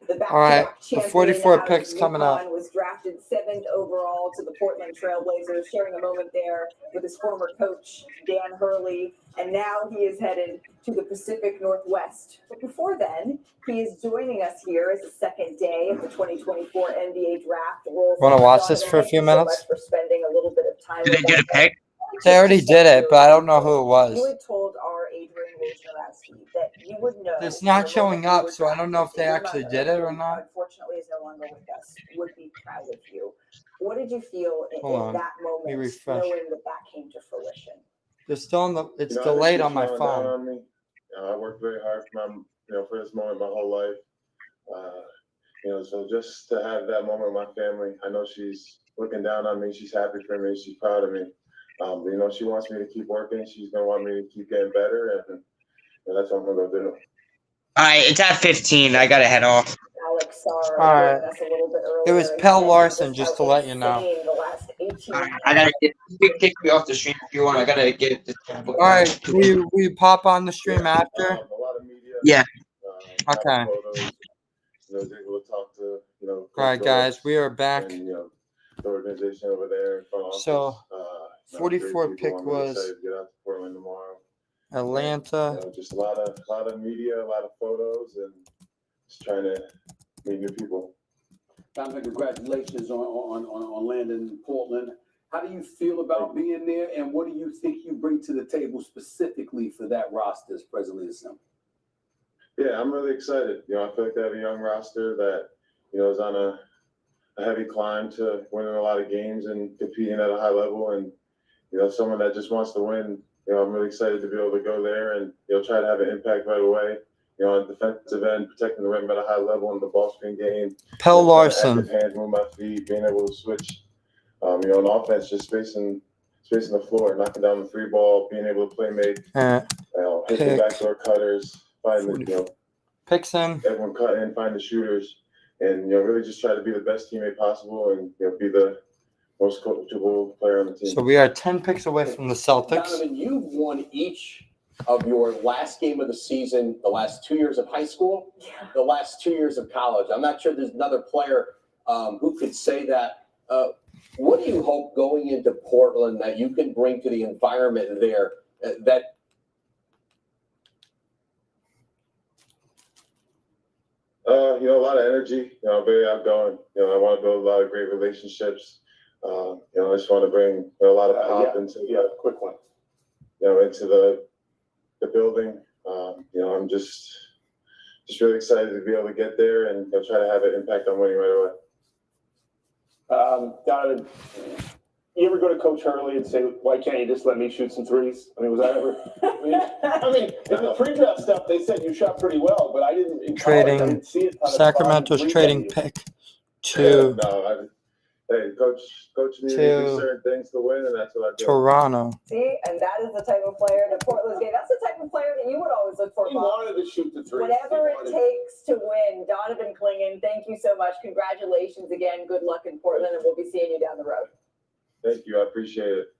Speaker 5: the
Speaker 1: All right,
Speaker 5: back-to-back
Speaker 1: the
Speaker 5: champion
Speaker 1: 44
Speaker 5: out
Speaker 1: picks
Speaker 5: of
Speaker 1: coming up.
Speaker 5: UConn, was drafted 7th overall to the Portland Trailblazers, sharing a moment there with his former coach, Dan Hurley, and now he is headed to the Pacific Northwest. But before then, he is joining us here as the second day of the 2024 NBA Draft.
Speaker 1: Want to watch this for a few minutes?
Speaker 5: So much for spending a little bit of time
Speaker 3: Did they
Speaker 5: with
Speaker 3: do
Speaker 5: us.
Speaker 3: the pick?
Speaker 1: They already did it, but I don't know who it
Speaker 5: You
Speaker 1: was.
Speaker 5: had told our Adrian Wojnarowski that you would know.
Speaker 1: It's not
Speaker 5: the
Speaker 1: showing
Speaker 5: moment you
Speaker 1: up,
Speaker 5: were
Speaker 1: so I don't know if they
Speaker 5: drafted.
Speaker 1: actually
Speaker 5: Your
Speaker 1: did it or
Speaker 5: mother,
Speaker 1: not.
Speaker 5: Unfortunately, is no longer with us. Would be proud of you. What did you feel
Speaker 1: Hold
Speaker 5: in
Speaker 1: on.
Speaker 5: that
Speaker 1: Let me
Speaker 5: moment,
Speaker 1: refresh.
Speaker 5: knowing that that came to fruition?
Speaker 1: It's still on the. It's
Speaker 12: You know,
Speaker 1: delayed
Speaker 12: I
Speaker 1: on my
Speaker 12: didn't keep slowing down
Speaker 1: phone.
Speaker 12: on me. I worked very hard for for this moment my whole life. So just to have that moment with my family, I know she's looking down on me. She's happy for me. She's proud of me. But, she wants me to keep working. She's gonna want me to keep getting better, and that's what I'm gonna go do.
Speaker 3: All right, it's at 15. I gotta head off.
Speaker 5: Alex Sarr
Speaker 1: All right.
Speaker 5: joining us a little bit
Speaker 1: It was
Speaker 5: earlier.
Speaker 1: Pell
Speaker 5: He
Speaker 1: Larson,
Speaker 5: said
Speaker 1: just
Speaker 5: how
Speaker 1: to let you know.
Speaker 5: insane the last 18
Speaker 3: All right, I gotta kick me off the stream if you want. I gotta get this.
Speaker 1: All right, will you pop on the stream after?
Speaker 12: A lot of media.
Speaker 3: Yeah.
Speaker 1: Okay.
Speaker 12: Photos, was able to talk to
Speaker 1: All right, guys, we are back.
Speaker 12: and the organization over there in front office.
Speaker 1: So,
Speaker 12: great
Speaker 1: 44
Speaker 12: people.
Speaker 1: pick
Speaker 12: I'm really
Speaker 1: was
Speaker 12: excited to get out to Portland tomorrow.
Speaker 1: Atlanta.
Speaker 12: Just a lot of media, a lot of photos, and just trying to meet new people.
Speaker 6: Donovan, congratulations on landing in Portland. How do you feel about being there, and what do you think you bring to the table specifically for that roster as presently assembled?
Speaker 12: Yeah, I'm really excited. I feel like they have a young roster that, is on a heavy climb to winning a lot of games and competing at a high level. And, someone that just wants to win, I'm really excited to be able to go there and, try to have an impact right away. On the defensive end, protecting the rim at a high level in the ball screen game.
Speaker 1: Pell Larson.
Speaker 12: Active hands, move my feet, being able to switch. On offense, just spacing the floor, knocking down the three ball, being able to play make, hitting
Speaker 1: Pick.
Speaker 12: backdoor cutters, finding
Speaker 1: Picks in.
Speaker 12: everyone cut in, find the shooters, and really just try to be the best teammate possible and be the most coachable player on the team.
Speaker 1: So we are 10 picks away from the Celtics.
Speaker 7: Donovan, you've won each of your last game of the season, the last 2 years of high school, the last 2 years of college. I'm not sure there's another player who could say that. What do you hope going into Portland that you can bring to the environment there that
Speaker 12: a lot of energy. I'm very outgoing. I want to build a lot of great relationships. I just want to bring a lot of pop into
Speaker 10: quick one.
Speaker 12: Into the building. I'm just really excited to be able to get there and try to have an impact on winning right away.
Speaker 10: Donovan, you ever go to Coach Hurley and say, "Why can't you just let me shoot some threes?" I mean, was that ever? In the pre-draft stuff, they said you shot pretty well, but I didn't. In college, I didn't see it.
Speaker 1: Sacramento's trading pick to
Speaker 12: Hey, Coach needed to do certain things to win, and that's what I do.
Speaker 1: Toronto.
Speaker 5: See, and that is the type of player that Portland's getting. That's the type of player that you would always look for.
Speaker 10: He
Speaker 5: Bob.
Speaker 10: wanted to shoot the threes.
Speaker 5: Whatever it takes to win. Donovan Clingan, thank you so much. Congratulations again. Good luck in Portland, and we'll be seeing you down the road.
Speaker 12: Thank you. I appreciate it.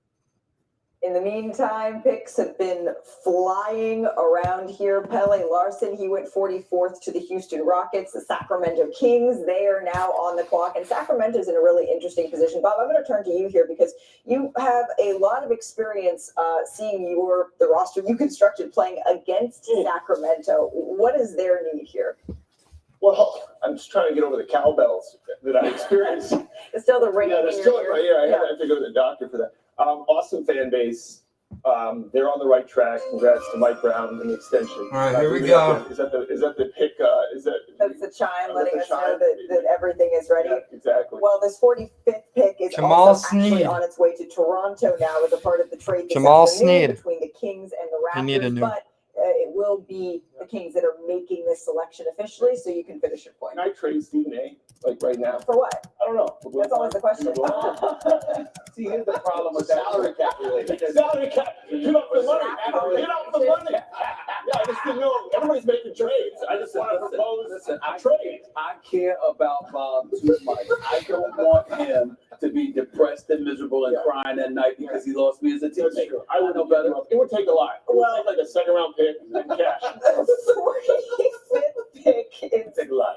Speaker 5: In the meantime, picks have been flying around here. Pele Larson, he went 44th to the Houston Rockets. The Sacramento Kings, they are now on the clock. And Sacramento's in a really interesting position. Bob, I'm going to turn to you here because you have a lot of experience seeing the roster you constructed playing against Sacramento. What is their need here?
Speaker 13: Well, I'm just trying to get over the cowbells that I experienced.
Speaker 5: It's still the ringing
Speaker 13: Yeah,
Speaker 5: in
Speaker 13: they're
Speaker 5: your
Speaker 13: still
Speaker 5: ear.
Speaker 13: right here. I have to go to the doctor for that. Awesome fan base. They're on the right track. Congrats to Mike Brown and the extension.
Speaker 1: All right, here we go.
Speaker 13: Is that the pick?
Speaker 5: That's the chime letting
Speaker 13: the
Speaker 5: us know
Speaker 13: chime?
Speaker 5: that everything is ready.
Speaker 13: Yeah, exactly.
Speaker 5: Well, this 45th pick is
Speaker 1: Jamal
Speaker 5: also actually
Speaker 1: Sneed.
Speaker 5: on its way to Toronto now as a part of the trade this
Speaker 1: Jamal
Speaker 5: afternoon
Speaker 1: Sneed.
Speaker 5: between the Kings and the
Speaker 1: You need a
Speaker 5: Raptors.
Speaker 1: new-
Speaker 5: But it will be the Kings that are making this selection officially, so you can finish your point.
Speaker 13: Can I trade Stephen A. like right now?
Speaker 5: For what?
Speaker 13: I don't know.
Speaker 5: That's always the question.
Speaker 13: See, here's the problem with that. Salary cap related. Salary cap. Get off the money. Get off the money. Yeah, I just didn't know. Everybody's making trades. I just want to propose a trade.
Speaker 6: I care about Bob too much. I don't want him to be depressed and miserable and crying at night because he lost me as a
Speaker 13: That's
Speaker 6: teammate.
Speaker 13: true. I would know better. It would take a lot. It would take like a second round pick and cash.
Speaker 5: The 45th pick is
Speaker 6: Take a lot.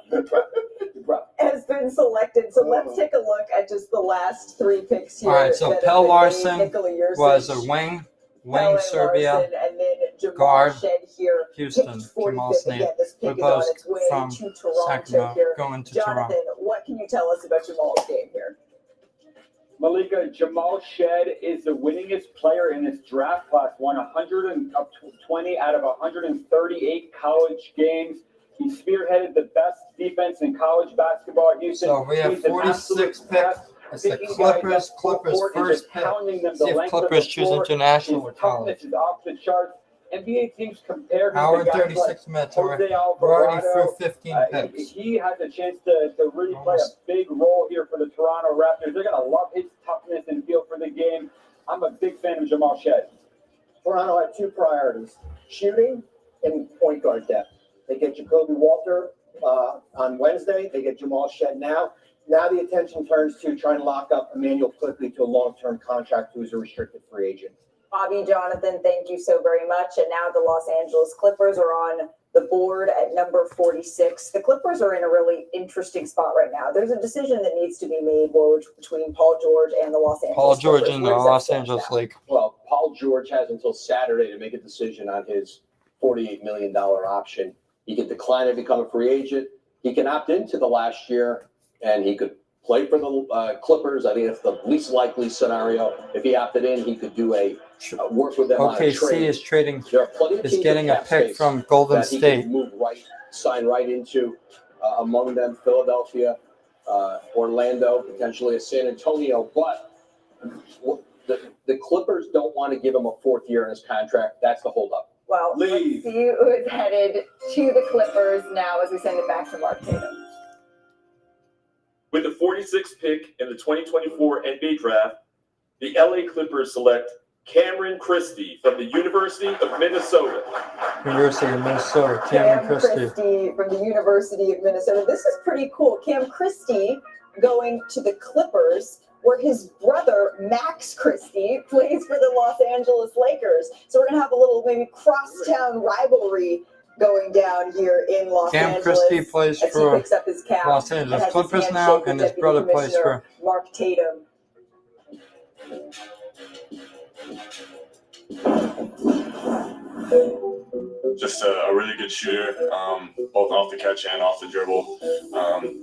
Speaker 5: has been selected. So let's take a look at just the last three picks here.
Speaker 1: All right, so
Speaker 5: that have
Speaker 1: Pelle
Speaker 5: been made.
Speaker 1: Larson
Speaker 5: Nikola Jurisic,
Speaker 1: was a wing,
Speaker 5: Pelle
Speaker 1: Serbia,
Speaker 5: Larson, and then Jamal
Speaker 1: guard,
Speaker 5: Shed here.
Speaker 1: Houston,
Speaker 5: picked
Speaker 1: Jamal
Speaker 5: 45th.
Speaker 1: Sneed.
Speaker 5: Again, this
Speaker 1: We're
Speaker 5: pick is on
Speaker 1: both
Speaker 5: its way
Speaker 1: from
Speaker 5: to Toronto
Speaker 1: Sacramento,
Speaker 5: here.
Speaker 1: going to
Speaker 5: Jonathan,
Speaker 1: Toronto.
Speaker 5: what can you tell us about Jamal's game here?
Speaker 4: Malika, Jamal Shed is the winningest player in this draft class. Won 120 out of 138 college games. He spearheaded the best defense in college basketball at Houston.
Speaker 1: So we have
Speaker 4: He's an
Speaker 1: 46
Speaker 4: absolute
Speaker 1: picks. It's the
Speaker 4: picking guys
Speaker 1: Clippers.
Speaker 4: up full
Speaker 1: Clippers
Speaker 4: court and
Speaker 1: first
Speaker 4: just
Speaker 1: pick.
Speaker 4: pounding them
Speaker 1: See
Speaker 4: the
Speaker 1: if
Speaker 4: length of
Speaker 1: Clippers
Speaker 4: the
Speaker 1: choose
Speaker 4: floor.
Speaker 1: international
Speaker 4: His
Speaker 1: or college.
Speaker 4: toughness is off the charts. NBA teams compare him
Speaker 1: Hour
Speaker 4: to
Speaker 1: and
Speaker 4: guys
Speaker 1: 36
Speaker 4: like
Speaker 1: minutes.
Speaker 4: Jose
Speaker 1: We're already
Speaker 4: Alvarado.
Speaker 1: through 15 picks.
Speaker 4: He has a chance to really play a big role here for the Toronto Raptors. They're going to love his toughness and feel for the game. I'm a big fan of Jamal Shed.
Speaker 9: Toronto had two priorities: shooting and point guard depth. They get Jacoby Walter on Wednesday. They get Jamal Shed now. Now the attention turns to trying to lock up Emmanuel Quickly to a long-term contract, who is a restricted free agent.
Speaker 5: Bobby, Jonathan, thank you so very much. And now the Los Angeles Clippers are on the board at number 46. The Clippers are in a really interesting spot right now. There's a decision that needs to be made between Paul George and the Los Angeles
Speaker 1: Paul George
Speaker 5: Clippers.
Speaker 1: and the
Speaker 5: Where does that
Speaker 1: Los
Speaker 5: stand
Speaker 1: Angeles
Speaker 5: now?
Speaker 1: League.
Speaker 7: Well, Paul George has until Saturday to make a decision on his $48 million option. He could decline and become a free agent. He can opt into the last year, and he could play for the Clippers. I think it's the least likely scenario. If he opted in, he could do work with them on a
Speaker 1: OKC
Speaker 7: trade.
Speaker 1: is trading,
Speaker 7: There are plenty of
Speaker 1: is
Speaker 7: teams
Speaker 1: getting
Speaker 7: with
Speaker 1: a
Speaker 7: cap
Speaker 1: pick
Speaker 7: space
Speaker 1: from Golden
Speaker 7: that he
Speaker 1: State.
Speaker 7: can move sign right into. Among them, Philadelphia, Orlando, potentially a San Antonio. But the Clippers don't want to give him a fourth year in his contract. That's the holdup.
Speaker 5: Well, let's see who is headed to the Clippers now as we send it back to Mark Tatum.
Speaker 14: With the 46th pick in the 2024 NBA Draft, the LA Clippers select Cameron Christie from the University of Minnesota.
Speaker 1: University of Minnesota,
Speaker 5: Cam
Speaker 1: Cameron Christie.
Speaker 5: Christie from the University of Minnesota. This is pretty cool. Cam Christie going to the Clippers, where his brother, Max Christie, plays for the Los Angeles Lakers. So we're going to have a little maybe crosstown rivalry going down here in Los
Speaker 1: Cam
Speaker 5: Angeles.
Speaker 1: Christie plays
Speaker 5: as he
Speaker 1: for
Speaker 5: picks up his cap
Speaker 1: Los
Speaker 5: and
Speaker 1: Angeles
Speaker 5: has his
Speaker 1: Clippers
Speaker 5: handshake
Speaker 1: now,
Speaker 5: with
Speaker 1: and his
Speaker 5: Deputy
Speaker 1: brother plays
Speaker 5: Commissioner
Speaker 1: for
Speaker 5: Mark Tatum.
Speaker 12: Just a really good shooter, both off the catch and off the dribble.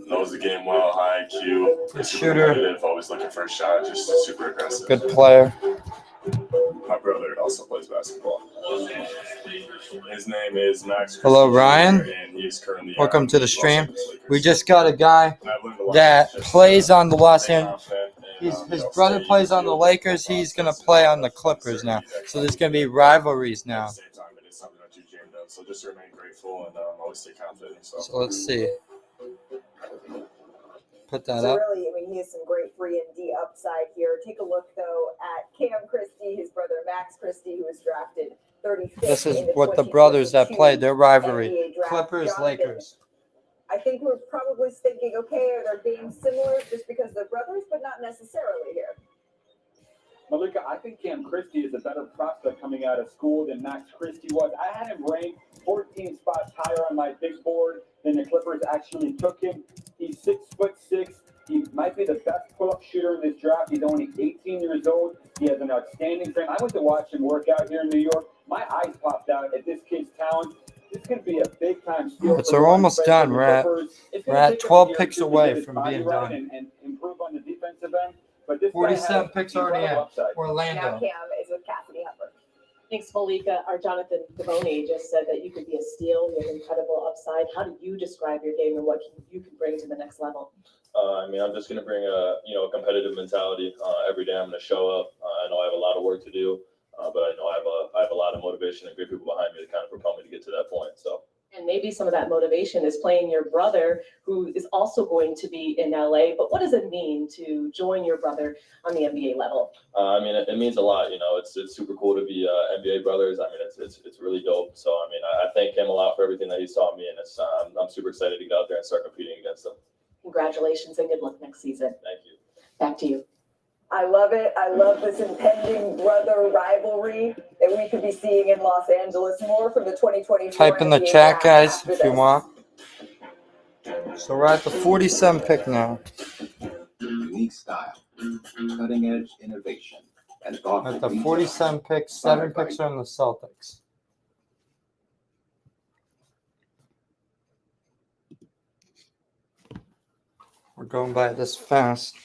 Speaker 12: Knows the game well, high IQ.
Speaker 1: Good
Speaker 12: super
Speaker 1: shooter.
Speaker 12: competitive, always looking for a shot, just super aggressive.
Speaker 1: Good player.
Speaker 12: My brother also plays basketball. His name is Max.
Speaker 1: Hello,
Speaker 12: Christie,
Speaker 1: Ryan.
Speaker 12: and he's currently
Speaker 1: Welcome to the
Speaker 12: Los
Speaker 1: stream.
Speaker 12: Angeles Lakers.
Speaker 1: We just got a guy that plays on the Los Angeles. His brother plays on the Lakers. He's going to play on the Clippers now. So there's going to be rivalries now.
Speaker 12: At the same time, it is something that you dreamed of. So just remain grateful and always stay confident.
Speaker 1: So let's see. Put that
Speaker 5: So
Speaker 1: up.
Speaker 5: really, I mean, he has some great 3 and D upside here. Take a look, though, at Cam Christie, his brother Max Christie, who was drafted 35th.
Speaker 1: This is
Speaker 5: in the
Speaker 1: what the brothers that
Speaker 5: 2022
Speaker 1: play, their rivalry.
Speaker 5: NBA draft.
Speaker 1: Clippers,
Speaker 5: Jonathan,
Speaker 1: Lakers.
Speaker 5: I think we're probably thinking, okay, are their games similar just because they're brothers, but not necessarily here.
Speaker 4: Malika, I think Cam Christie is a better prospect coming out of school than Max Christie was. I had him ranked 14 spots higher on my big board than the Clippers actually took him. He's 6'6". He might be the best pull-up shooter in this draft. He's only 18 years old. He has an outstanding frame. I went to watch him work out here in New York. My eyes popped out at this kid's talent. This could be a big-time steal.
Speaker 1: Right, so we're almost done. We're at 12 picks away from being done.
Speaker 4: And improve on the defensive end. But this
Speaker 1: 47 picks already in.
Speaker 5: Now
Speaker 1: Orlando.
Speaker 5: Cam is with Cassidy Hepburn.
Speaker 15: Thanks, Malika. Our Jonathan Gavoni just said that you could be a steal. You have incredible upside. How do you describe your game and what you can bring to the next level?
Speaker 11: I mean, I'm just going to bring a competitive mentality. Every day I'm going to show up. I know I have a lot of work to do, but I know I have a lot of motivation and great people behind me to kind of propel me to get to that point. So.
Speaker 15: And maybe some of that motivation is playing your brother, who is also going to be in LA. But what does it mean to join your brother on the NBA level?
Speaker 11: I mean, it means a lot. You know, it's super cool to be NBA brothers. I mean, it's really dope. So I mean, I thank him a lot for everything that he saw in me, and I'm super excited to get out there and start competing against him.
Speaker 15: Congratulations and good luck next season.
Speaker 11: Thank you.
Speaker 15: Back to you.
Speaker 5: I love it. I love this impending brother rivalry that we could be seeing in Los Angeles. More from the 2024
Speaker 1: Type in the
Speaker 5: NBA
Speaker 1: chat,
Speaker 5: draft
Speaker 1: guys,
Speaker 5: after
Speaker 1: if you
Speaker 5: this.
Speaker 1: want. So we're at the 47 pick now.
Speaker 22: Unique style, cutting edge innovation, and thoughtful
Speaker 1: At the
Speaker 22: detail.
Speaker 1: 47 picks, 7 picks are on the Celtics. We're going by this fast.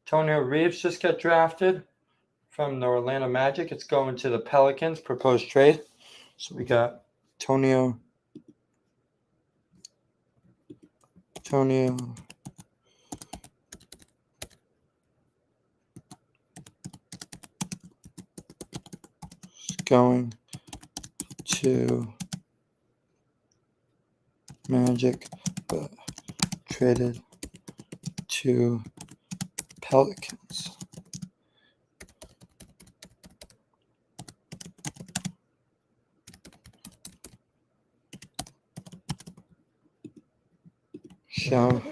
Speaker 1: Antonio Reeves just got drafted from the Orlando Magic. It's going to the Pelicans, proposed trade. So we got Antonio is going to Magic, but traded to Pelicans. Show.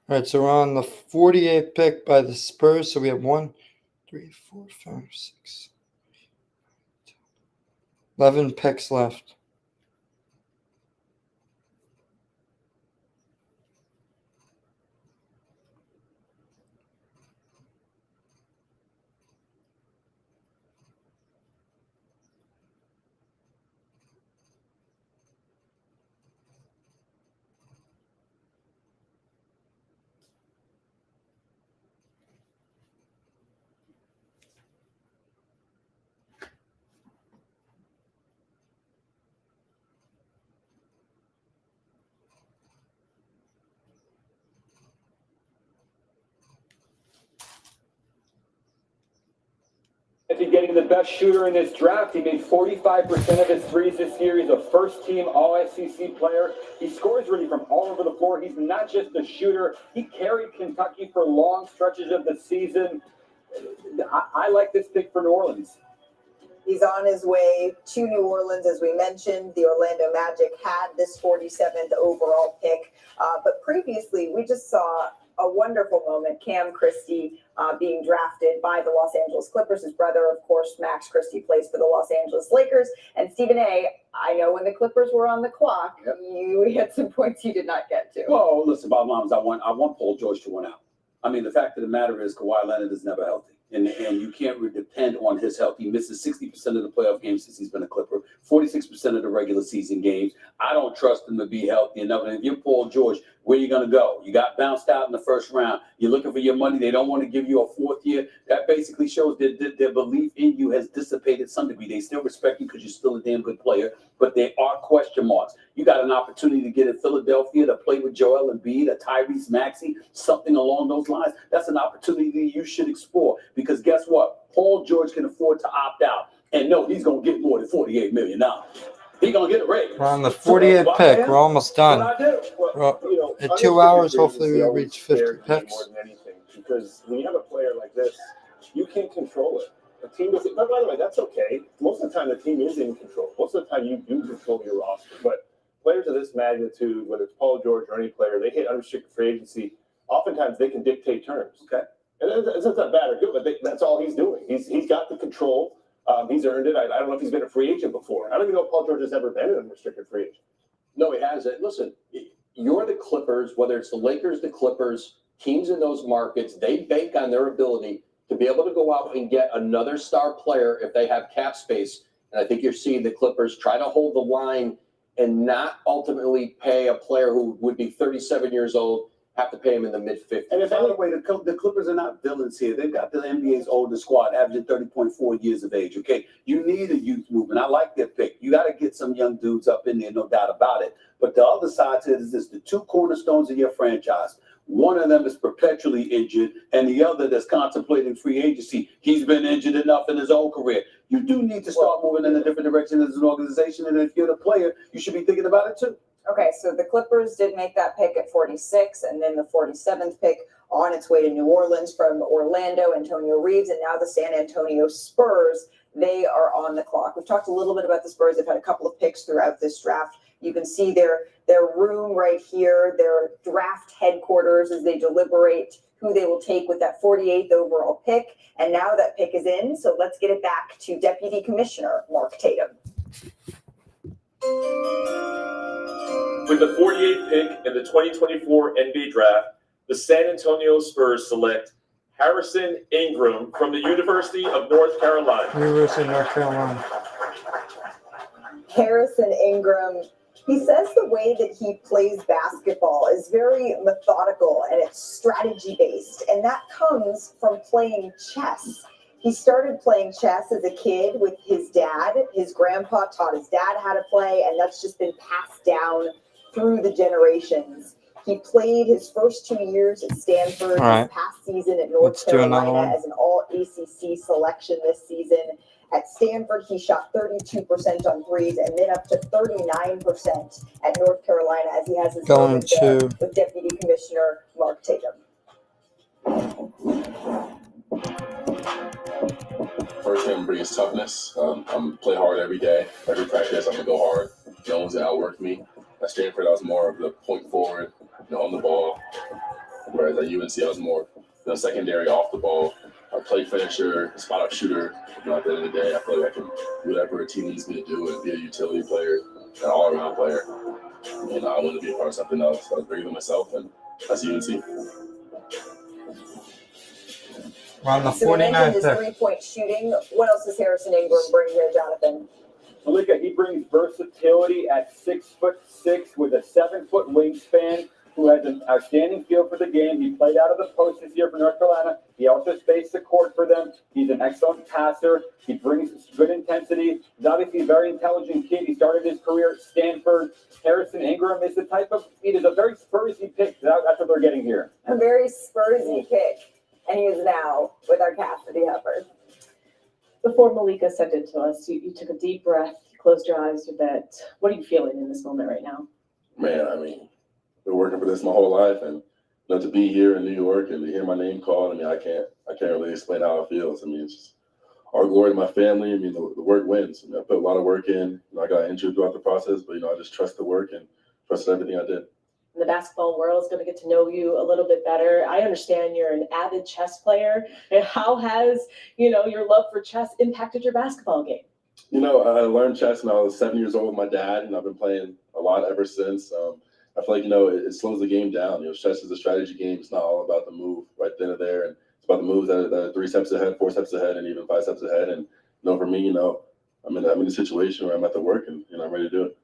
Speaker 1: All right, so we're on the 48th pick by the Spurs. So we have 1, 3, 4, 5, 6, 11 picks left.
Speaker 4: the best shooter in this draft. He made 45% of his threes this year. He's a first-team All-SEC player. He scores really from all over the floor. He's not just a shooter. He carried Kentucky for long stretches of the season. I like this pick for New Orleans.
Speaker 5: He's on his way to New Orleans, as we mentioned. The Orlando Magic had this 47th overall pick. But previously, we just saw a wonderful moment. Cam Christie being drafted by the Los Angeles Clippers. His brother, of course, Max Christie, plays for the Los Angeles Lakers. And Stephen A., I know when the Clippers were on the clock, you had some points you did not get to.
Speaker 6: Well, listen, bottom line is I want Paul George to win out. I mean, the fact of the matter is Kawhi Leonard is never healthy. And you can't really depend on his health. He misses 60% of the playoff games since he's been a Clipper, 46% of the regular season games. I don't trust him to be healthy enough. And if you're Paul George, where are you going to go? You got bounced out in the first round. You're looking for your money. They don't want to give you a fourth year. That basically shows that their belief in you has dissipated some degree. They still respect you because you're still a damn good player, but there are question marks. You got an opportunity to get in Philadelphia to play with Joel Embiid, a Tyrese Maxey, something along those lines. That's an opportunity you should explore because guess what? Paul George can afford to opt out. And no, he's going to get more than $48 million. He's going to get a raise.
Speaker 1: We're on the 48th pick. We're almost done. In 2 hours, hopefully we reach 50 picks.
Speaker 13: More than anything, because when you have a player like this, you can't control it. The team doesn't. But by the way, that's okay. Most of the time, the team is in control. Most of the time, you do control your roster. But players of this magnitude, whether it's Paul George or any player, they hit unrestricted free agency. Oftentimes, they can dictate terms. Okay, and it's not bad or good, but that's all he's doing. He's got the control. He's earned it. I don't know if he's been a free agent before. I don't even know if Paul George has ever been an unrestricted free agent.
Speaker 7: No, he hasn't. Listen, you're the Clippers, whether it's the Lakers, the Clippers, teams in those markets, they bank on their ability to be able to go out and get another star player if they have cap space. And I think you're seeing the Clippers try to hold the line and not ultimately pay a player who would be 37 years old, have to pay him in the mid-50s.
Speaker 6: And by the way, the Clippers are not villains here. They've got the NBA's oldest squad, averaging 30.4 years of age, okay? You need a youth movement. I like their pick. You got to get some young dudes up in there, no doubt about it. But the other side to it is this, the two cornerstones of your franchise. One of them is perpetually injured, and the other that's contemplating free agency. He's been injured enough in his own career. You do need to start moving in a different direction as an organization, and if you're the player, you should be thinking about it too.
Speaker 5: Okay, so the Clippers did make that pick at 46, and then the 47th pick on its way to New Orleans from Orlando, Antonio Reeves, and now the San Antonio Spurs. They are on the clock. We've talked a little bit about the Spurs. They've had a couple of picks throughout this draft. You can see their room right here, their draft headquarters as they deliberate who they will take with that 48th overall pick. And now that pick is in, so let's get it back to Deputy Commissioner Mark Tatum.
Speaker 14: With the 48th pick in the 2024 NBA Draft, the San Antonio Spurs select Harrison Ingram from the University of North Carolina.
Speaker 1: University of North Carolina.
Speaker 5: Harrison Ingram, he says the way that he plays basketball is very methodical and it's strategy based, and that comes from playing chess. He started playing chess as a kid with his dad. His grandpa taught his dad how to play, and that's just been passed down through the generations. He played his first 2 years at Stanford,
Speaker 1: Right.
Speaker 5: his past season at North
Speaker 1: Let's do another
Speaker 5: Carolina
Speaker 1: one.
Speaker 5: as an all-ACC selection this season. At Stanford, he shot 32% on threes and then up to 39% at North Carolina as he has his
Speaker 1: Going
Speaker 5: moment there
Speaker 1: to-
Speaker 5: with Deputy Commissioner Mark Tatum.
Speaker 12: First thing brings toughness. I'm play hard every day. Every practice, I'm gonna go hard. No one's gonna outwork me. At Stanford, I was more of the point forward, on the ball. Whereas at UNC, I was more secondary, off the ball. I play finisher, spot up shooter. At the end of the day, I feel like I can do whatever a team needs me to do and be a utility player, an all-around player. And I want to be a part of something else that was bigger than myself, and that's UNC.
Speaker 1: We're on the
Speaker 5: So we mentioned
Speaker 1: 49th
Speaker 5: his
Speaker 1: pick.
Speaker 5: three-point shooting. What else does Harrison Ingram bring here, Jonathan?
Speaker 4: Malika, he brings versatility at 6'6" with a 7-foot wingspan, who has an outstanding feel for the game. He played out of the post this year for North Carolina. He also spaced the court for them. He's an excellent passer. He brings good intensity. He's obviously a very intelligent kid. He started his career at Stanford. Harrison Ingram is the type of, he is a very Spursy pick. That's what they're getting here.
Speaker 5: A very Spursy pick. And he is now with our Cassidy Hubbard.
Speaker 15: Before Malika sent it to us, you took a deep breath, you closed your eyes a bit. What are you feeling in this moment right now?
Speaker 2: Man, I mean, been working for this my whole life, and to be here in New York and to hear my name called, I mean, I can't really explain how it feels. I mean, it's just all glory to my family. I mean, the work wins. I mean, I put a lot of work in. I got injured throughout the process, but I just trust the work and trusted everything I did.
Speaker 15: And the basketball world is going to get to know you a little bit better. I understand you're an avid chess player. And how has, your love for chess impacted your basketball game?
Speaker 2: I learned chess when I was 7 years old with my dad, and I've been playing a lot ever since. I feel like, it slows the game down. Chess is a strategy game. It's not all about the move right then and there. And it's about the moves that are 3 steps ahead, 4 steps ahead, and even 5 steps ahead. And, for me, I'm in a situation where I'm at the work and, I'm ready to do it.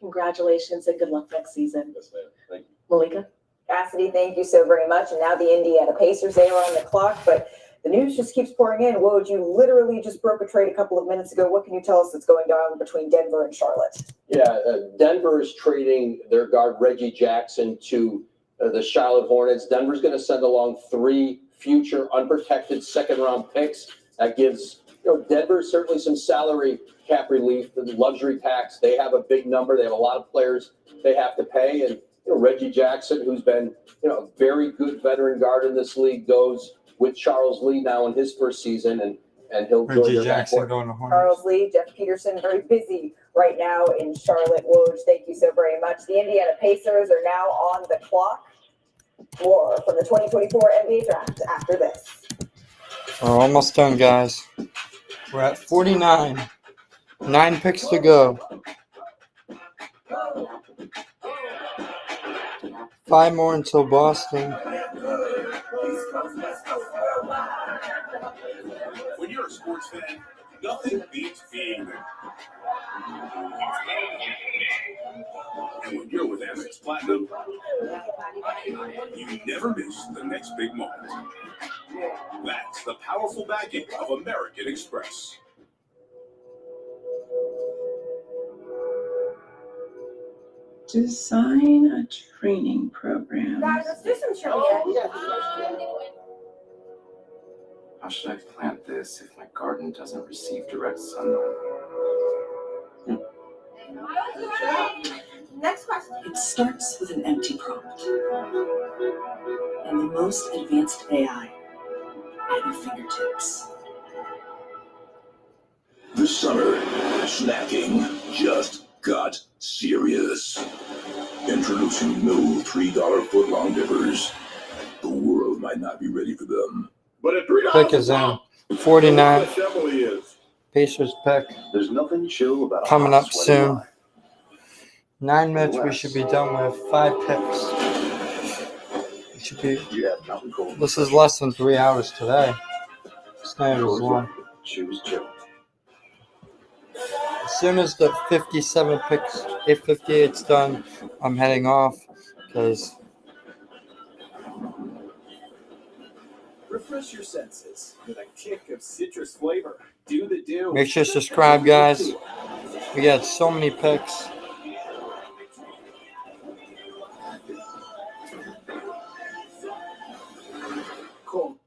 Speaker 15: Congratulations and good luck next season.
Speaker 2: Yes, ma'am. Thank you.
Speaker 15: Malika?
Speaker 5: Cassidy, thank you so very much. And now the Indiana Pacers, they are on the clock, but the news just keeps pouring in. Woj, you literally just broke a trade a couple of minutes ago. What can you tell us that's going on between Denver and Charlotte?
Speaker 7: Yeah, Denver is trading their guard Reggie Jackson to the Charlotte Hornets. Denver's going to send along 3 future unprotected second-round picks. That gives Denver certainly some salary cap relief, the luxury tax. They have a big number. They have a lot of players they have to pay. And Reggie Jackson, who's been a very good veteran guard in this league, goes with Charles Lee now in his first season, and he'll join
Speaker 1: Reggie
Speaker 7: their
Speaker 1: Jackson
Speaker 7: backcourt.
Speaker 1: going to Hornets.
Speaker 5: Charles Lee, Jeff Peterson, very busy right now in Charlotte. Woj, thank you so very much. The Indiana Pacers are now on the clock. More from the 2024 NBA Draft after this.
Speaker 1: We're almost done, guys. We're at 49. 9 picks to go. 5 more until Boston.
Speaker 8: When you're a sports fan, nothing beats being there. And when you're with Amex Platinum, you never miss the next big moment. That's the powerful backing of American Express.
Speaker 23: Design a training program.
Speaker 17: Guys, let's do some trivia.
Speaker 22: How should I plant this if my garden doesn't receive direct sunlight?
Speaker 17: Next question.
Speaker 24: It starts with an empty prompt and the most advanced AI at your fingertips.
Speaker 8: This summer, snacking just got serious. Introducing new $3 footlong dippers. The world might not be ready for them. But at $3
Speaker 1: Pick is in. 49.
Speaker 8: assembly is.
Speaker 1: Pacers pick.
Speaker 22: There's nothing chill about
Speaker 1: Coming up soon. 9 minutes, we should be done with 5 picks. It should be. This is less than 3 hours today. It's not even as long.
Speaker 22: Choose chill.
Speaker 1: As soon as the 57 picks, 8:58's done, I'm heading off because
Speaker 25: Refresh your senses with a kick of citrus flavor. Do the do.
Speaker 1: make sure to subscribe, guys. We got so many picks.
Speaker 25: Cool.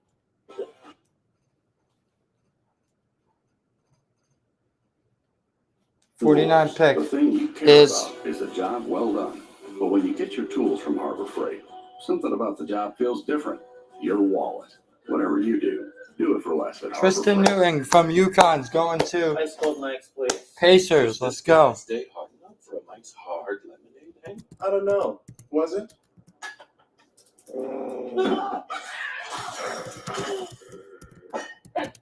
Speaker 1: $49 pick
Speaker 8: The thing you care
Speaker 1: is
Speaker 8: about is a job well done. But when you get your tools from Harbor Freight, something about the job feels different. Your wallet. Whatever you do it for less at Harbor
Speaker 1: Tristan
Speaker 8: Freight.
Speaker 1: Newing from UConn's going to
Speaker 26: Ice cold Mike's, please.
Speaker 1: Pacers. Let's go.
Speaker 26: Stay hard enough for a Mike's hard lemonade, eh?
Speaker 10: I don't know. Was it?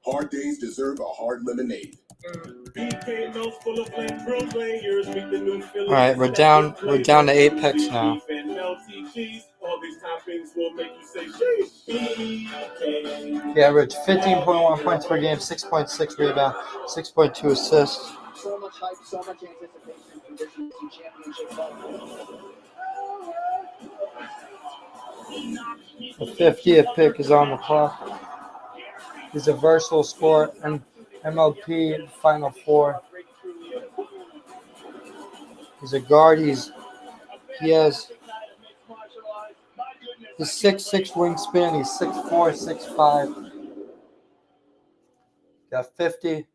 Speaker 8: Hard days deserve a hard lemonade.
Speaker 1: All right, we're down to 8 picks now. He averaged 15.1 points per game, 6.6 rebound, 6.2 assists.
Speaker 9: So much hype, so much anticipation for this UC championship level.
Speaker 1: The 50th pick is on the clock. He's a versatile scorer and MLP Final Four. He's a guard. He's 6'6" wingspan. He's 6'4", 6'5". Got 50,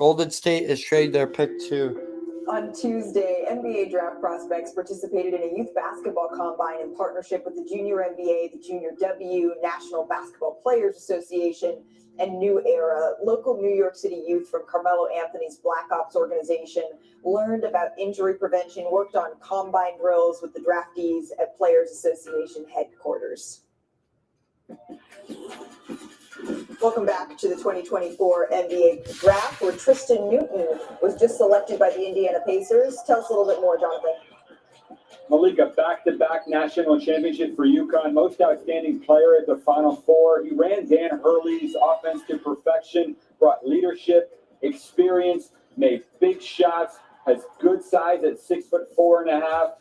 Speaker 1: Golden State is trading their pick 2.
Speaker 5: On Tuesday, NBA draft prospects participated in a youth basketball combine in partnership with the Junior NBA, the Junior W, National Basketball Players Association, and New Era. Local New York City youth from Carmelo Anthony's Black Ops organization learned about injury prevention, worked on combine drills with the draftees at Players Association headquarters. Welcome back to the 2024 NBA Draft, where Tristan Newton was just selected by the Indiana Pacers. Tell us a little bit more, Jonathan.
Speaker 4: Malika, back-to-back national championship for UConn, most outstanding player at the Final Four. He ran Dan Hurley's offense to perfection, brought leadership, experience, made big shots, has good size at 6'4.5".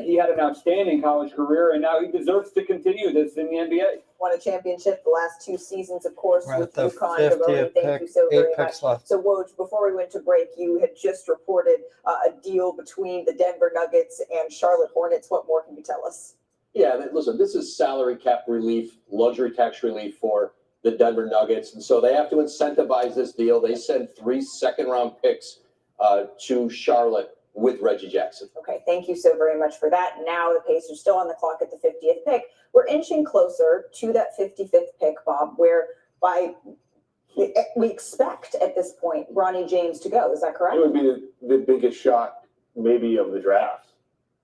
Speaker 4: He had an outstanding college career, and now he deserves to continue this in the NBA.
Speaker 5: Won a championship the last 2 seasons, of course,
Speaker 1: We're
Speaker 5: with
Speaker 1: at the
Speaker 5: UConn.
Speaker 1: 50th
Speaker 5: Thank you
Speaker 1: pick,
Speaker 5: so
Speaker 1: 8
Speaker 5: very much.
Speaker 1: picks left.
Speaker 5: So, Woj, before we went to break, you had just reported a deal between the Denver Nuggets and Charlotte Hornets. What more can you tell us?
Speaker 7: Yeah, listen, this is salary cap relief, luxury tax relief for the Denver Nuggets. And so they have to incentivize this deal. They send 3 second-round picks to Charlotte with Reggie Jackson.
Speaker 5: Okay, thank you so very much for that. Now the Pacers still on the clock at the 50th pick. We're inching closer to that 55th pick, Bob, where we expect at this point Bronny James to go. Is that correct?
Speaker 13: It would be the biggest shock maybe of the draft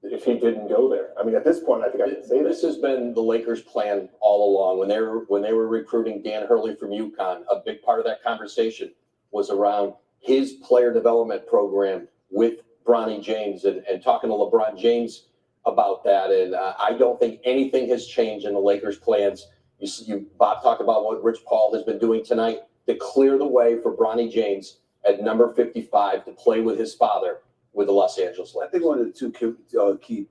Speaker 13: if he didn't go there. I mean, at this point, I think I can say
Speaker 7: This has been the Lakers' plan all along. When they were recruiting Dan Hurley from UConn, a big part of that conversation was around his player development program with Bronny James and talking to LeBron James about that. And I don't think anything has changed in the Lakers' plans. Bob talked about what Rich Paul has been doing tonight to clear the way for Bronny James at number 55 to play with his father with the Los Angeles Lakers.
Speaker 6: I think one of the two key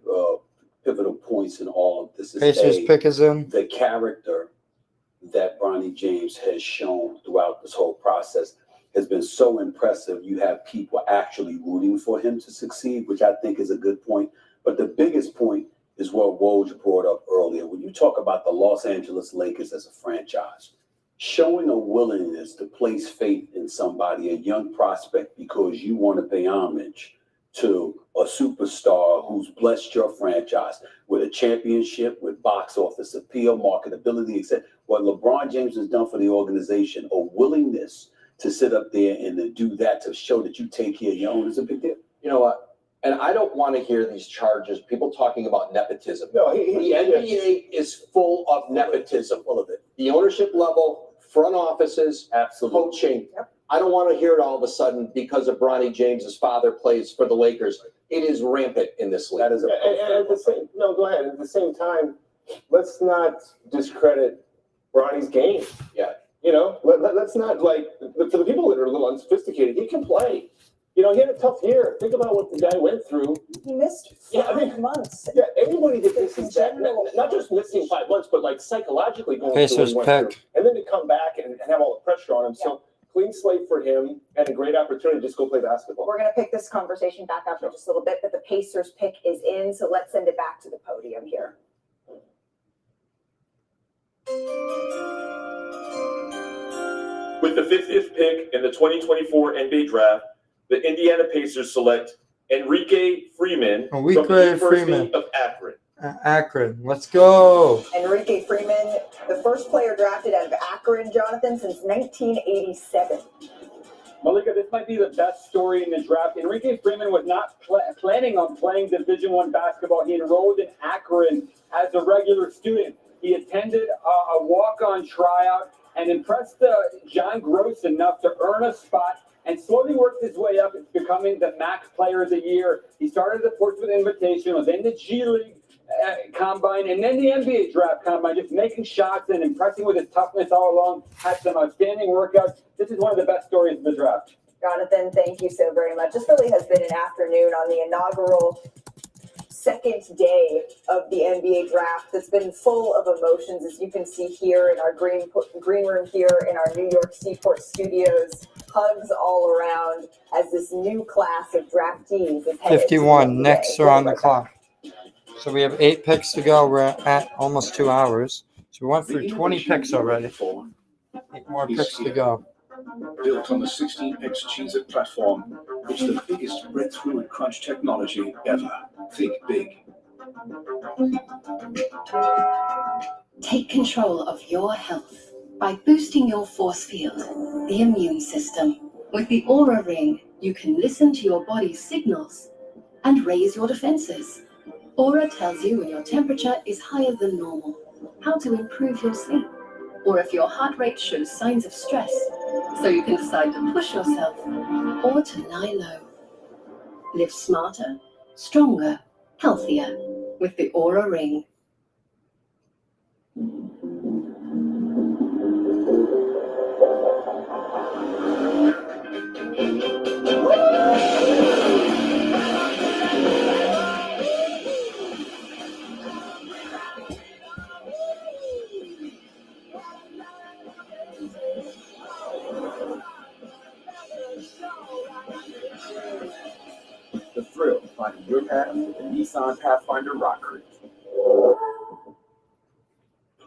Speaker 6: pivotal points in all of this is
Speaker 1: Pacers pick is in.
Speaker 6: the character that Bronny James has shown throughout this whole process has been so impressive. You have people actually rooting for him to succeed, which I think is a good point. But the biggest point is what Woj brought up earlier. When you talk about the Los Angeles Lakers as a franchise, showing a willingness to place faith in somebody, a young prospect, because you want to pay homage to a superstar who's blessed your franchise with a championship, with box office appeal, marketability, etc. What LeBron James has done for the organization, a willingness to sit up there and to do that, to show that you take care of your own, is a big deal.
Speaker 7: You know what? And I don't want to hear these charges, people talking about nepotism.
Speaker 13: No,
Speaker 7: the NBA is full of nepotism.
Speaker 6: Full of it.
Speaker 7: The ownership level, front offices, coaching. I don't want to hear it all of a sudden because of Bronny James's father plays for the Lakers. It is rampant in this league.
Speaker 6: That is
Speaker 13: and at the same, no, go ahead. At the same time, let's not discredit Bronny's game.
Speaker 7: Yeah.
Speaker 13: You know, let's not, for the people that are a little unsophisticated, he can play. You know, he had a tough year. Think about what the guy went through.
Speaker 5: He missed 5 months.
Speaker 13: Yeah, everybody that misses that, not just missing 5 months, but like psychologically going
Speaker 1: Pacers
Speaker 13: through and
Speaker 1: pick.
Speaker 13: and then to come back and have all the pressure on him. So clean slate for him and a great opportunity to just go play basketball.
Speaker 5: We're going to pick this conversation back up in just a little bit, but the Pacers pick is in, so let's send it back to the podium here.
Speaker 14: With the 50th pick in the 2024 NBA Draft, the Indiana Pacers select Enrique Freeman from the University of Akron.
Speaker 1: Akron, let's go.
Speaker 5: Enrique Freeman, the first player drafted out of Akron, Jonathan, since 1987.
Speaker 4: Malika, this might be the best story in the draft. Enrique Freeman was not planning on playing Division I basketball. He enrolled in Akron as a regular student. He attended a walk-on tryout and impressed John Gross enough to earn a spot and slowly worked his way up, becoming the MAC Player of the Year. He started the Portsmouth Invitation, was in the G League Combine, and then the NBA Draft Combine, just making shots and impressing with his toughness all along. Had some outstanding workouts. This is one of the best stories of the draft.
Speaker 5: Jonathan, thank you so very much. This really has been an afternoon on the inaugural second day of the NBA Draft that's been full of emotions, as you can see here in our green room here in our New York Seaport studios. Hugs all around as this new class of draftees is headed
Speaker 1: 51. Knicks are on the clock. So we have 8 picks to go. We're at almost 2 hours. So we went through 20 picks already. 8 more picks to go.
Speaker 8: Built on the 16X Cheez-It platform, it's the biggest breakthrough in crunch technology ever. Think big.
Speaker 24: Take control of your health by boosting your force field, the immune system. With the Aura Ring, you can listen to your body's signals and raise your defenses. Aura tells you when your temperature is higher than normal, how to improve your sleep, or if your heart rate shows signs of stress, so you can decide to push yourself or to lie low. Live smarter, stronger, healthier with the Aura Ring.
Speaker 25: The thrill of finding your path with the Nissan Pathfinder Rock Creek.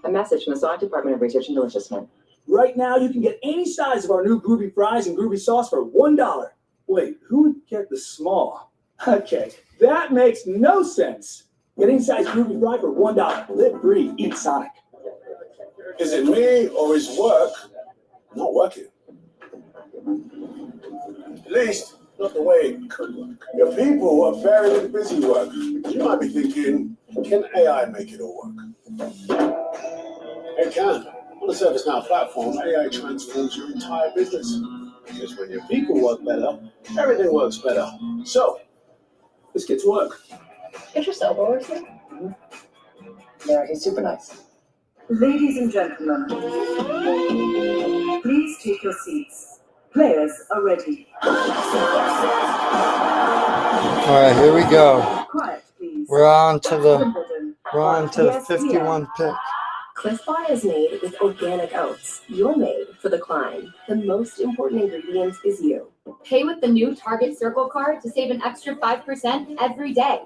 Speaker 3: A message from the Sonic Department of Research and Deliciousness.
Speaker 16: Right now, you can get any size of our new groovy fries and groovy sauce for $1. Wait, who would get the small? Okay, that makes no sense. Get any size groovy fry for $1. Live free, eat Sonic.
Speaker 8: Is it me or is work not working? At least, not the way it could work. Your people are very busy work. You might be thinking, can AI make it all work? It can. On the ServiceNow platform, AI transforms your entire business. Because when your people work better, everything works better. So, let's get to work.
Speaker 24: Get your cell phone,
Speaker 23: Yeah, he's super nice.
Speaker 24: Ladies and gentlemen, please take your seats. Players are ready.
Speaker 1: All right, here we go.
Speaker 24: Quiet, please.
Speaker 1: We're on to the
Speaker 24: Wimbledon.
Speaker 1: 51 pick.
Speaker 15: Cliff Bar is made with organic oats. You're made for the climb. The most important ingredient is you.
Speaker 17: Pay with the new Target Circle card to save an extra 5% every day.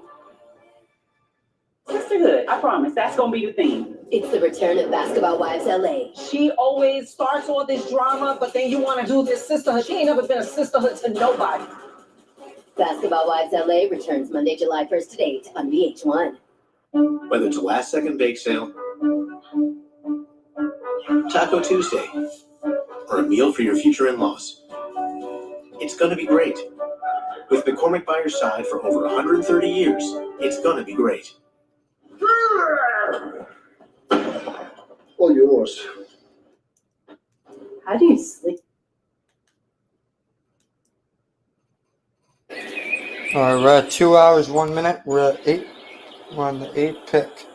Speaker 18: Sisterhood, I promise, that's gonna be the theme.
Speaker 24: It's the return of Basketball Wives LA.
Speaker 18: She always starts all this drama, but then you wanna do this sisterhood. She ain't never been a sisterhood to nobody.
Speaker 24: Basketball Wives LA returns Monday, July 1st to 8 on VH1.
Speaker 19: Whether it's a last second bake sale, Taco Tuesday, or a meal for your future in-laws, it's gonna be great. With McCormick by your side for over 130 years, it's gonna be great.
Speaker 8: All yours.
Speaker 24: How do you sleep?
Speaker 1: All right, we're at 2 hours, 1 minute. We're at 8. We're on the 8 pick.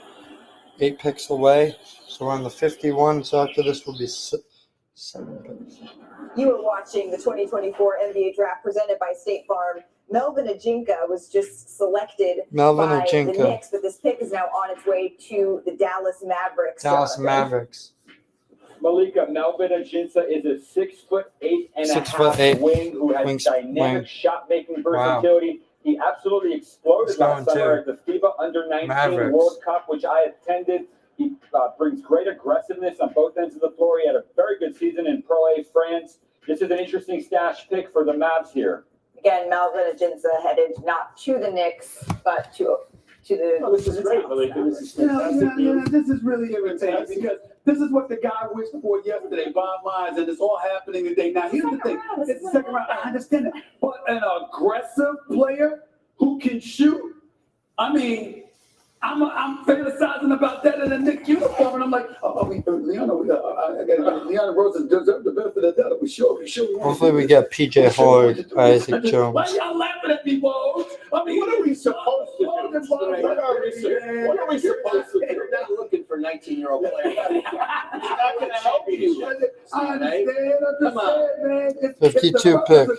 Speaker 1: 8 picks away. So we're on the 51. So after this will be 7 picks.
Speaker 5: You were watching the 2024 NBA Draft presented by State Farm. Melvin Ajinka was just selected by the Knicks, but this pick is now on its way to the Dallas Mavericks.
Speaker 1: Dallas Mavericks.
Speaker 4: Malika, Melvin Ajinka is a 6'8" and a
Speaker 1: 6'8"
Speaker 4: half wing who has dynamic shot-making versatility. He absolutely exploded last summer at the FIBA Under-19
Speaker 1: Mavericks.
Speaker 4: World Cup, which I attended. He brings great aggressiveness on both ends of the floor. He had a very good season in Pro A France. This is an interesting stash pick for the Mavs here.
Speaker 5: Again, Melvin Ajinka headed not to the Knicks, but to the.
Speaker 13: Oh, this is great, Malika. This is fantastic. This is really irritating because this is what the guy wished for yesterday, bottom lines, and it's all happening today. Now, here's the thing. It's the second round. I understand that. But an aggressive player who can shoot, I mean, I'm fantasizing about that in a Knicks uniform, and I'm like, Leon Rose deserves the benefit of the doubt. We sure.
Speaker 1: Hopefully we get PJ Howard, Isaac Jones.
Speaker 13: Why y'all laughing at me, Woj? I mean, what are we supposed to do?
Speaker 7: What are we supposed to do? We're not looking for 19-year-old players. It's not going to help you.
Speaker 13: I understand, man.
Speaker 1: 52 pick.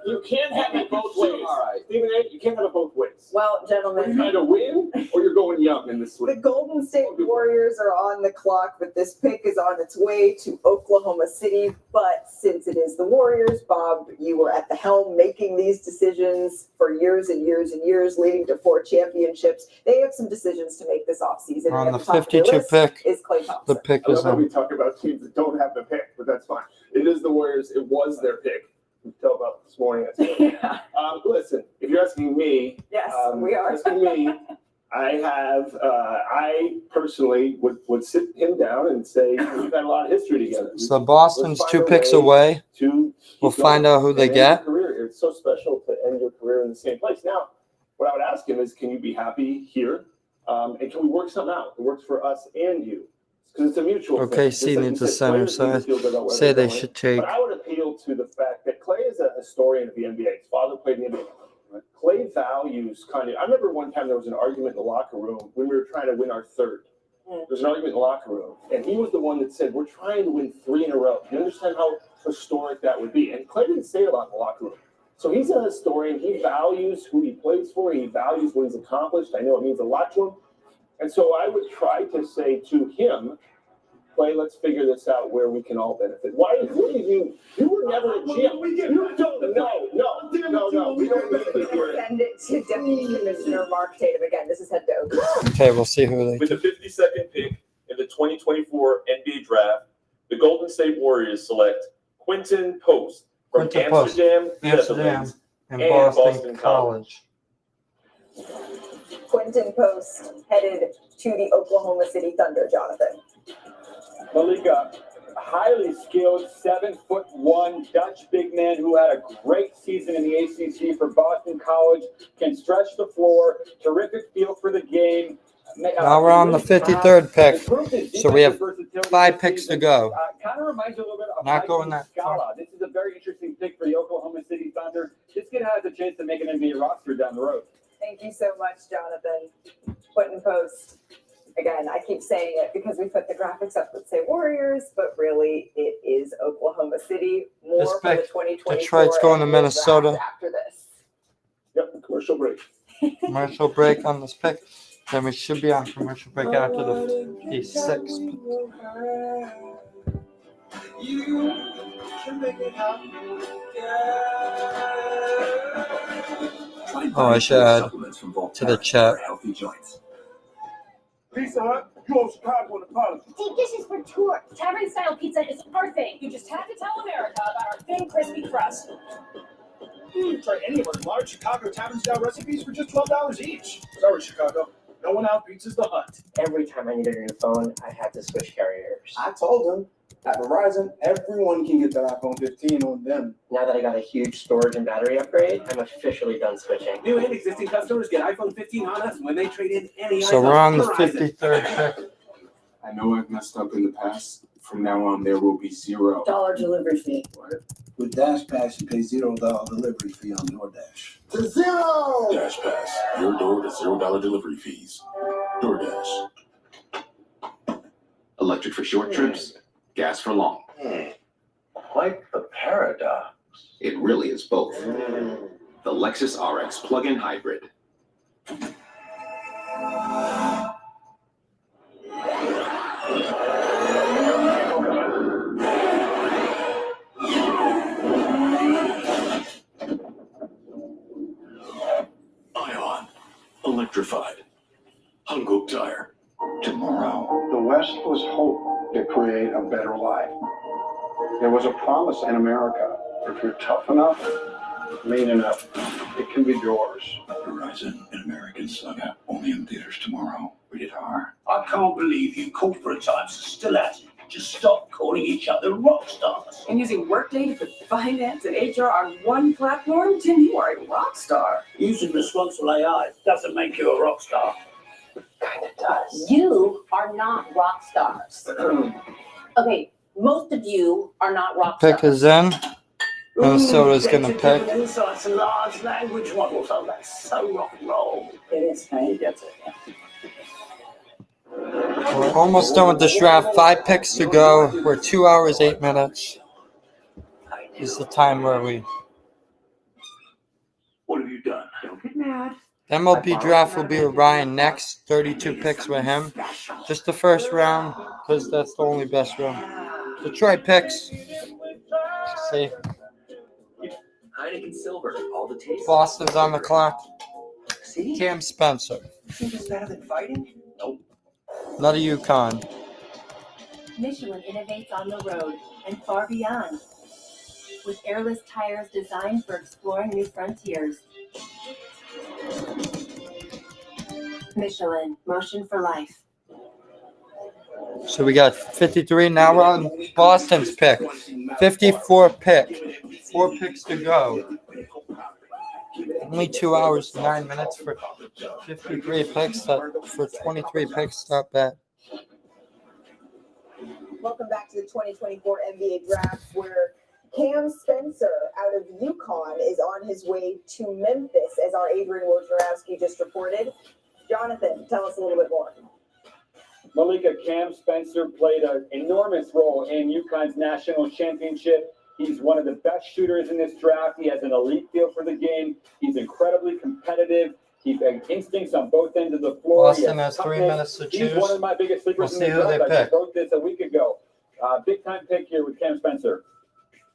Speaker 13: You can't have it both ways. Stephen A., you can't have it both ways.
Speaker 5: Well, gentlemen,
Speaker 13: You're either win or you're going young in this
Speaker 5: the
Speaker 13: league.
Speaker 5: Golden State Warriors are on the clock, but this pick is on its way to Oklahoma City. But since it is the Warriors, Bob, you were at the helm making these decisions for years and years and years, leading to 4 championships. They have some decisions to make this offseason.
Speaker 1: On
Speaker 5: And
Speaker 1: the
Speaker 5: at top of their
Speaker 1: 52
Speaker 5: list
Speaker 1: pick,
Speaker 5: is Klay Thompson.
Speaker 1: the pick
Speaker 13: I
Speaker 1: is
Speaker 13: love how
Speaker 1: on.
Speaker 13: we talk about teams that don't have the pick, but that's fine. It is the Warriors. It was their pick. We can tell about this morning. Listen, if you're asking me,
Speaker 5: Yes, we are.
Speaker 13: Asking me, I personally would sit him down and say, we've had a lot of history together.
Speaker 1: So Boston's
Speaker 13: Let's
Speaker 1: 2
Speaker 13: find a
Speaker 1: picks
Speaker 13: way
Speaker 1: away.
Speaker 13: to
Speaker 1: We'll
Speaker 13: keep
Speaker 1: find
Speaker 13: going
Speaker 1: out who they
Speaker 13: and end your
Speaker 1: get.
Speaker 13: career. It's so special to end your career in the same place. Now, what I would ask him is, can you be happy here? And can we work something out? It works for us and you. Because it's a mutual thing.
Speaker 1: Okay,
Speaker 13: Just
Speaker 1: C
Speaker 13: like you
Speaker 1: needs a
Speaker 13: said,
Speaker 1: center
Speaker 13: players need to
Speaker 1: side.
Speaker 13: feel good about where
Speaker 1: Say
Speaker 13: they're
Speaker 1: they
Speaker 13: going.
Speaker 1: should take.
Speaker 13: But I would appeal to the fact that Clay is a historian of the NBA. His father played in the NBA. Clay values kind of. I remember one time there was an argument in the locker room when we were trying to win our third. There was an argument in the locker room, and he was the one that said, "We're trying to win 3 in a row." Do you understand how historic that would be? And Clay didn't say a lot in the locker room. So he's a historian. He values who he plays for. He values what he's accomplished. I know it means a lot to him. And so I would try to say to him, Clay, let's figure this out where we can all benefit. Why did you were never a GM. You don't no. We don't need to hear it.
Speaker 5: Send it to Deputy Commissioner Mark Tatum again. This is head to Oakland.
Speaker 1: Okay, we'll see who they
Speaker 14: With the 52nd pick in the 2024 NBA Draft, the Golden State Warriors select Quentin Post from
Speaker 1: Quentin Post,
Speaker 14: Amsterdam,
Speaker 1: Amsterdam,
Speaker 14: Netherlands,
Speaker 1: and
Speaker 14: and
Speaker 1: Boston College.
Speaker 5: Quentin Post headed to the Oklahoma City Thunder, Jonathan.
Speaker 4: Malika, highly skilled, 7'1" Dutch big man who had a great season in the ACC for Boston College, can stretch the floor, terrific feel for the game.
Speaker 1: Now we're on the 53rd pick, so we have 5 picks to go.
Speaker 4: Kind of reminds you a little bit of
Speaker 1: Not
Speaker 4: Mike
Speaker 1: going that far.
Speaker 4: Muscala. This is a very interesting pick for the Oklahoma City Thunder. This kid has a chance to make an NBA roster down the road.
Speaker 5: Thank you so much, Jonathan. Quentin Post. Again, I keep saying it because we put the graphics up that say Warriors, but really it is Oklahoma City. More
Speaker 1: This
Speaker 5: for the
Speaker 1: pick,
Speaker 5: 2024
Speaker 1: Detroit's going to
Speaker 5: NBA
Speaker 1: Minnesota.
Speaker 5: draft after this.
Speaker 13: Yep, commercial break.
Speaker 1: Commercial break on this pick. Then we should be on commercial break after the 56th.
Speaker 2: You can make it happen.
Speaker 1: Oh, I should add to the chat.
Speaker 2: Pizza Hut, you owe Chicago an apology.
Speaker 11: Deep dishes for tour. Tavern style pizza is our thing. You just have to tell America about our thin, crispy crust.
Speaker 16: Try any of our large Chicago tavern-style recipes for just $12 each. Sorry, Chicago. No one outbeats the Hut.
Speaker 9: Every time I needed a new phone, I had to switch carriers.
Speaker 12: I told them at Verizon, everyone can get that iPhone 15 on them.
Speaker 9: Now that I got a huge storage and battery upgrade, I'm officially done switching.
Speaker 19: New and existing customers get iPhone 15 on us when they trade in any
Speaker 1: So
Speaker 19: iPhone.
Speaker 1: we're on the
Speaker 19: Verizon.
Speaker 1: 53rd pick.
Speaker 20: I know I've messed up in the past. From now on, there will be $0
Speaker 18: delivery fee.
Speaker 12: With Dash Pass, you pay $0 delivery fee on DoorDash.
Speaker 8: To zero! Dash Pass, your door to $0 delivery fees. DoorDash.
Speaker 21: Electric for short trips, gas for long.
Speaker 22: Quite the paradox.
Speaker 21: It really is both. The Lexus RX plug-in hybrid.
Speaker 8: Ion. Electrified. Hungok Tire. Tomorrow.
Speaker 27: The West was hope to create a better life. There was a promise in America. If you're tough enough, mean enough, it can be yours.
Speaker 8: Horizon, an American saga. Only in theaters tomorrow. Rated R.
Speaker 28: I can't believe you corporate types are still at it. Just stop calling each other rock stars.
Speaker 29: And using Workday to put finance and HR on one platform, Tim, you are a rock star.
Speaker 28: Using responsible AI doesn't make you a rock star. Kinda does.
Speaker 11: You are not rock stars. Okay, most of you are not rock
Speaker 1: Pick
Speaker 11: stars.
Speaker 1: is in. Minnesota's gonna pick.
Speaker 28: Insights and large language models. Oh, that's so rock and roll.
Speaker 18: It is. He gets it.
Speaker 1: We're almost done with this draft. 5 picks to go. We're 2 hours, 8 minutes. This is the time where we.
Speaker 28: What have you done?
Speaker 29: Don't get mad.
Speaker 1: MLB draft will be with Ryan next. 32 picks with him. Just the first round, because that's the only best round. Detroit picks. See,
Speaker 19: Heineken Silver, all the taste.
Speaker 1: Boston's on the clock.
Speaker 19: See?
Speaker 1: Cam Spencer.
Speaker 19: You think it's better than fighting? Nope.
Speaker 1: Another UConn.
Speaker 11: Michelin innovates on the road
Speaker 3: and far beyond. With airless tires designed for exploring new frontiers. Michelin, motion for life.
Speaker 1: So we got 53. Now we're on Boston's pick. 54 pick. 4 picks to go. Only 2 hours, 9 minutes for 53 picks. For 23 picks, not bad.
Speaker 5: Welcome back to the 2024 NBA Draft, where Cam Spencer out of UConn is on his way to Memphis, as our Adrian Wojnarowski just reported. Jonathan, tell us a little bit more.
Speaker 4: Malika, Cam Spencer played an enormous role in UConn's national championship. He's one of the best shooters in this draft. He has an elite feel for the game. He's incredibly competitive. He's got instincts on both ends of the floor.
Speaker 1: Boston has 3 minutes to choose.
Speaker 4: He's one of my biggest sleepers
Speaker 1: We'll
Speaker 4: in
Speaker 1: see
Speaker 4: the
Speaker 1: who they
Speaker 4: draft. I
Speaker 1: pick.
Speaker 4: wrote this a week ago. Big time pick here with Cam Spencer.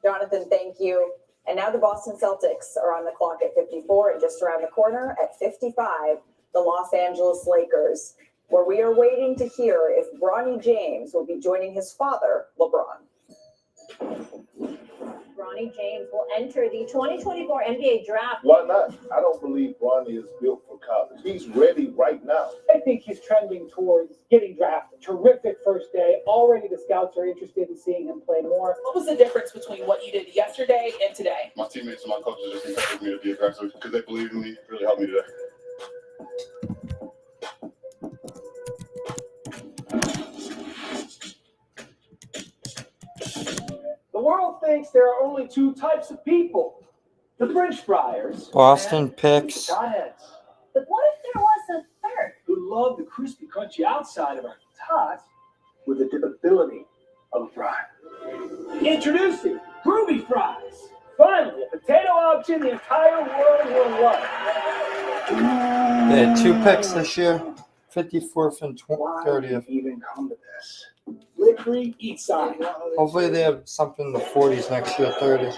Speaker 5: Jonathan, thank you. And now the Boston Celtics are on the clock at 54, and just around the corner at 55, the Los Angeles Lakers, where we are waiting to hear if Bronny James will be joining his father, LeBron.
Speaker 11: Bronny James will enter the 2024 NBA Draft.
Speaker 2: Why not? I don't believe Bronny is built for college. He's ready right now.
Speaker 6: I think he's trending towards getting drafted. Terrific first day. Already the scouts are interested in seeing him play more.
Speaker 10: What was the difference between what you did yesterday and today?
Speaker 15: My teammates and my coaches just encouraged me to be aggressive because they believe in me. It really helped me today.
Speaker 16: The world thinks there are only 2 types of people. The French friars.
Speaker 1: Boston
Speaker 16: and
Speaker 1: picks.
Speaker 16: the hotheads.
Speaker 11: But what if there was a third?
Speaker 16: Who love the crispy, crunchy outside of our tots with the dippability of a fry. Introducing Groovy Fries. Finally, a potato option the entire world will love.
Speaker 1: They had 2 picks this year. 54th and 30th.
Speaker 16: Even come to this. Lickery, eat side.
Speaker 1: Hopefully they have something in the 40s next year, 30s.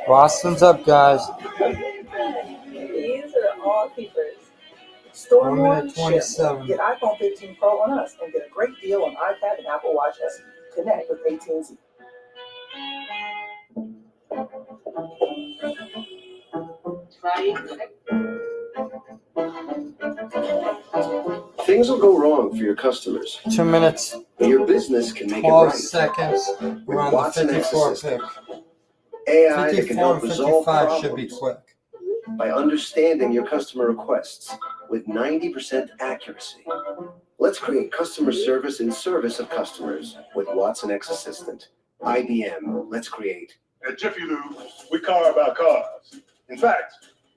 Speaker 1: Boston's up, guys.
Speaker 18: These are all keepers. Store
Speaker 1: 1
Speaker 18: more
Speaker 1: minute 27.
Speaker 18: Get iPhone 15 Pro on us and get a great deal on iPad and Apple Watch S. Connect with AT&T.
Speaker 19: Things will go wrong for your customers.
Speaker 1: 2 minutes,
Speaker 19: But your business can make it
Speaker 1: 12
Speaker 19: right.
Speaker 1: seconds.
Speaker 19: With
Speaker 1: We're on the
Speaker 19: Watson
Speaker 1: 54
Speaker 19: Assistant.
Speaker 1: pick.
Speaker 19: AI that can
Speaker 1: 54
Speaker 19: help
Speaker 1: and
Speaker 19: resolve
Speaker 1: 55 should be
Speaker 19: problems
Speaker 1: quick.
Speaker 19: by understanding your customer requests with 90% accuracy. Let's create customer service in service of customers with Watson X Assistant. IBM, let's create.
Speaker 2: At Jiffy Lube, we car about cars. In fact,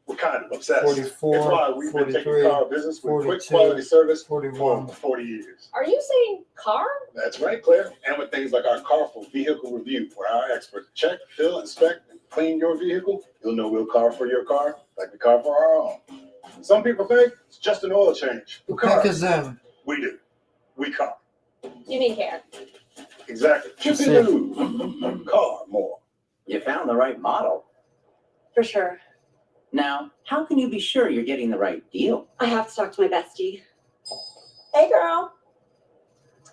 Speaker 2: we're kind of obsessed.
Speaker 1: 44,
Speaker 2: It's why we've been taking
Speaker 1: 43,
Speaker 2: car business with quick
Speaker 1: 42,
Speaker 2: quality service
Speaker 1: 41.
Speaker 2: for 40 years.
Speaker 11: Are you saying car?
Speaker 2: That's right, Claire. And with things like our Carful vehicle review, where our experts check, fill, inspect, and clean your vehicle, you'll know we'll car for your car like we car for our own. Some people think it's just an oil change.
Speaker 1: The
Speaker 2: Who cars?
Speaker 1: pick is in.
Speaker 2: We do. We car.
Speaker 11: You mean care?
Speaker 2: Exactly. Jiffy
Speaker 1: See.
Speaker 2: Lube. Car more.
Speaker 17: You found the right model.
Speaker 18: For sure.
Speaker 17: Now, how can you be sure you're getting the right deal?
Speaker 11: I have to talk to my bestie.
Speaker 18: Hey, girl.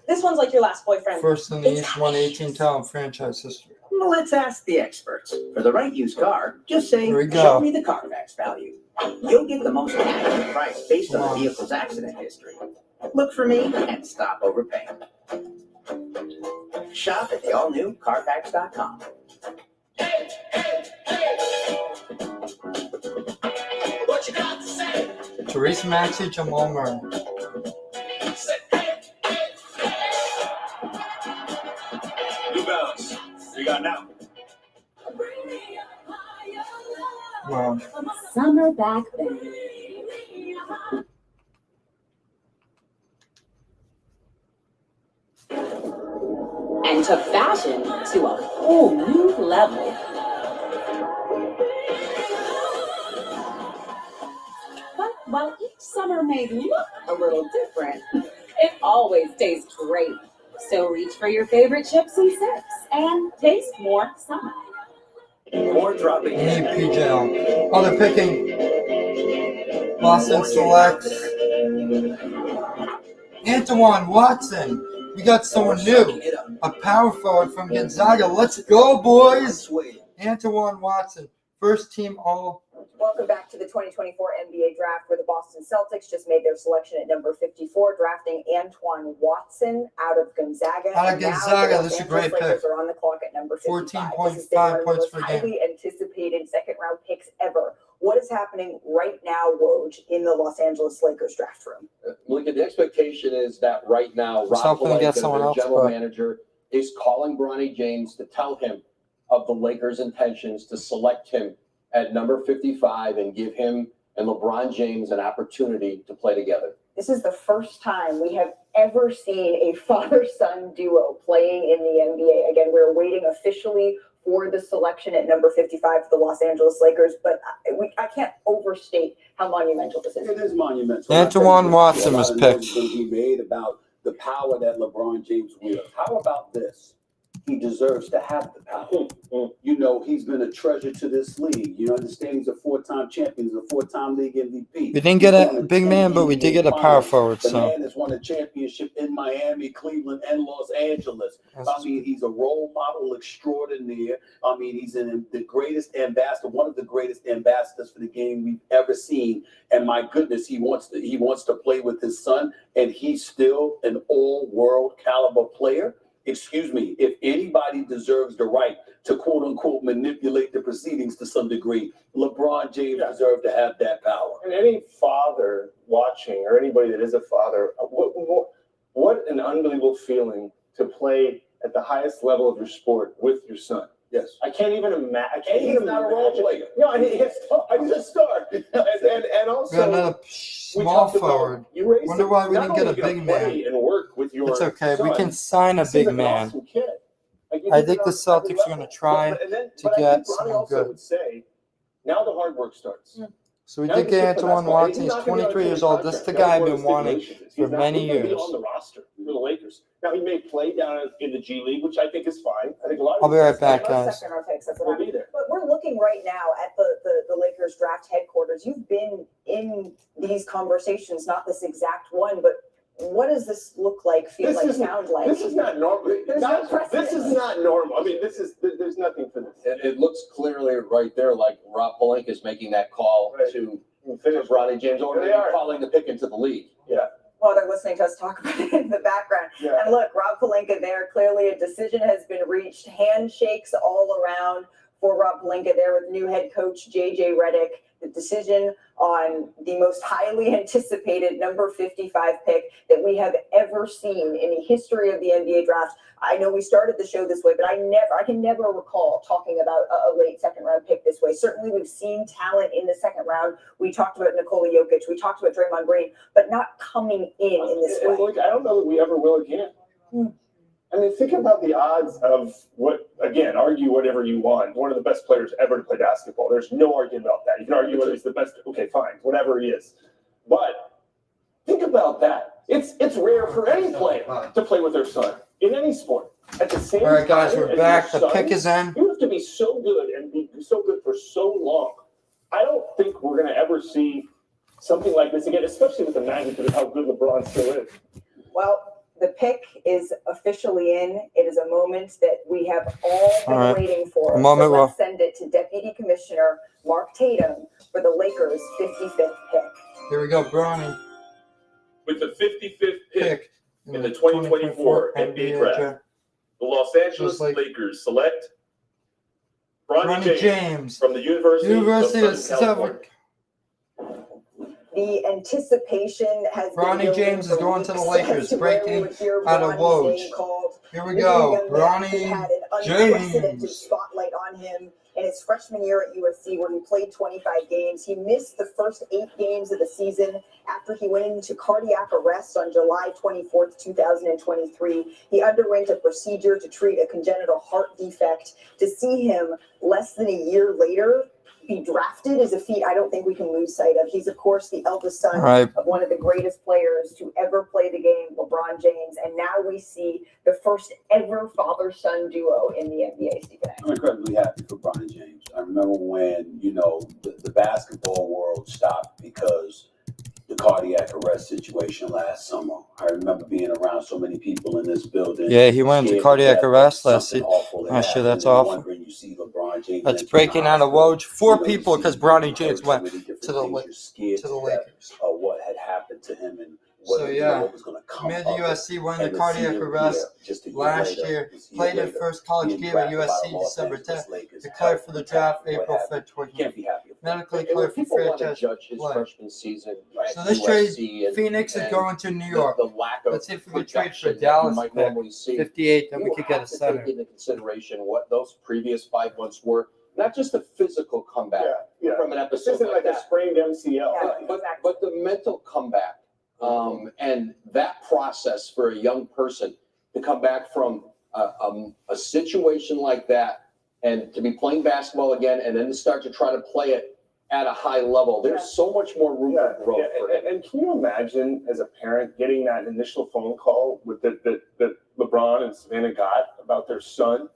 Speaker 18: This one's like your last boyfriend.
Speaker 1: First in the East 118 talent franchise history.
Speaker 17: Well, let's ask the experts. For the right used car, just say,
Speaker 1: Here we go.
Speaker 17: show me the Carfax value. You'll get the most accurate price based on the vehicle's accident history. Look for me and stop overpaying. Shop at the all-new Carfax.com.
Speaker 10: What you got to say?
Speaker 1: Therese Maxey, Jamal Murray.
Speaker 2: New Balance. We got now.
Speaker 1: Wow.
Speaker 3: Summer back then.
Speaker 11: And took fashion to a whole new level. But while each summer may look a little different, it always tastes great. So reach for your favorite chips and sips and taste more summer.
Speaker 17: More dropping
Speaker 1: Need
Speaker 17: in.
Speaker 1: PJ. Oh, they're picking Boston selects Antoine Watson. We got someone new. A power forward from Gonzaga. Let's go, boys. Antoine Watson. First team all.
Speaker 5: Welcome back to the 2024 NBA Draft, where the Boston Celtics just made their selection at number 54, drafting Antoine Watson out of Gonzaga.
Speaker 1: Out of
Speaker 5: And now
Speaker 1: Gonzaga,
Speaker 5: the
Speaker 1: this is a
Speaker 5: Los
Speaker 1: great
Speaker 5: Angeles Lakers
Speaker 1: pick.
Speaker 5: are on the clock at number 55.
Speaker 1: 14.5
Speaker 5: This has been one of the
Speaker 1: points
Speaker 5: most
Speaker 1: per game.
Speaker 5: highly anticipated second-round picks ever. What is happening right now, Woj, in the Los Angeles Lakers draft room?
Speaker 7: Look at the expectation is that right now,
Speaker 1: Let's
Speaker 7: Rob
Speaker 1: hope we can get
Speaker 7: Pelinka,
Speaker 1: someone
Speaker 7: their
Speaker 1: else,
Speaker 7: general
Speaker 1: but-
Speaker 7: manager, is calling Bronny James to tell him of the Lakers' intentions to select him at number 55 and give him and LeBron James an opportunity to play together.
Speaker 5: This is the first time we have ever seen a father-son duo playing in the NBA. Again, we're waiting officially for the selection at number 55 for the Los Angeles Lakers, but I can't overstate how monumental this is.
Speaker 9: It is monumental.
Speaker 1: Antoine Watson was picked.
Speaker 9: He made about the power that LeBron James wields. How about this? He deserves to have the power. You know, he's been a treasure to this league. You understand he's a four-time champion. He's a four-time league MVP.
Speaker 1: We didn't get a big man, but we did get a power forward.
Speaker 9: The
Speaker 1: So
Speaker 9: man has won a championship in Miami, Cleveland, and Los Angeles. I mean, he's a role model extraordinaire. I mean, he's the greatest ambassador, one of the greatest ambassadors for the game we've ever seen. And my goodness, he wants to play with his son, and he's still an all-world caliber player. Excuse me, if anybody deserves the right to quote unquote manipulate the proceedings to some degree, LeBron James deserved to have that power.
Speaker 13: And any father watching, or anybody that is a father, what an unbelievable feeling to play at the highest level of your sport with your son.
Speaker 9: Yes.
Speaker 13: I can't even imagine. I can't
Speaker 9: He's
Speaker 13: even
Speaker 9: not a
Speaker 13: imagine.
Speaker 9: role player.
Speaker 13: No, he's a star. And also,
Speaker 1: we got another small forward. Wonder why we didn't get a big man.
Speaker 13: And work with your
Speaker 1: It's okay. We
Speaker 13: son.
Speaker 1: can sign a
Speaker 13: This is
Speaker 1: big
Speaker 13: an
Speaker 1: man.
Speaker 13: awesome kid. Like,
Speaker 1: I think the Celtics are going to try to
Speaker 13: I
Speaker 1: get
Speaker 13: think Bronny
Speaker 1: someone
Speaker 13: also
Speaker 1: good.
Speaker 13: would say, now the hard work starts.
Speaker 1: So we
Speaker 13: Now
Speaker 1: did
Speaker 13: he's
Speaker 1: get
Speaker 13: just a
Speaker 1: Antoine
Speaker 13: basketball-
Speaker 1: Watson.
Speaker 13: he's
Speaker 1: He's
Speaker 13: not gonna be on
Speaker 1: 23
Speaker 13: a
Speaker 1: years old.
Speaker 13: contract.
Speaker 1: This is the
Speaker 13: That's
Speaker 1: guy I've
Speaker 13: one of
Speaker 1: been
Speaker 13: the
Speaker 1: wanting
Speaker 13: stipulations.
Speaker 1: for
Speaker 13: He's not
Speaker 1: many
Speaker 13: gonna be
Speaker 1: years.
Speaker 13: on the roster for the Lakers. Now he may play down in the G League, which I think is fine. I think a lot of
Speaker 1: I'll be right back,
Speaker 5: Most
Speaker 1: guys.
Speaker 5: second-round picks, that's what
Speaker 13: We'll
Speaker 5: I'm-
Speaker 13: be there.
Speaker 5: But we're looking right now at the Lakers draft headquarters. You've been in these conversations, not this exact one, but what does this look like, feel like, sound like?
Speaker 13: This is not normal.
Speaker 5: There's no
Speaker 13: This is not normal. I mean, there's nothing for this.
Speaker 7: It looks clearly right there like Rob Pelinka is making that call to Bronny James, or
Speaker 13: They
Speaker 7: maybe
Speaker 13: are.
Speaker 7: calling the pick into the league.
Speaker 13: Yeah.
Speaker 5: Well, they're listening to us talk about it in the background.
Speaker 13: Yeah.
Speaker 5: And look, Rob Pelinka there, clearly a decision has been reached. Handshakes all around for Rob Pelinka there with new head coach JJ Redick. The decision on the most highly anticipated number 55 pick that we have ever seen in the history of the NBA draft. I know we started the show this way, but I can never recall talking about a late second round pick this way. Certainly we've seen talent in the second round. We talked about Nikola Jokic, we talked about Draymond Green, but not coming in this way.
Speaker 13: And look, I don't know that we ever will again. I mean, think about the odds of what, again, argue whatever you want. One of the best players ever to play basketball. There's no argument about that. You can argue whether he's the best. Okay, fine, whatever he is. But think about that. It's rare for any player to play with their son in any sport. At the same
Speaker 1: All right, guys,
Speaker 13: time
Speaker 1: we're
Speaker 13: as
Speaker 1: back.
Speaker 13: your
Speaker 1: The
Speaker 13: son,
Speaker 1: pick is in.
Speaker 13: You have to be so good and be so good for so long. I don't think we're going to ever see something like this again, especially with the magnitude of how good LeBron still is.
Speaker 5: Well, the pick is officially in. It is a moment that we have all been
Speaker 1: All right.
Speaker 5: waiting for.
Speaker 1: A moment,
Speaker 5: so let's
Speaker 1: well-
Speaker 5: send it to Deputy Commissioner Mark Tatum for the Lakers' 55th pick.
Speaker 1: Here we go, Bronny.
Speaker 14: With the 55th pick
Speaker 1: in
Speaker 14: in the 2024 NBA Draft, the Los Angeles
Speaker 1: like-
Speaker 14: Lakers select Bronny
Speaker 1: Bronny
Speaker 14: James
Speaker 1: James
Speaker 14: from the University of Southern California.
Speaker 5: The anticipation has been
Speaker 1: Bronny
Speaker 5: building
Speaker 1: James is
Speaker 5: for
Speaker 1: going to the
Speaker 5: weeks
Speaker 1: Lakers,
Speaker 5: as to where we
Speaker 1: breaking
Speaker 5: would hear
Speaker 1: out of
Speaker 5: Bronny's
Speaker 1: Woj.
Speaker 5: name called.
Speaker 1: Here we
Speaker 5: This is a
Speaker 1: go,
Speaker 5: young man who had an
Speaker 1: Bronny
Speaker 5: unprecedented
Speaker 1: James.
Speaker 5: spotlight on him in his freshman year at USC, where he played 25 games. He missed the first 8 games of the season after he went into cardiac arrest on July 24th, 2023. He underwent a procedure to treat a congenital heart defect. To see him less than a year later be drafted is a feat I don't think we can lose sight of. He's, of course, the eldest son
Speaker 1: Right.
Speaker 5: of one of the greatest players to ever play the game, LeBron James. And now we see the first ever father-son duo in the NBA, Stephen A.
Speaker 9: I'm incredibly happy for Bronny James. I remember when, the basketball world stopped because the cardiac arrest situation last summer. I remember being around so many people in this building.
Speaker 1: Yeah, he went into
Speaker 9: scared to
Speaker 1: cardiac
Speaker 9: death
Speaker 1: arrest
Speaker 9: that
Speaker 1: last
Speaker 9: something
Speaker 1: season.
Speaker 9: awful had
Speaker 1: Oh, shit,
Speaker 9: happened,
Speaker 1: that's
Speaker 9: and
Speaker 1: awful.
Speaker 9: wondering, you see LeBron James
Speaker 1: That's
Speaker 9: enter
Speaker 1: breaking
Speaker 9: the
Speaker 1: out of
Speaker 9: hospital.
Speaker 1: Woj. 4
Speaker 9: You
Speaker 1: people
Speaker 9: see
Speaker 1: because
Speaker 9: people
Speaker 1: Bronny
Speaker 9: hurt,
Speaker 1: James
Speaker 9: so
Speaker 1: went
Speaker 9: many different
Speaker 1: to the
Speaker 9: things. You're scared
Speaker 1: to the
Speaker 9: death
Speaker 1: Lakers.
Speaker 9: of what had happened to him and what,
Speaker 1: So yeah,
Speaker 9: what was going to come
Speaker 1: mid
Speaker 9: of it.
Speaker 1: USC went into
Speaker 9: And to see
Speaker 1: cardiac
Speaker 9: him
Speaker 1: arrest
Speaker 9: here just a year
Speaker 1: last
Speaker 9: later,
Speaker 1: year.
Speaker 9: just a year
Speaker 1: Played his
Speaker 9: later,
Speaker 1: first college
Speaker 9: being
Speaker 1: game at
Speaker 9: drafted by
Speaker 1: USC
Speaker 9: the Los
Speaker 1: December
Speaker 9: Angeles
Speaker 1: 10th.
Speaker 9: Lakers,
Speaker 1: Declared for the
Speaker 9: health,
Speaker 1: draft
Speaker 9: what
Speaker 1: April
Speaker 9: have you.
Speaker 1: 5th, 20.
Speaker 9: Can't be happy.
Speaker 1: Medically
Speaker 7: And when
Speaker 1: cleared for
Speaker 7: people want to
Speaker 1: franchise
Speaker 7: judge his
Speaker 1: play.
Speaker 7: freshman season,
Speaker 1: So
Speaker 7: at
Speaker 1: this
Speaker 7: USC
Speaker 1: trade, Phoenix is
Speaker 7: and
Speaker 1: going to New York.
Speaker 7: The lack of
Speaker 1: Let's see if we could trade for
Speaker 7: production that you
Speaker 1: Dallas
Speaker 7: might
Speaker 1: pick
Speaker 7: normally see.
Speaker 1: 58, then we
Speaker 7: You
Speaker 1: could get a
Speaker 7: have to
Speaker 1: center.
Speaker 7: take into consideration what those previous 5 months were. Not just a physical comeback from an
Speaker 13: This
Speaker 7: episode
Speaker 13: isn't like a
Speaker 7: that.
Speaker 13: sprained MCL.
Speaker 7: But the mental comeback and that process for a young person to come back from a situation like that and to be playing basketball again and then to start to try to play it at a high level, there's so much more room for growth for him.
Speaker 13: And can you imagine as a parent getting that initial phone call with that LeBron and Savannah got about their son?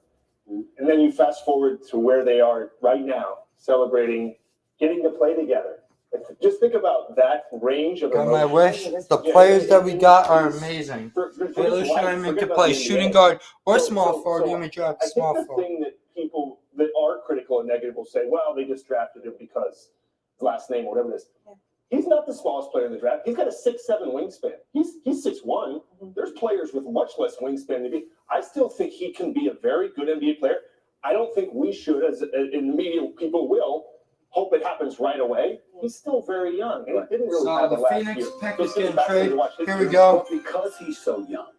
Speaker 13: And then you fast forward to where they are right now, celebrating getting to play together. Just think about that range of
Speaker 1: Got my
Speaker 13: emotions.
Speaker 1: wish. The players that we got are amazing. Taylor Schreiman can play shooting guard or small forward. You may draft
Speaker 13: I
Speaker 1: small
Speaker 13: think the
Speaker 1: forward.
Speaker 13: thing that people that are critical and negative will say, well, they just drafted him because his last name or whatever it is. He's not the smallest player in the draft. He's got a 6'7" wingspan. He's 6'1". There's players with much less wingspan than me. I still think he can be a very good NBA player. I don't think we should, as in the media, people will hope it happens right away. He's still very young. And he didn't really
Speaker 1: So
Speaker 13: have
Speaker 1: the
Speaker 13: it last
Speaker 1: Phoenix
Speaker 13: year.
Speaker 1: pick
Speaker 13: So
Speaker 1: is
Speaker 13: getting
Speaker 1: getting
Speaker 13: back to
Speaker 1: traded.
Speaker 13: watch his
Speaker 1: Here we
Speaker 13: game,
Speaker 1: go.
Speaker 9: But because he's so young,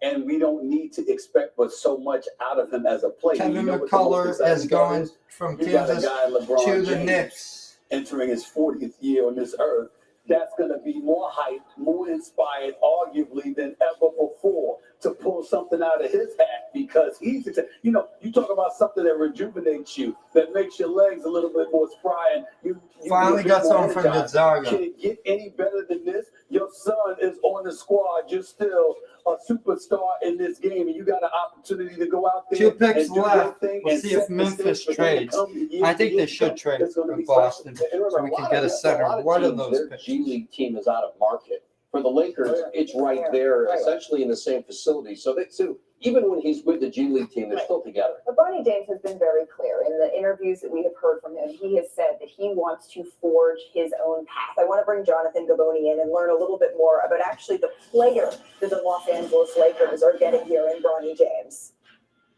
Speaker 9: and we don't need to expect but so much out of him as a player.
Speaker 1: Kevin
Speaker 9: You know what the most
Speaker 1: McCullough
Speaker 9: exciting
Speaker 1: is
Speaker 9: part
Speaker 1: going
Speaker 9: is?
Speaker 1: from
Speaker 9: You got a
Speaker 1: Kansas
Speaker 9: guy, LeBron
Speaker 1: to the
Speaker 9: James,
Speaker 1: Knicks.
Speaker 9: entering his 40th year on this earth. That's going to be more hyped, more inspired, arguably, than ever before to pull something out of his hat because he's, you talk about something that rejuvenates you, that makes your legs a little bit more spry. And you
Speaker 1: Finally got someone from
Speaker 9: energized.
Speaker 1: Gonzaga.
Speaker 9: Can it get any better than this? Your son is on the squad. You're still a superstar in this game, and you got an opportunity to go out there.
Speaker 1: 2 picks
Speaker 9: and do your
Speaker 1: left.
Speaker 9: thing
Speaker 1: We'll
Speaker 9: and
Speaker 1: see if
Speaker 9: set the
Speaker 1: Memphis
Speaker 9: stage for them to
Speaker 1: trades.
Speaker 9: come year
Speaker 1: I
Speaker 9: to
Speaker 1: think
Speaker 9: year
Speaker 1: they
Speaker 9: to
Speaker 1: should
Speaker 9: come.
Speaker 1: trade
Speaker 9: It's gonna
Speaker 1: for
Speaker 9: be special.
Speaker 1: Boston
Speaker 9: And remember,
Speaker 1: so we
Speaker 9: a
Speaker 1: can
Speaker 9: lot
Speaker 1: get a
Speaker 9: of-
Speaker 1: center.
Speaker 7: A lot of
Speaker 1: What are
Speaker 7: teams,
Speaker 1: those
Speaker 7: their
Speaker 1: picks?
Speaker 7: G League team is out of market. For the Lakers, it's right there, essentially in the same facility. So even when he's with the G League team, they're still together.
Speaker 5: But Bronny James has been very clear in the interviews that we have heard from him. He has said that he wants to forge his own path. I want to bring Jonathan Gaboni in and learn a little bit more about actually the player that the Los Angeles Lakers are getting here in Bronny James.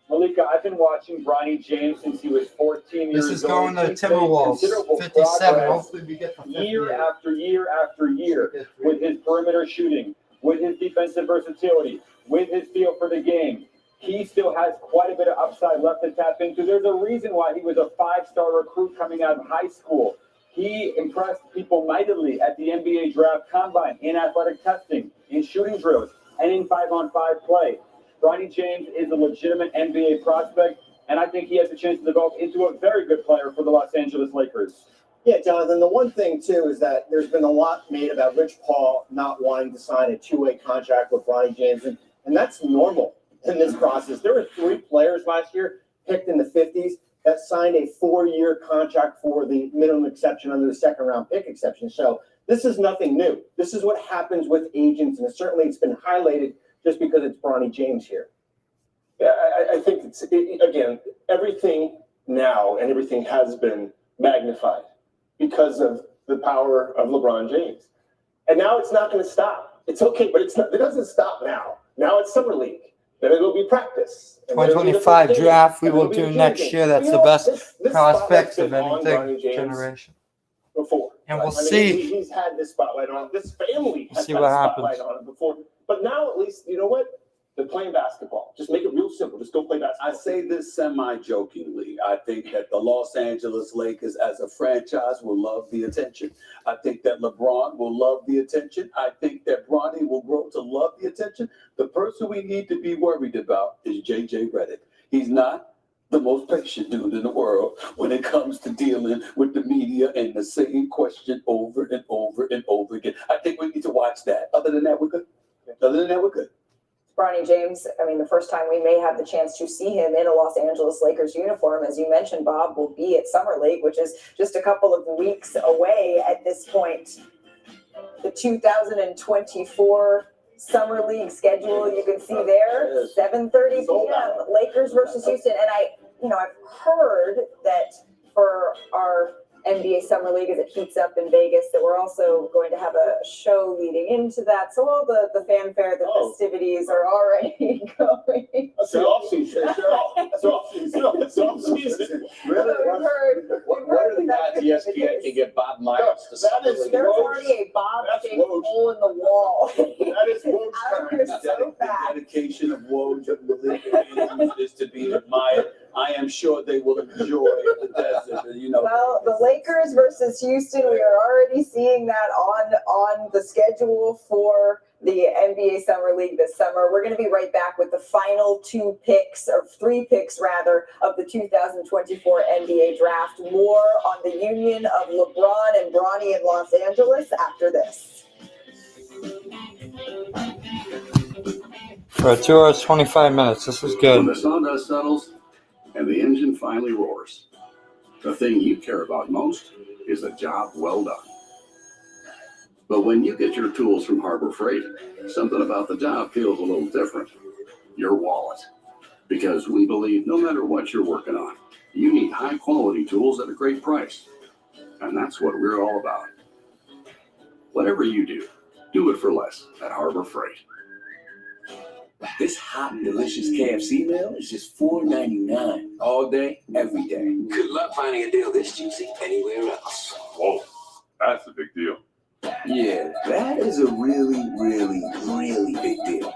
Speaker 4: Malika, I've been watching Bronny James since he was 14 years
Speaker 1: This
Speaker 4: old.
Speaker 1: is going to
Speaker 4: He's made
Speaker 1: Timberwolves.
Speaker 4: considerable
Speaker 1: 57.
Speaker 4: progress
Speaker 1: Hopefully we get the 58.
Speaker 4: year after year after year with his perimeter shooting, with his defensive versatility, with his feel for the game. He still has quite a bit of upside left to tap into. There's a reason why he was a 5-star recruit coming out of high school. He impressed people mightily at the NBA Draft Combine, in athletic testing, in shooting drills, and in 5-on-5 play. Bronny James is a legitimate NBA prospect, and I think he has a chance to develop into a very good player for the Los Angeles Lakers.
Speaker 12: Yeah, Jonathan, the one thing, too, is that there's been a lot made about Rich Paul not wanting to sign a two-way contract with Bronny James, and that's normal in this process. There were 3 players last year picked in the 50s that signed a 4-year contract for the minimum exception under the second-round pick exception. So this is nothing new. This is what happens with agents, and certainly it's been highlighted just because it's Bronny James here.
Speaker 13: Yeah, I think again, everything now and everything has been magnified because of the power of LeBron James. And now it's not going to stop. It's okay, but it doesn't stop now. Now it's Summer League. Then it'll be practice. And then it'll be the
Speaker 1: 2025
Speaker 13: first game,
Speaker 1: draft we
Speaker 13: and
Speaker 1: will
Speaker 13: it'll be
Speaker 1: do
Speaker 13: the
Speaker 1: next
Speaker 13: game.
Speaker 1: year. That's
Speaker 13: You
Speaker 1: the
Speaker 13: know,
Speaker 1: best
Speaker 13: this
Speaker 1: prospects
Speaker 13: spotlight's
Speaker 1: of
Speaker 13: been on
Speaker 1: anything
Speaker 13: Bronny James
Speaker 1: generation.
Speaker 13: before.
Speaker 1: And we'll
Speaker 13: I mean,
Speaker 1: see.
Speaker 13: He's had this spotlight on him. This family has
Speaker 1: See
Speaker 13: had
Speaker 1: what
Speaker 13: a spotlight
Speaker 1: happens.
Speaker 13: on him before. But now at least, you know what? They're playing basketball. Just make it real simple. Just go play basketball.
Speaker 9: I say this semi-jokingly. I think that the Los Angeles Lakers as a franchise will love the attention. I think that LeBron will love the attention. I think that Bronny will grow to love the attention. The person we need to be worried about is J.J. Redick. He's not the most patient dude in the world when it comes to dealing with the media and the same question over and over and over again. I think we need to watch that. Other than that, we're good.
Speaker 5: Bronny James, I mean, the first time we may have the chance to see him in a Los Angeles Lakers uniform, as you mentioned, Bob, will be at Summer League, which is just a couple of weeks away at this point. The 2024 Summer League schedule, you can see there, 7:30 p.m., Lakers versus Houston. And I've heard that for our NBA Summer League, as it heats up in Vegas, that we're also going to have a show leading into that. So all the fanfare, the festivities are already going.
Speaker 9: That's the off-season, Cheryl. That's off-season. That's off-season.
Speaker 5: Really?
Speaker 7: What are the odds ESPN can get Bob Myers to
Speaker 5: There's already a Bob-shaped hole in the wall.
Speaker 9: That is Woj
Speaker 5: Out here so fast.
Speaker 9: The dedication of Woj of the league is to be admired. I am sure they will enjoy the desert,
Speaker 5: Well, the Lakers versus Houston, we are already seeing that on the schedule for the NBA Summer League this summer. We're going to be right back with the final 3 picks rather, of the 2024 NBA draft. More on the union of LeBron and Bronny in Los Angeles after this.
Speaker 1: For 2 hours, 25 minutes. This is good.
Speaker 8: When the sawdust settles and the engine finally roars, the thing you care about most is a job well done. But when you get your tools from Harbor Freight, something about the job feels a little different. Your wallet. Because we believe no matter what you're working on, you need high quality tools at a great price. And that's what we're all about. Whatever you do it for less at Harbor Freight.
Speaker 28: This hot and delicious KFC meal is just $4.99 all day, every day. Good luck finding a deal this juicy anywhere else.
Speaker 15: Whoa, that's a big deal.
Speaker 28: Yeah, that is a really, really, really big deal.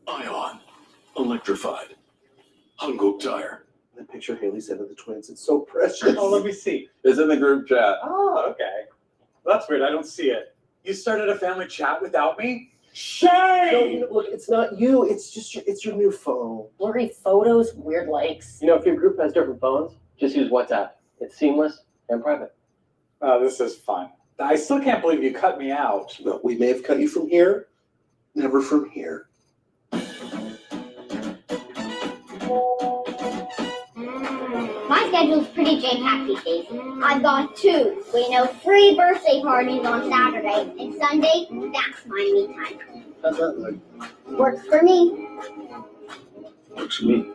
Speaker 8: Ion. Electrified. Hankook Tire.
Speaker 19: The picture Haley sent of the twins, it's so precious.
Speaker 20: Oh, let me see.
Speaker 14: It's in the group chat.
Speaker 20: Oh, okay. That's weird. I don't see it. You started a family chat without me?
Speaker 19: No,
Speaker 20: Shame!
Speaker 19: look, it's not you. It's just it's your new phone.
Speaker 11: Blurry photos, weird likes.
Speaker 12: You know, if your group has different phones, just use WhatsApp. It's seamless and private.
Speaker 20: Oh, this is fun. I still can't believe you cut me out.
Speaker 19: Well, we may have cut you from here, never from here.
Speaker 11: My schedule's pretty jam-packed these days. I've got 2, free birthday parties on Saturday, and Sunday, that's my me time.
Speaker 19: How's that look?
Speaker 11: Works for me.
Speaker 19: Works for me.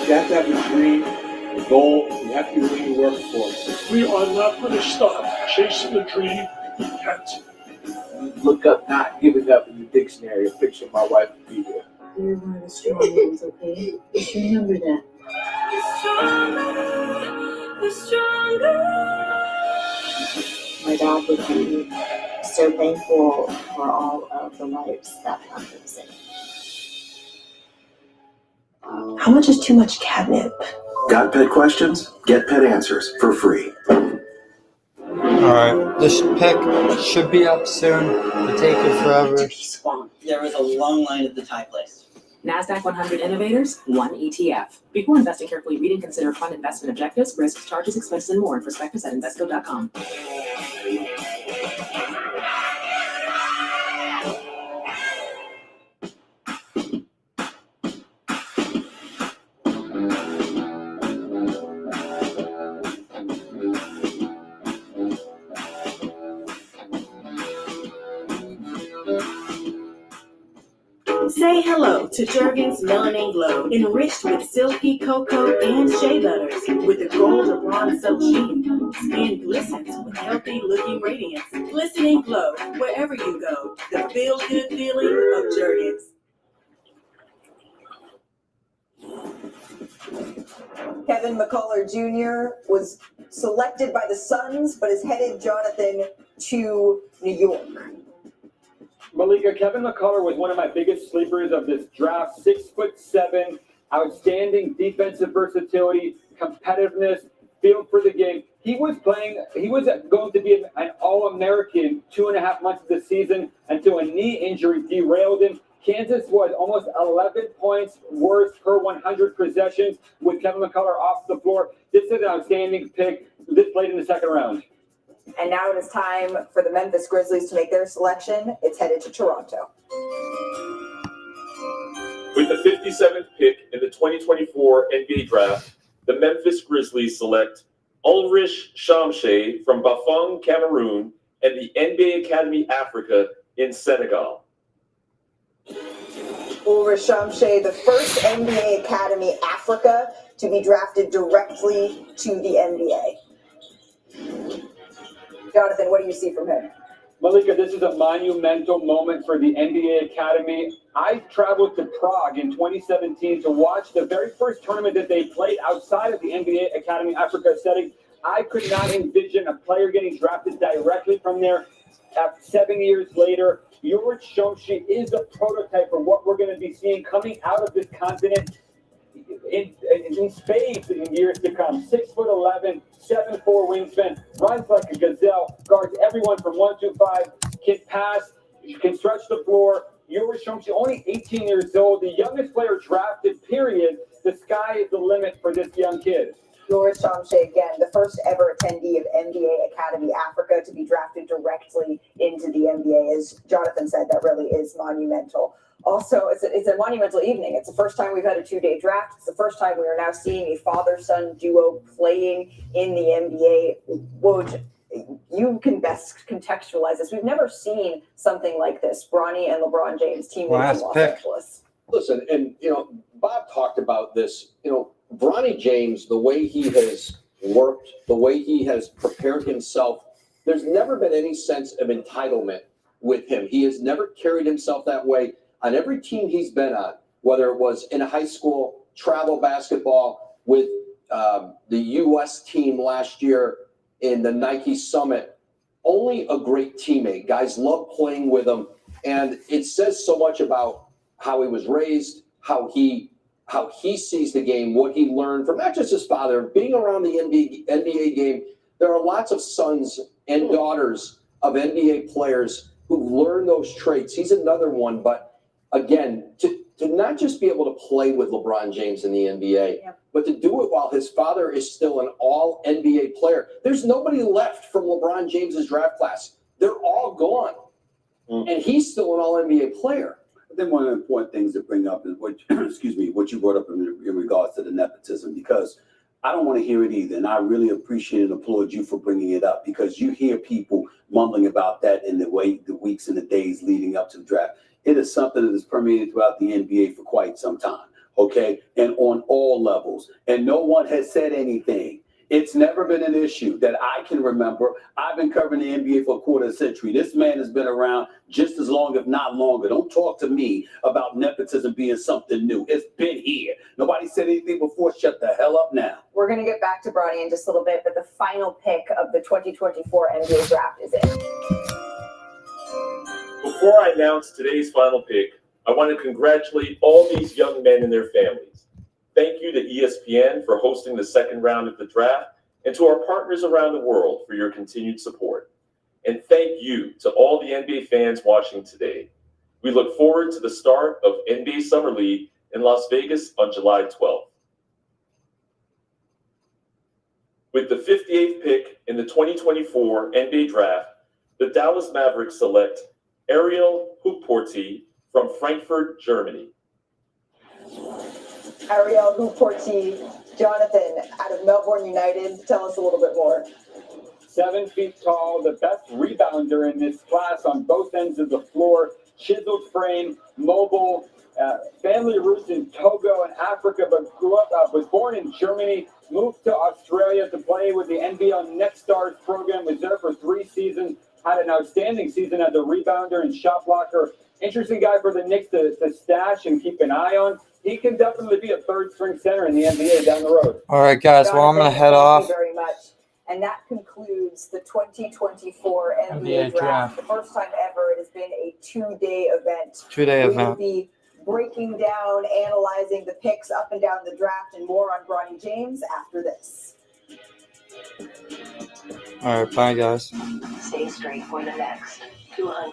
Speaker 16: You have to have a dream, a goal, you have to be willing to work for it.
Speaker 8: We are not going to stop chasing the dream yet.
Speaker 12: Look up not giving up in the dictionary. A picture of my wife and be there.
Speaker 3: You're one of the strong ones, okay? Just remember that. My dad would be so thankful for all of the lives that come from sin.
Speaker 21: How much is too much catnip?
Speaker 19: Got pet questions? Get pet answers for free.
Speaker 1: Alright, this pick should be up soon. It'll take it forever.
Speaker 17: There was a long line at the Thai place.
Speaker 22: NASDAQ 100 Innovators, 1 ETF. Before investing, carefully read and consider fund investment objectives, risks, charges, expenses, and more. Prospectus at Invesco.com.
Speaker 23: Say hello to Jergens Melanin Glow, enriched with silky cocoa and shea butters, with a gold or bronze silk sheen. Skin glistens with healthy looking radiance. Glistening glow wherever you go. The feel-good feeling of Jergens.
Speaker 5: Kevin McCullough Jr. was selected by the Suns, but is headed, Jonathan, to New York.
Speaker 4: Malika, Kevin McCullough was one of my biggest sleepers of this draft. 6'7", outstanding defensive versatility, competitiveness, feel for the game. He was going to be an All-American 2.5 months of the season until a knee injury derailed him. Kansas was almost 11 points worse per 100 possessions with Kevin McCullough off the floor. This is an outstanding pick. This played in the second round.
Speaker 5: And now it is time for the Memphis Grizzlies to make their selection. It's headed to Toronto.
Speaker 14: With the 57th pick in the 2024 NBA Draft, the Memphis Grizzlies select Ulrich Shamshe from Bafang, Cameroon, and the NBA Academy Africa in Senegal.
Speaker 5: Ulrich Shamshe, the first NBA Academy Africa to be drafted directly to the NBA. Jonathan, what do you see from him?
Speaker 4: Malika, this is a monumental moment for the NBA Academy. I traveled to Prague in 2017 to watch the very first tournament that they played outside of the NBA Academy Africa setting. I could not envision a player getting drafted directly from there. 7 years later, Ulrich Shamshe is the prototype for what we're going to be seeing coming out of this continent in spades in years to come. 6'11", 7'4" wingspan, runs like a gazelle, guards everyone from 1-5, can pass, can stretch the floor. Ulrich Shamshe, only 18 years old, the youngest player drafted, period. The sky is the limit for this young kid.
Speaker 5: Ulrich Shamshe, again, the first ever attendee of NBA Academy Africa to be drafted directly into the NBA. As Jonathan said, that really is monumental. Also, it's a monumental evening. It's the first time we've had a 2-day draft. It's the first time we are now seeing a father-son duo playing in the NBA. Woj, you can best contextualize this. We've never seen something like this. Bronny and LeBron James teammates in Los Angeles.
Speaker 7: Listen, and, Bob talked about this, Bronny James, the way he has worked, the way he has prepared himself, there's never been any sense of entitlement with him. He has never carried himself that way on every team he's been on, whether it was in high school, travel basketball, with the U.S. team last year in the Nike Summit. Only a great teammate. Guys love playing with him. And it says so much about how he was raised, how he sees the game, what he learned from not just his father, being around the NBA game. There are lots of sons and daughters of NBA players who learn those traits. He's another one, but again, to not just be able to play with LeBron James in the NBA, but to do it while his father is still an all-NBA player. There's nobody left from LeBron James's draft class. They're all gone. And he's still an all-NBA player.
Speaker 9: I think one of the important things to bring up is what you brought up in regards to the nepotism, because I don't want to hear it either. And I really appreciate and applaud you for bringing it up, because you hear people mumbling about that in the weeks and the days leading up to the draft. It is something that has permeated throughout the NBA for quite some time, okay? And on all levels. And no one has said anything. It's never been an issue that I can remember. I've been covering the NBA for a quarter century. This man has been around just as long, if not longer. Don't talk to me about nepotism being something new. It's been here. Nobody said anything before. Shut the hell up now.
Speaker 5: We're going to get back to Bronny in just a little bit, but the final pick of the 2024 NBA draft is in.
Speaker 14: Before I announce today's final pick, I want to congratulate all these young men and their families. Thank you to ESPN for hosting the second round of the draft, and to our partners around the world for your continued support. And thank you to all the NBA fans watching today. We look forward to the start of NBA Summer League in Las Vegas on July 12th. With the 58th pick in the 2024 NBA Draft, the Dallas Mavericks select Ariel Hukporti from Frankfurt, Germany.
Speaker 5: Ariel Hukporti, Jonathan, out of Melbourne United. Tell us a little bit more.
Speaker 4: 7 feet tall, the best rebounder in this class on both ends of the floor. Chiseled frame, mobile, family roots in Togo and Africa, but was born in Germany, moved to Australia to play with the NBL Next Stars program, was there for 3 seasons, had an outstanding season as a rebounder and shot blocker interesting guy for the Knicks to stash and keep an eye on. He can definitely be a third-string center in the NBA down the road.
Speaker 1: All right, guys. Well, I'm gonna head off.
Speaker 5: Thank you very much. And that concludes the 2024 NBA
Speaker 1: NBA
Speaker 5: draft.
Speaker 1: draft.
Speaker 5: The first time ever. It has been a 2-day event.
Speaker 1: 2-day
Speaker 5: We will
Speaker 1: event.
Speaker 5: be breaking down, analyzing the picks up and down the draft, and more on Bronny James after this.
Speaker 1: All right, bye, guys.
Speaker 21: Stay straight for the next 200.